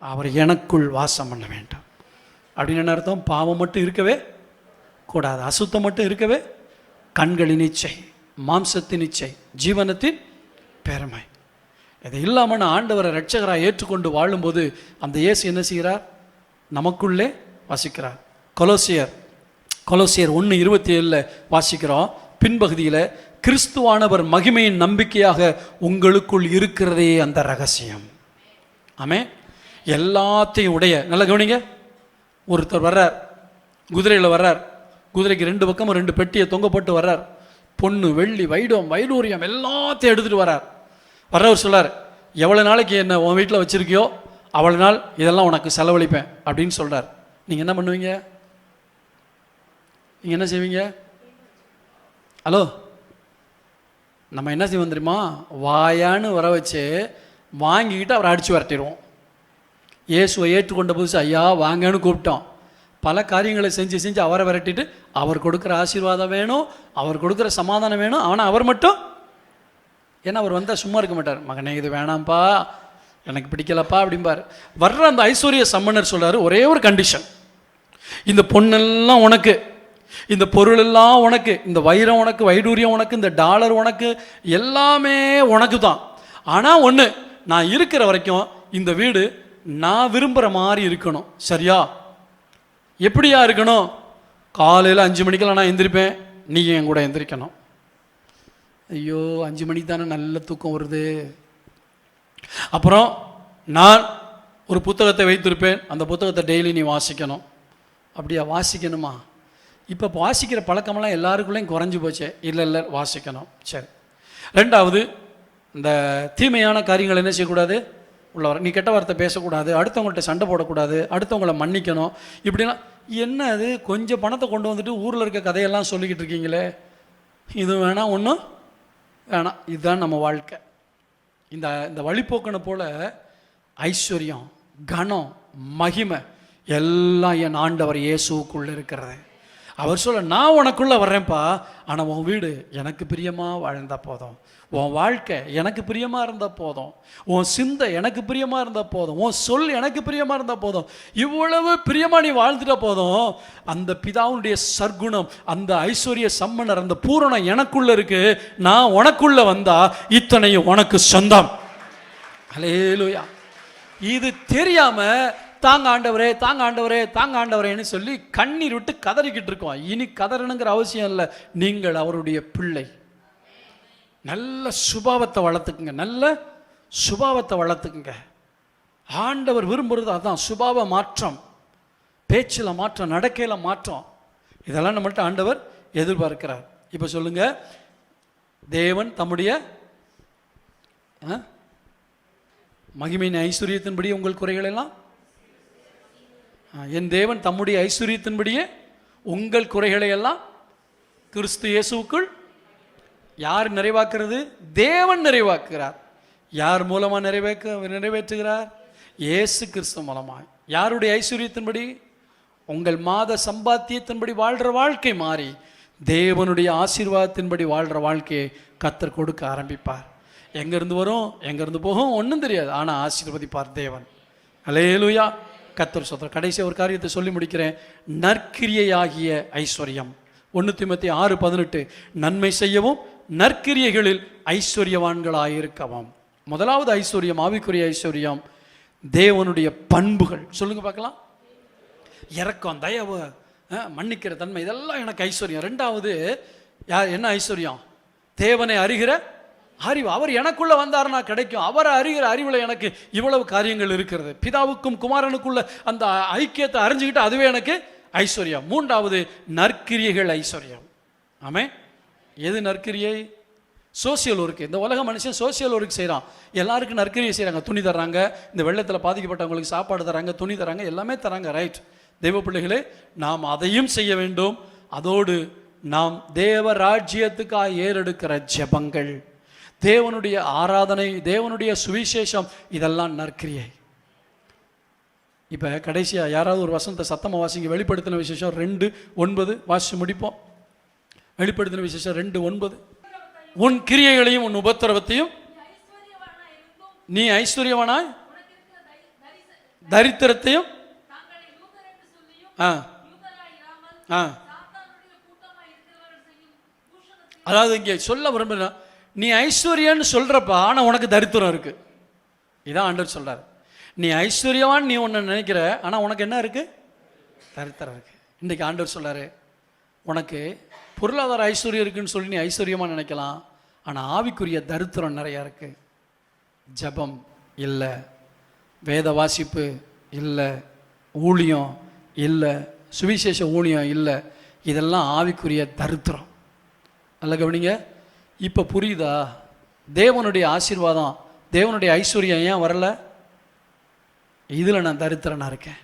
அவர் எனக்குள் வாசம் பண்ண வேண்டும். அப்படின்னு என்ன அர்த்தம்? பாவம் மட்டும் இருக்கவே கூடாது, அசுத்தம் மட்டும் இருக்கவே, கண்களின் இச்சை, மாம்சத்தின் இச்சை, ஜீவனத்தின் பெருமை, இது இல்லாமல் நான் ஆண்டவரை இரட்சகராக ஏற்றுக்கொண்டு வாழும்போது அந்த இயேசு என்ன செய்கிறார்? நமக்குள்ளே வாசிக்கிறார். கொலோசியர் 1:27 வாசிக்கிறோம். பின்பகுதியில் கிறிஸ்துவானவர் மகிமையின் நம்பிக்கையாக உங்களுக்குள் இருக்கிறதே அந்த ரகசியம். ஆமே. எல்லாத்தையும் உடைய, நல்ல கவனிங்க. ஒருத்தர் வர்றார், குதிரையில் வர்றார், குதிரைக்கு 2 பக்கமும் 2 பெட்டியை தொங்க போட்டு வர்றார். பொண்ணு, வெள்ளி, வைடூரியம் எல்லாத்தையும் எடுத்துகிட்டு வரார். வர்றவர் சொல்லார், எவ்வளோ நாளைக்கு என்ன உன் வீட்டில் வச்சுருக்கியோ அவ்வளோ நாள் இதெல்லாம் உனக்கு செலவழிப்பேன் அப்படின்னு சொல்கிறார். நீங்கள் என்ன பண்ணுவீங்க? நீங்கள் என்ன செய்வீங்க? ஹலோ, நம்ம என்ன செய்வோம் தெரியுமா? வாயான்னு வர வச்சு வாங்கிக்கிட்டு அவரை அடித்து வரட்டிடுவோம். இயேசுவை ஏற்றுக்கொண்ட புதுசு ஐயா வாங்கன்னு கூப்பிட்டோம். பல காரியங்களை செஞ்சு அவரை விரட்டிட்டு அவர் கொடுக்குற ஆசீர்வாதம் வேணும், அவர் கொடுக்குற சமாதானம் வேணும். ஆனால் அவர் மட்டும், ஏன்னா அவர் வந்தால் சும்மா இருக்க மாட்டார். மகனே இது வேணாம்ப்பா, எனக்கு பிடிக்கலப்பா அப்படிம்பார். வர்ற அந்த ஐஸ்வர்ய சம்மனர் சொல்கிறார், ஒரே ஒரு கண்டிஷன், இந்த பொண்ணெல்லாம் உனக்கு, இந்த பொருள் எல்லாம் உனக்கு, இந்த வைரம் உனக்கு, வைடூரியம் உனக்கு, இந்த டாலர் உனக்கு, எல்லாமே உனக்கு தான். ஆனால் ஒன்று, நான் இருக்கிற வரைக்கும் இந்த வீடு நான் விரும்புகிற மாதிரி இருக்கணும். சரியா? எப்படியா இருக்கணும்? காலையில் 5 மணிக்கெல்லாம் நான் எந்திரிப்பேன், நீ என் கூட எந்திரிக்கணும். ஐயோ 5 மணிக்கு தானே நல்ல தூக்கம் வருது. அப்புறம் நான் ஒரு புத்தகத்தை வைத்திருப்பேன், அந்த புத்தகத்தை டெய்லி நீ வாசிக்கணும். அப்படியா? வாசிக்கணுமா? இப்போ வாசிக்கிற பழக்கமெல்லாம் எல்லாருக்குள்ளேயும் குறைஞ்சி போச்சே. இல்லை வாசிக்கணும். சரி. 2வது, இந்த தீமையான காரியங்கள் என்ன செய்யக்கூடாது? உள்ளவர், நீ கெட்ட வார்த்தை பேசக்கூடாது, அடுத்தவங்கள்ட்ட சண்டை போடக்கூடாது, அடுத்தவங்களை மன்னிக்கணும். இப்படிலாம் என்ன அது? கொஞ்சம் பணத்தை கொண்டு வந்துட்டு ஊரில் இருக்க கதையெல்லாம் சொல்லிக்கிட்டு இருக்கீங்களே, இது வேணாம், ஒன்றும் வேணாம். இதுதான் நம்ம வாழ்க்கை. இந்த வழிபோக்கனை போல ஐஸ்வர்யம், கனம், மகிமை எல்லாம் என் ஆண்டவர் இயேசுக்குள்ளே இருக்கிறது. அவர் சொல்ல, நான் உனக்குள்ளே வர்றேன்ப்பா, ஆனால் உன் வீடு எனக்கு பிரியமாக வாழ்ந்தால் போதும், உன் வாழ்க்கை எனக்கு பிரியமாக இருந்தால் போதும், உன் சிந்தை எனக்கு பிரியமாக இருந்தால் போதும், உன் சொல் எனக்கு பிரியமாக இருந்தால் போதும். இவ்வளவு பிரியமாக நீ வாழ்ந்துட்ட போதும். அந்த பிதாவுடைய சர்க்குணம், அந்த ஐஸ்வர்ய சம்மனர், அந்த பூரணம் எனக்குள்ளே இருக்கு. நான் உனக்குள்ளே வந்தா இத்தனையும் உனக்கு சொந்தம். ஹல்லேலூயா. இது தெரியாமல் தாங்க ஆண்டவரே, தாங்க ஆண்டவரே, தாங்க ஆண்டவரேன்னு சொல்லி கண்ணீர் விட்டு கதறிக்கிட்டு இருக்கோம். இனி கதறணுங்கிற அவசியம் இல்லை. நீங்கள் அவருடைய பிள்ளை. நல்ல சுபாவத்தை வளர்த்துக்குங்க, நல்ல சுபாவத்தை வளர்த்துக்குங்க. ஆண்டவர் விரும்புகிறது அதான், சுபாவ மாற்றம், பேச்சில் மாற்றம், நடக்கையில் மாற்றம். இதெல்லாம் நம்மள்ட்ட ஆண்டவர் எதிர்பார்க்கிறார். இப்போ சொல்லுங்க, தேவன் தம்முடைய மகிமையின் ஐஸ்வர்யத்தின்படி உங்கள் குறைகள் எல்லாம், என் தேவன் தம்முடைய ஐஸ்வர்யத்தின்படியே உங்கள் குறைகளை எல்லாம் கிறிஸ்து இயேசுவுக்குள் யார் நிறைவாக்குறது? தேவன் நிறைவாக்குகிறார். யார் மூலமாக நிறைவேற்றுகிறார்? இயேசு கிறிஸ்து மூலமாக. யாருடைய ஐஸ்வர்யத்தின்படி? உங்கள் மாத சம்பாத்தியத்தின்படி வாழ்கிற வாழ்க்கை மாறி தேவனுடைய ஆசீர்வாதத்தின்படி வாழ்கிற வாழ்க்கையை கர்த்தர் கொடுக்க ஆரம்பிப்பார். எங்கேருந்து வரும், எங்கேருந்து போகும் ஒன்றும் தெரியாது, ஆனால் ஆசீர்வதிப்பார் தேவன். அல்லேலூயா. கர்த்தர் சொல்றார். கடைசி ஒரு காரியத்தை சொல்லி முடிக்கிறேன். நற்கிரியையாகிய ஐஸ்வர்யம். 1 தீமோத்தேயு 6:18, நன்மை செய்யவும் நற்கிரியைகளில் ஐஸ்வர்யவான்களாயிருக்கவும். முதலாவது ஐஸ்வர்யம், ஆவிக்குரிய ஐஸ்வர்யம், தேவனுடைய பண்புகள். சொல்லுங்க பார்க்கலாம். இரக்கம், தயவு, மன்னிக்கிற தன்மை, இதெல்லாம் எனக்கு ஐஸ்வர்யம். 2வது என்ன ஐஸ்வர்யம்? தேவனை அறிகிற அறிவு. அவர் எனக்குள்ள வந்தாருன்னா கிடைக்கும். அவரை அறிகிற அறிவில் எனக்கு இவ்வளவு காரியங்கள் இருக்கிறது. பிதாவுக்கும் குமாரனுக்குள்ள அந்த ஐக்கியத்தை அறிஞ்சுக்கிட்டு அதுவே எனக்கு ஐஸ்வர்யம். 3வது நற்கிரியைகள் ஐஸ்வர்யம். ஆமே. எது நற்கிரியை? Social work. இந்த உலக மனுஷன் சோசியல் ஒர்க் செய்கிறான். எல்லாருக்கும் நற்கிரியை செய்கிறாங்க. துணி தர்றாங்க, இந்த வெள்ளத்தில் பாதிக்கப்பட்டவங்களுக்கு சாப்பாடு தராங்க, துணி தராங்க, எல்லாமே தராங்க. ரைட். தெய்வ பிள்ளைகளே, நாம் அதையும் செய்ய வேண்டும். அதோடு நாம் தேவ ராஜ்யத்துக்காக ஏறெடுக்கிற ஜெபங்கள், தேவனுடைய ஆராதனை, தேவனுடைய சுவிசேஷம், இதெல்லாம் நற்கிரியை. இப்போ கடைசியாக யாராவது ஒரு வசனத்தை சத்தமாக வாசிங்க. வெளிப்படுத்தின விசேஷம் 2:9 வாசிச்சு முடிப்போம். வெளிப்படுத்தின விசேஷம் 2:9, உன் கிரியைகளையும் உன் உபத்திரவத்தையும் நீ ஐஸ்வர்யவானாய் தரித்திரத்தையும் அதாவது இங்கே சொல்ல விரும்புகிறா, நீ ஐஸ்வர்யன்னு சொல்கிறப்ப ஆனால் உனக்கு தரித்திரம் இருக்குது. இதான் ஆண்டவர் சொல்கிறார். நீ ஐஸ்வர்யவான் நீ ஒன்று நினைக்கிற, ஆனால் உனக்கு என்ன இருக்குது? தரித்திரம் இருக்குது. இன்றைக்கி ஆண்டவர் சொல்கிறாரு, உனக்கு பொருளாதார ஐஸ்வர்யம் இருக்குன்னு சொல்லி நீ ஐஸ்வர்யமாக நினைக்கலாம், ஆனால் ஆவிக்குரிய தரித்திரம் நிறையா இருக்குது. ஜபம் இல்லை, வேத வாசிப்பு இல்லை, ஊழியம் இல்லை, சுவிசேஷ ஊழியம் இல்லை, இதெல்லாம் ஆவிக்குரிய தரித்திரம். நல்ல கவனிங்க. இப்போ புரியுதா? தேவனுடைய ஆசீர்வாதம், தேவனுடைய ஐஸ்வர்யம் ஏன் வரல? இதில் நான் தரித்திரனாக இருக்கேன்.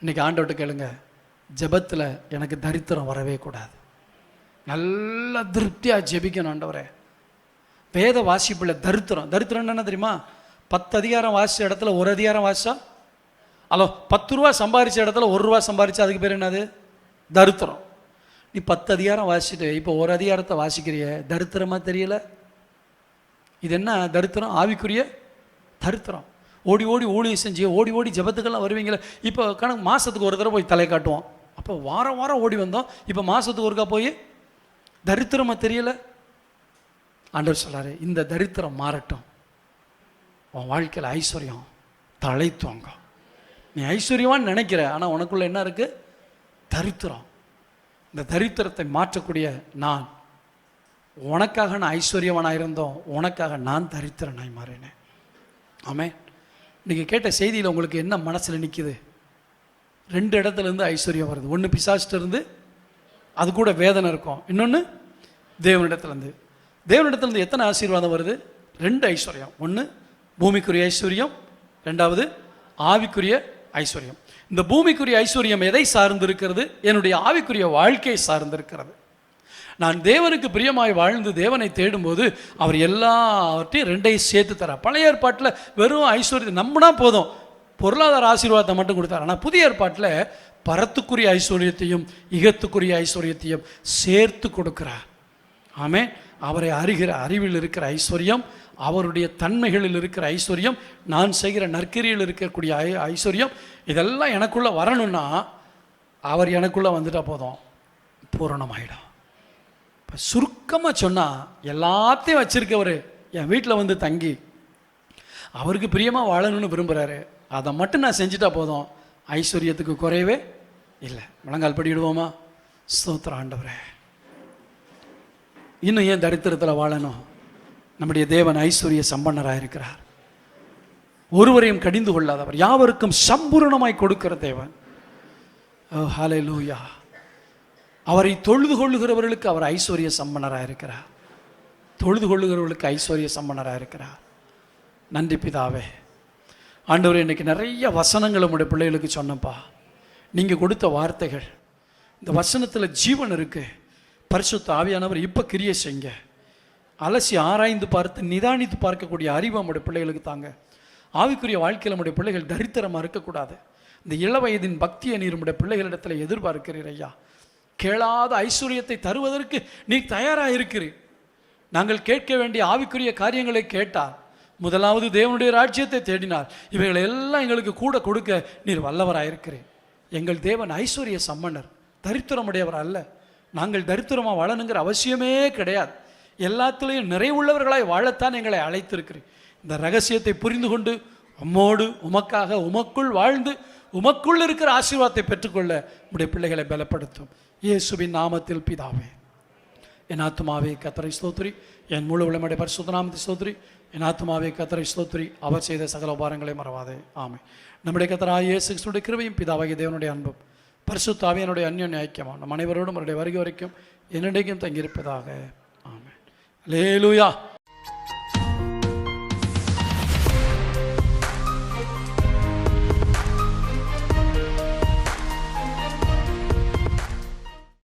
இன்றைக்கி ஆண்டவர்கிட்ட கேளுங்க, ஜெபத்தில் எனக்கு தரித்திரம் வரவே கூடாது. நல்லா திருப்தியாக ஜெபிக்கணும். ஆண்டவரே, வேத வாசிப்பில் தரித்திரம் என்ன தெரியுமா? 10 அதிகாரம் வாசித்த இடத்துல 1 அதிகாரம் வாசிச்சா, 10 ரூபா சம்பாதிச்ச இடத்துல 1 ரூபா சம்பாதிச்சா அதுக்கு பேர் என்னது? தரித்திரம். நீ 10 அதிகாரம் வாசிச்சுட்டு இப்போ 1 அதிகாரத்தை வாசிக்கிறிய, தரித்திரமாக தெரியல? இது என்ன தரித்திரம்? ஆவிக்குரிய தரித்திரம். ஓடி ஓடி ஊழியம் செஞ்சு ஓடி ஓடி ஜெபத்துக்கெல்லாம் வருவீங்களே. இப்போ கணக்கு மாதத்துக்கு ஒரு தடவை போய் தலை காட்டுவோம். அப்போ வாரம் வாரம் ஓடி வந்தோம். இப்போ மாதத்துக்கு ஒருக்கா போய் தரித்திரமாக தெரியல? ஆண்டவர் சொல்கிறாரு, இந்த தரித்திரம் மாறட்டும், உன் வாழ்க்கையில் ஐஸ்வர்யம் தழைத்துவங்க. நீ ஐஸ்வர்யமானு நினைக்கிற, ஆனால் உனக்குள்ள என்ன இருக்குது? தரித்திரம். இந்த தரித்திரத்தை மாற்றக்கூடிய நான், உனக்காக நான் ஐஸ்வர்யவனாக இருந்தோம், உனக்காக நான் தரித்திரனாய் மாறினேன். ஆமே. நீங்கள் கேட்ட செய்தியில் உங்களுக்கு என்ன மனசில் நிற்கிது? 2 இடத்துலேருந்து ஐஸ்வர்யம் வருது. ஒன்று பிசாசிட்டிருந்து, அது கூட வேதனை இருக்கும். இன்னொன்று தேவனிடத்துலேருந்து. தேவனிடத்துலேருந்து எத்தனை ஆசீர்வாதம் வருது? 2 ஐஸ்வர்யம். ஒன்று பூமிக்குரிய ஐஸ்வர்யம், 2வது ஆவிக்குரிய ஐஸ்வர்யம். இந்த பூமிக்குரிய ஐஸ்வர்யம் எதை சார்ந்திருக்கிறது? என்னுடைய ஆவிக்குரிய வாழ்க்கையை சார்ந்திருக்கிறது. நான் தேவனுக்கு பிரியமாய் வாழ்ந்து தேவனை தேடும்போது அவர் எல்லாவற்றையும் 2ஐயும் சேர்த்து தரார். பழைய ஏற்பாட்டில் வெறும் ஐஸ்வர்யத்தை நம்பினா போதும், பொருளாதார ஆசீர்வாதத்தை மட்டும் கொடுத்தார். ஆனால் புதிய ஏற்பாட்டில் பரத்துக்குரிய ஐஸ்வர்யத்தையும் இகத்துக்குரிய ஐஸ்வர்யத்தையும் சேர்த்து கொடுக்கிறார். ஆமே. அவரை அறிகிற அறிவில் இருக்கிற ஐஸ்வர்யம், அவருடைய தன்மைகளில் இருக்கிற ஐஸ்வர்யம், நான் செய்கிற நற்கிரியில் இருக்கக்கூடிய ஐஸ்வர்யம், இதெல்லாம் எனக்குள்ளே வரணும்னா அவர் எனக்குள்ளே வந்துட்டால் போதும், பூரணமாயிடும். இப்போ சுருக்கமாக சொன்னால், எல்லாத்தையும் வச்சிருக்கவர் என் வீட்டில் வந்து தங்கி அவருக்கு பிரியமாக வாழணும்னு விரும்புகிறாரு. அதை மட்டும் நான் செஞ்சுட்டா போதும், ஐஸ்வர்யத்துக்கு குறையவே இல்லை. முழங்கால் படிடுவோமா? ஸ்தோத்திரம் ஆண்டவரே. இன்னும் ஏன் தரித்திரத்தில் வாழணும்? நம்முடைய தேவன் ஐஸ்வர்ய சம்பன்னராக இருக்கிறார். ஒருவரையும் கடிந்து கொள்ளாதவர், யாவருக்கும் சம்பூரணமாய் கொடுக்கிற தேவன். ஹல்லேலூயா. அவரை தொழுது கொள்ளுகிறவர்களுக்கு அவர் ஐஸ்வர்ய சம்பன்னராக இருக்கிறார். தொழுது கொள்ளுகிறவர்களுக்கு ஐஸ்வர்ய சம்பன்னராக இருக்கிறார். நன்றி பிதாவே. ஆண்டவரே, இன்றைக்கி நிறைய வசனங்கள் உங்களுடைய பிள்ளைகளுக்கு சொன்னப்பா. நீங்கள் கொடுத்த வார்த்தைகள், இந்த வசனத்தில் ஜீவன் இருக்குது. பரிசுத்த ஆவியானவர் இப்போ கிரியை செய்யுங்க. அலசி ஆராய்ந்து பார்த்து நிதானித்து பார்க்கக்கூடிய அறிவு நம்முடைய பிள்ளைகளுக்கு தாங்க. ஆவிக்குரிய வாழ்க்கையில் நம்முடைய பிள்ளைகள் தரித்திரமாக இருக்கக்கூடாது. இந்த இளவயதின் பக்தியை நீர் நம்முடைய பிள்ளைகளிடத்தில் எதிர்பார்க்கிறீர் ஐயா. கேளாத ஐஸ்வர்யத்தை தருவதற்கு நீ தயாராக இருக்கிறீர். நாங்கள் கேட்க வேண்டிய ஆவிக்குரிய காரியங்களை கேட்டார், முதலாவது தேவனுடைய ராஜ்யத்தை தேடினார், இவைகளை எல்லாம் எங்களுக்கு கூட கொடுக்க நீர் வல்லவராயிருக்கிறேன். எங்கள் தேவன் ஐஸ்வர்ய சம்பன்னர், தரித்திரமுடையவர் அல்ல. நாங்கள் தரித்திரமாக வாழணுங்கிற அவசியமே கிடையாது. எல்லாத்துலேயும் நிறைவுள்ளவர்களாய் வாழத்தான் எங்களை அழைத்திருக்கிறேன். இந்த ரகசியத்தை புரிந்து கொண்டு உம்மோடு உமக்காக உமக்குள் வாழ்ந்து உமக்குள் இருக்கிற ஆசீர்வாதத்தை பெற்றுக்கொள்ள உடைய பிள்ளைகளை பலப்படுத்தும். இயேசுவின் நாமத்தில் பிதாவே. என் ஆத்துமாவே கர்த்தரை ஸ்தோத்திரி, என் முழு உள்ளமுடைய பரிசுத்த நாமத்தை ஸ்தோத்திரி. என் ஆத்துமாவே கர்த்தரை ஸ்தோத்திரி, அவர் செய்த சகல உபகாரங்களை மறவாதே. ஆமென். நம்முடைய கர்த்தராகிய இயேசு கிறிஸ்துவின் கிருபையும் பிதாவாகிய தேவனுடைய அன்பும் பரிசுத்த ஆவியானுடைய அன்யோன்ய ஐக்கியமும் நம் அனைவரோடும் அவருடைய வருகை வரைக்கும் என்னிடையும் தங்கியிருப்பதாக. ஆமென். அல்லேலூயா.